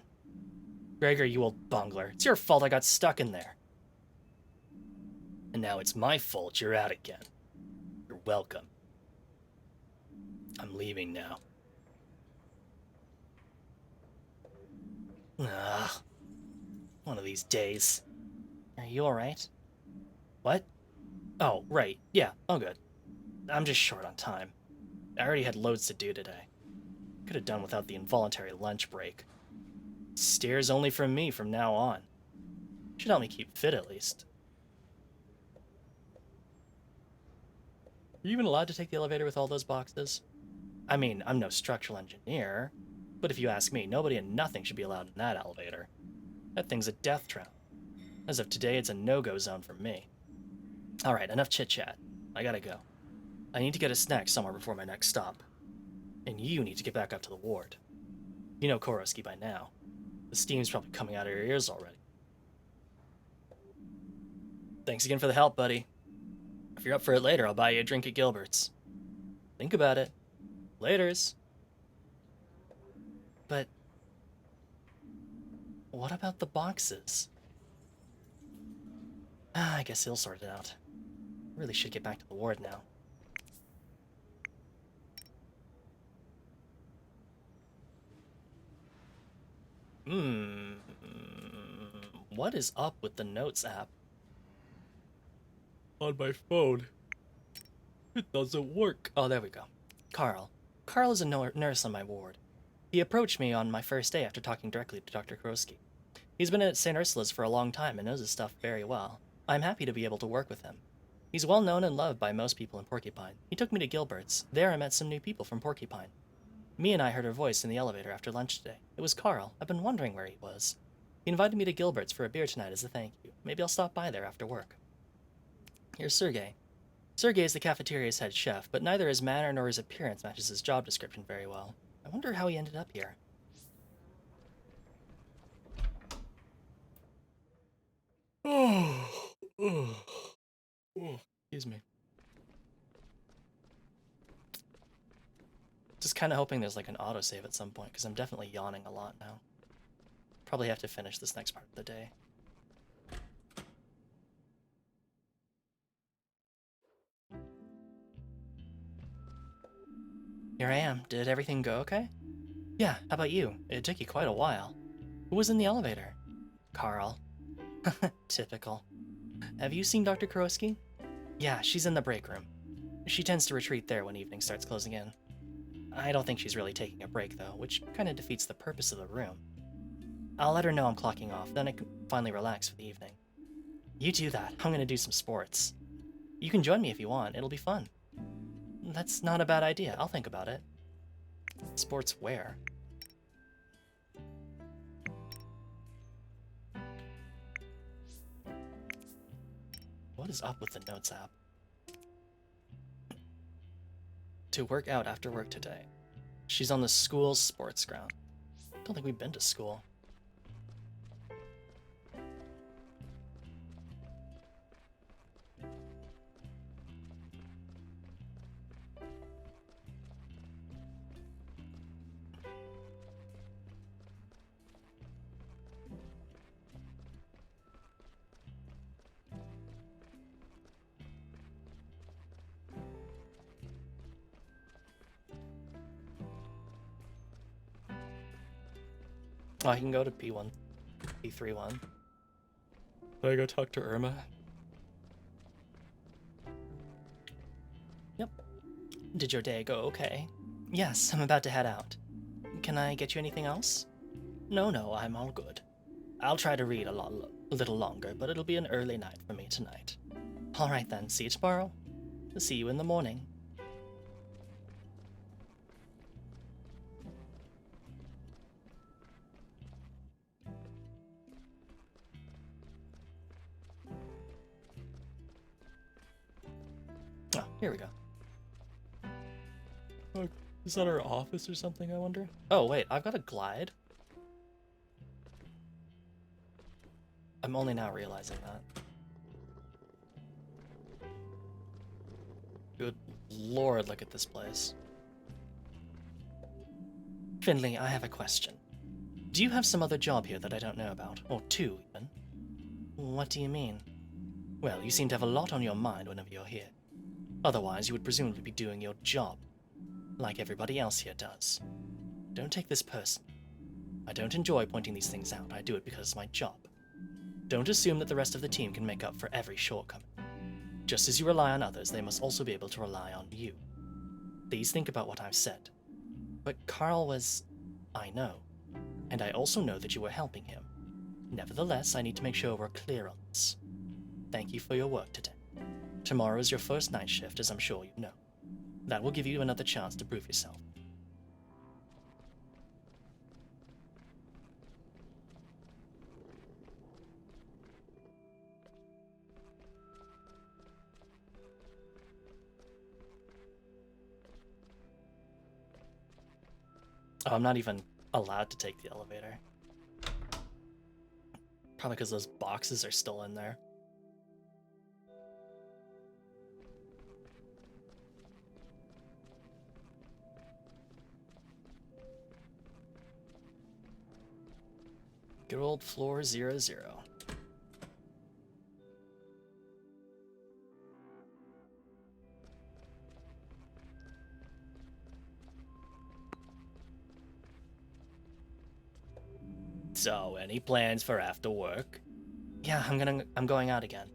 Gregor, you old bungler. It's your fault I got stuck in there. And now it's my fault you're out again. You're welcome. I'm leaving now. Ugh. One of these days. Are you alright? What? Oh, right. Yeah, all good. I'm just short on time. I already had loads to do today. Could have done without the involuntary lunch break. Stairs only from me from now on. Should help me keep fit at least. Are you even allowed to take the elevator with all those boxes? I mean, I'm no structural engineer, but if you ask me, nobody and nothing should be allowed in that elevator. That thing's a death trap. As of today, it's a no-go zone for me. Alright, enough chit-chat. I gotta go. I need to get a snack somewhere before my next stop. And you need to get back up to the ward. You know Koroski by now. The steam's probably coming out of your ears already. Thanks again for the help, buddy. If you're up for it later, I'll buy you a drink at Gilbert's. Think about it. Laters. But what about the boxes? I guess he'll sort it out. Really should get back to the ward now. What is up with the Notes app? On my phone. It doesn't work. Oh, there we go. Carl. Carl is a nurse on my ward. He approached me on my first day after talking directly to Dr. Koroski. He's been at St. Ursula's for a long time and knows his stuff very well. I'm happy to be able to work with him. He's well known and loved by most people in Porcupine. He took me to Gilbert's. There I met some new people from Porcupine. Me and I heard her voice in the elevator after lunch today. It was Carl. I've been wondering where he was. He invited me to Gilbert's for a beer tonight as a thank you. Maybe I'll stop by there after work. Here's Sergey. Sergey is the cafeteria's head chef, but neither his manner nor his appearance matches his job description very well. I wonder how he ended up here. Excuse me. Just kind of hoping there's like an autosave at some point, because I'm definitely yawning a lot now. Probably have to finish this next part of the day. Here I am. Did everything go okay? Yeah, how about you? It took you quite a while. Who was in the elevator? Carl. Typical. Have you seen Dr. Koroski? Yeah, she's in the break room. She tends to retreat there when evening starts closing in. I don't think she's really taking a break, though, which kind of defeats the purpose of the room. I'll let her know I'm clocking off, then I can finally relax for the evening. You do that. I'm gonna do some sports. You can join me if you want. It'll be fun. That's not a bad idea. I'll think about it. Sports where? What is up with the Notes app? To work out after work today. She's on the school's sports ground. Don't think we've been to school. Oh, I can go to P1, P31. Can I go talk to Irma? Yep. Did your day go okay? Yes, I'm about to head out. Can I get you anything else? No, I'm all good. I'll try to read a little longer, but it'll be an early night for me tonight. Alright then, see you tomorrow. See you in the morning. Here we go. Oh, is that our office or something, I wonder? Oh, wait, I've got a glide? I'm only now realizing that. Good lord, look at this place. Finley, I have a question. Do you have some other job here that I don't know about? Or two, even? What do you mean? Well, you seem to have a lot on your mind whenever you're here. Otherwise, you would presumably be doing your job, like everybody else here does. Don't take this personally. I don't enjoy pointing these things out. I do it because it's my job. Don't assume that the rest of the team can make up for every shortcoming. Just as you rely on others, they must also be able to rely on you. Please think about what I've said. But Carl was... I know. And I also know that you were helping him. Nevertheless, I need to make sure we're clear on this. Thank you for your work today. Tomorrow is your first night shift, as I'm sure you know. That will give you another chance to prove yourself. Oh, I'm not even allowed to take the elevator. Probably because those boxes are still in there. Good old floor 00. So, any plans for after work? Yeah, I'm going out again.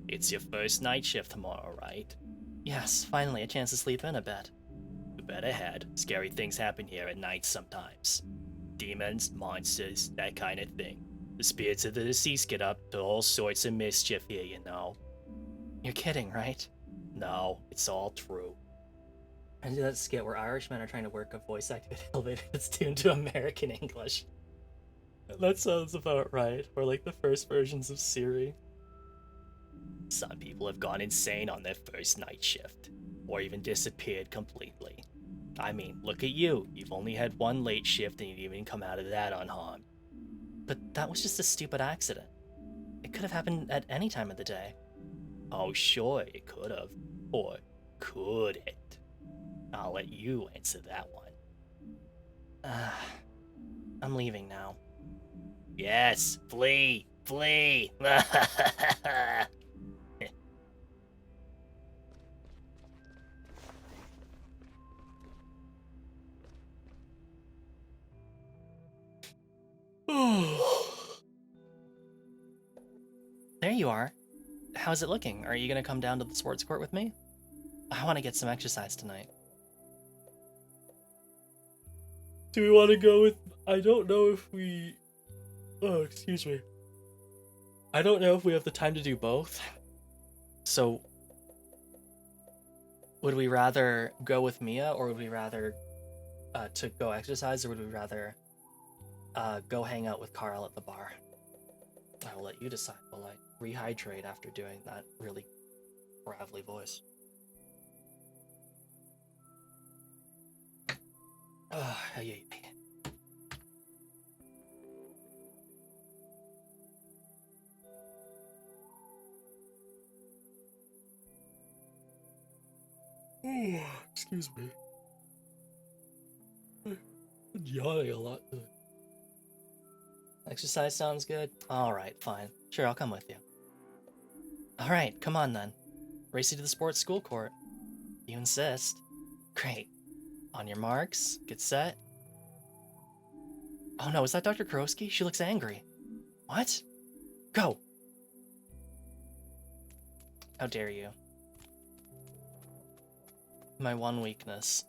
It's your first night shift tomorrow, right? Yes, finally a chance to sleep in a bit. You better head. Scary things happen here at night sometimes. Demons, monsters, that kind of thing. The spirits of the deceased get up to all sorts of mischief here, you know. You're kidding, right? No, it's all true. I do that skit where Irishmen are trying to work a voice-activated elevator that's tuned to American English. That sounds about right. Or like the first versions of Siri. Some people have gone insane on their first night shift, or even disappeared completely. I mean, look at you. You've only had one late shift and you didn't even come out of that unharmed. But that was just a stupid accident. It could have happened at any time of the day. Oh, sure, it could have. Or could it? I'll let you answer that one. I'm leaving now. Yes, flee! Flee! There you are. How's it looking? Are you gonna come down to the sports court with me? I want to get some exercise tonight. Do we want to go with... I don't know if we... Oh, excuse me. I don't know if we have the time to do both. So, would we rather go with Mia, or would we rather to go exercise, or would we rather go hang out with Carl at the bar? I will let you decide while I rehydrate after doing that really gravelly voice. Yeah. Excuse me. I'm yawning a lot. Exercise sounds good? Alright, fine. Sure, I'll come with you. Alright, come on then. Race you to the sports school court. You insist. Great. On your marks, get set. Oh no, is that Dr. Kurowski? She looks angry. What? Go! How dare you? My one weakness.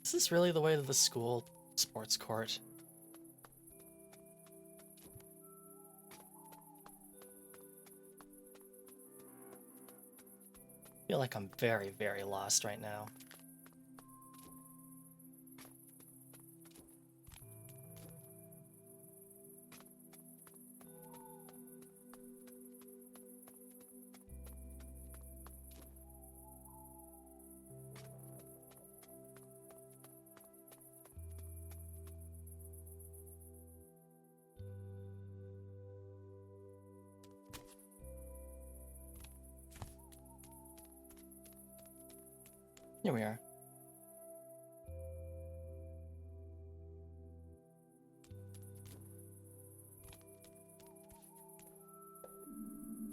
Is this really the way to the school sports court? I feel like I'm very, very lost right now. Here we are.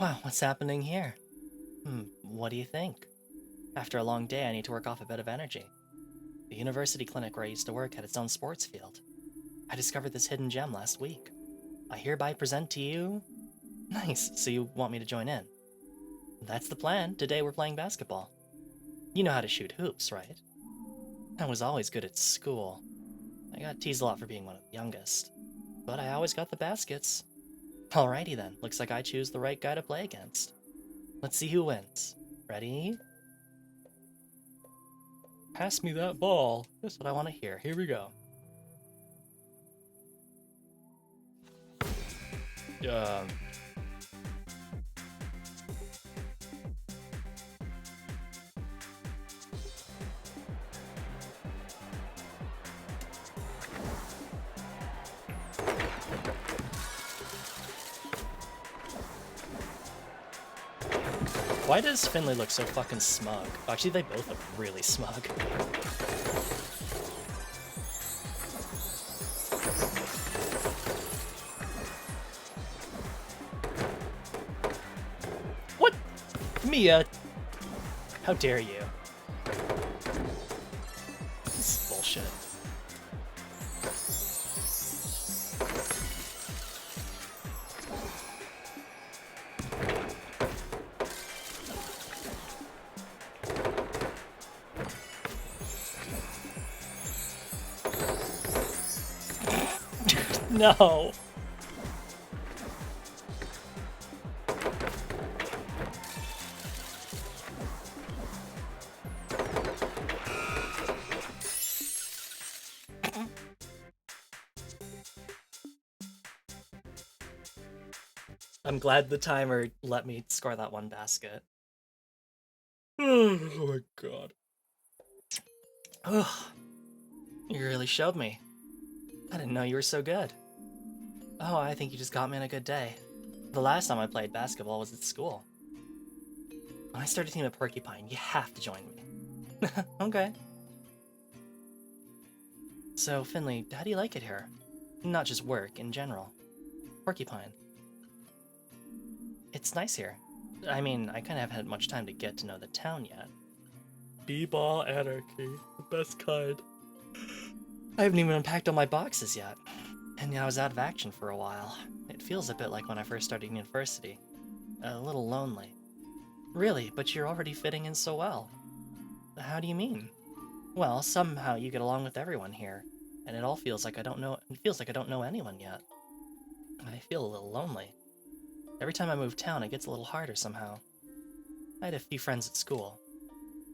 Wow, what's happening here? What do you think? After a long day, I need to work off a bit of energy. The university clinic where I used to work had its own sports field. I discovered this hidden gem last week. I hereby present to you... Nice, so you want me to join in? That's the plan. Today we're playing basketball. You know how to shoot hoops, right? I was always good at school. I got teased a lot for being one of the youngest. But I always got the baskets. Alrighty then, looks like I choose the right guy to play against. Let's see who wins. Ready? Pass me that ball. That's what I want to hear. Here we go. Why does Finley look so fucking smug? Actually, they both look really smug. What? Mia! How dare you? This is bullshit. No! I'm glad the timer let me score that one basket. Oh my god. Ugh. You really showed me. I didn't know you were so good. Oh, I think you just got me on a good day. The last time I played basketball was at school. When I start a team at Porcupine, you have to join me. Okay. So, Finley, how do you like it here? Not just work, in general. Porcupine. It's nice here. I mean, I kind of haven't had much time to get to know the town yet. B-ball anarchy. The best kind. I haven't even unpacked all my boxes yet. And I was out of action for a while. It feels a bit like when I first started university. A little lonely. Really, but you're already fitting in so well. How do you mean? Well, somehow you get along with everyone here, and it feels like I don't know anyone yet. I feel a little lonely. Every time I move town, it gets a little harder somehow. I had a few friends at school.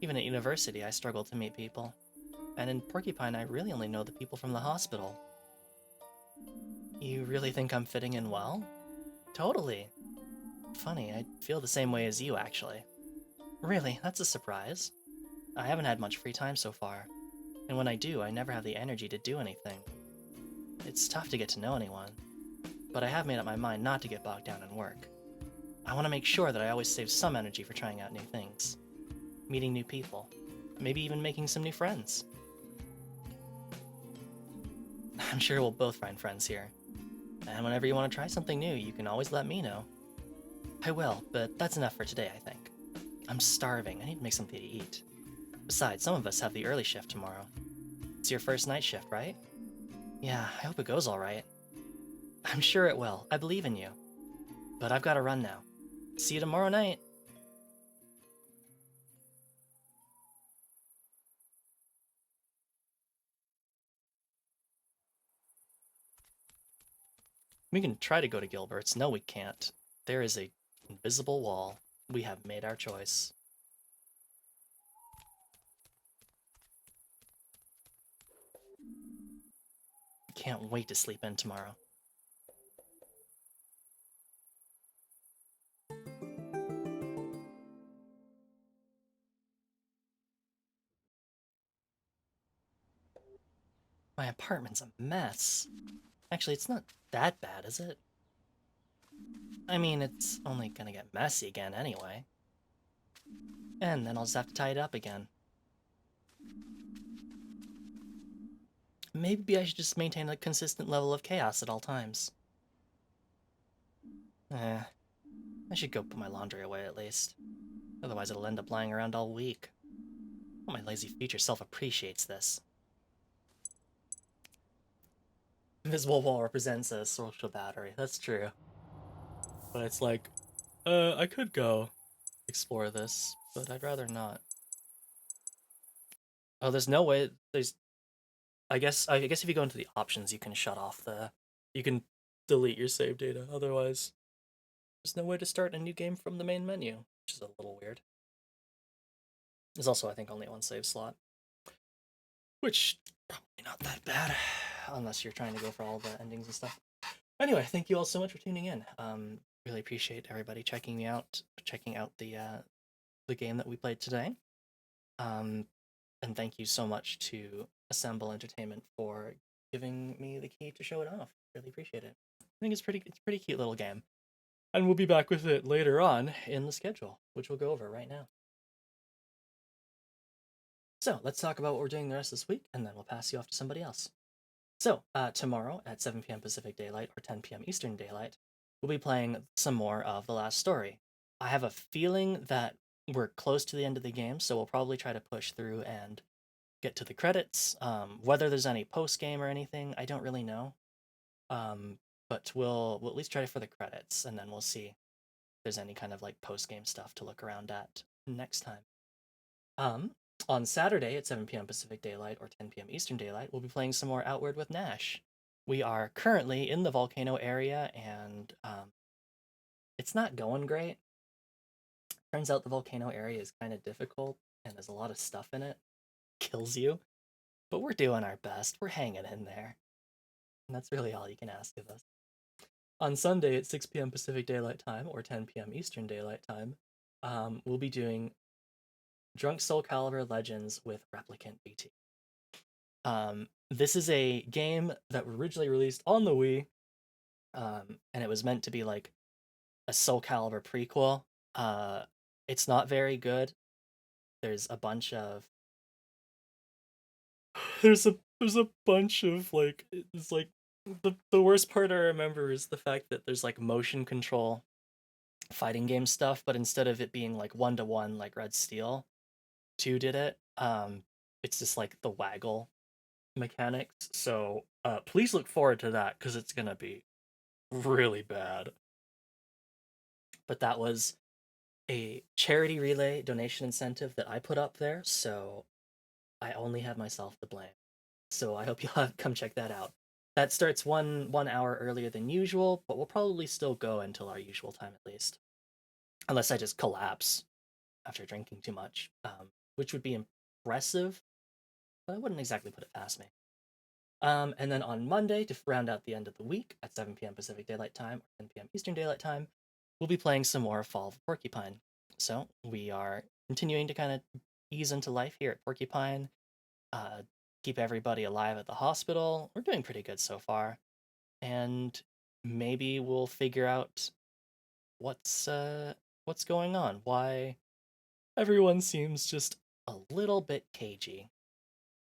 Even at university, I struggled to meet people. And in Porcupine, I really only know the people from the hospital. You really think I'm fitting in well? Totally. Funny, I feel the same way as you, actually. Really, that's a surprise. I haven't had much free time so far, and when I do, I never have the energy to do anything. It's tough to get to know anyone, but I have made up my mind not to get bogged down in work. I want to make sure that I always save some energy for trying out new things, meeting new people, maybe even making some new friends. I'm sure we'll both find friends here, and whenever you want to try something new, you can always let me know. I will, but that's enough for today, I think. I'm starving. I need to make something to eat. Besides, some of us have the early shift tomorrow. It's your first night shift, right? Yeah, I hope it goes all right. I'm sure it will. I believe in you. But I've got to run now. See you tomorrow night. We can try to go to Gilbert's. No, we can't. There is a invisible wall. We have made our choice. Can't wait to sleep in tomorrow. My apartment's a mess. Actually, it's not that bad, is it? I mean, it's only gonna get messy again anyway. And then I'll just have to tie it up again. Maybe I should just maintain a consistent level of chaos at all times. I should go put my laundry away at least. Otherwise it'll end up lying around all week. Oh, my lazy future self appreciates this. Invisible wall represents a social battery. That's true. But it's like, I could go explore this, but I'd rather not. Oh, there's no way. There's. I guess if you go into the options, you can shut off the. You can delete your save data. Otherwise, there's no way to start a new game from the main menu, which is a little weird. There's also, I think, only one save slot, which probably not that bad, unless you're trying to go for all the endings and stuff. Anyway, thank you all so much for tuning in. Really appreciate everybody checking out the game that we played today. And thank you so much to Assemble Entertainment for giving me the key to show it off. Really appreciate it. I think it's a pretty cute little game. And we'll be back with it later on in the schedule, which we'll go over right now. So let's talk about what we're doing the rest of this week, and then we'll pass you off to somebody else. So tomorrow at 7 p.m. Pacific Daylight or 10 p.m. Eastern Daylight, we'll be playing some more of The Last Story. I have a feeling that we're close to the end of the game, so we'll probably try to push through and get to the credits. Whether there's any post game or anything, I don't really know. But we'll at least try for the credits, and then we'll see if there's any kind of like post game stuff to look around at next time. Um, on Saturday at 7 p.m. Pacific Daylight or 10 p.m. Eastern Daylight, we'll be playing some more Outward with Nash. We are currently in the volcano area, and it's not going great. Turns out the volcano area is kind of difficult, and there's a lot of stuff in it. Kills you. But we're doing our best. We're hanging in there. And that's really all you can ask of us. On Sunday at 6 p.m. Pacific Daylight Time or 10 p.m. Eastern Daylight Time, we'll be doing Drunk Soul Calibur Legends with Replicant BT. This is a game that originally released on the Wii, and it was meant to be like a Soul Calibur prequel. It's not very good. There's a bunch of there's a bunch of like it's like the worst part I remember is the fact that there's like motion control fighting game stuff, but instead of it being like 1-to-1 like Red Steel 2 did it, it's just like the waggle mechanics. So please look forward to that because it's gonna be really bad. But that was a charity relay donation incentive that I put up there, so I only have myself to blame. So I hope you'll come check that out. That starts one hour earlier than usual, but we'll probably still go until our usual time at least, unless I just collapse after drinking too much, which would be impressive, but I wouldn't exactly put it past me. And then on Monday, to round out the end of the week at 7 p.m. Pacific Daylight Time or 10 p.m. Eastern Daylight Time, we'll be playing some more Fall of Porcupine. So we are continuing to kind of ease into life here at Porcupine, keep everybody alive at the hospital. We're doing pretty good so far, and maybe we'll figure out what's going on. Why everyone seems just a little bit cagey,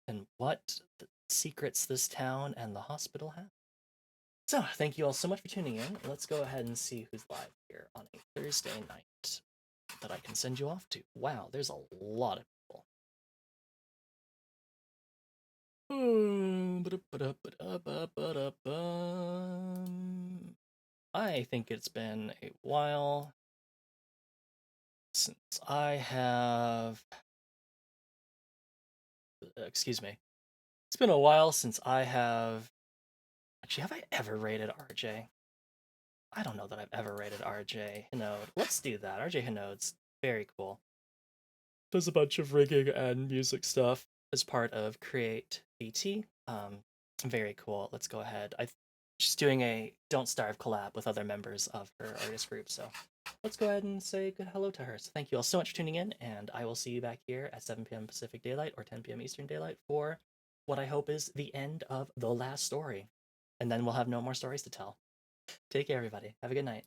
and what secrets this town and the hospital have. So, thank you all so much for tuning in. Let's go ahead and see who's live here on a Thursday night that I can send you off to. Wow, there's a lot of people. I think it's been a while since I have. Excuse me. It's been a while since I have. Actually, have I ever rated RJ? I don't know that I've ever rated RJ Hinode. Let's do that. RJ Hinode's very cool. Does a bunch of rigging and music stuff as part of Create BT. Very cool. Let's go ahead. She's doing a Don't Starve collab with other members of her artist group, so let's go ahead and say good hello to her. So thank you all so much for tuning in, and I will see you back here at 7 p.m. Pacific Daylight or 10 p.m. Eastern Daylight for what I hope is the end of the last story. And then we'll have no more stories to tell. Take care, everybody. Have a good night.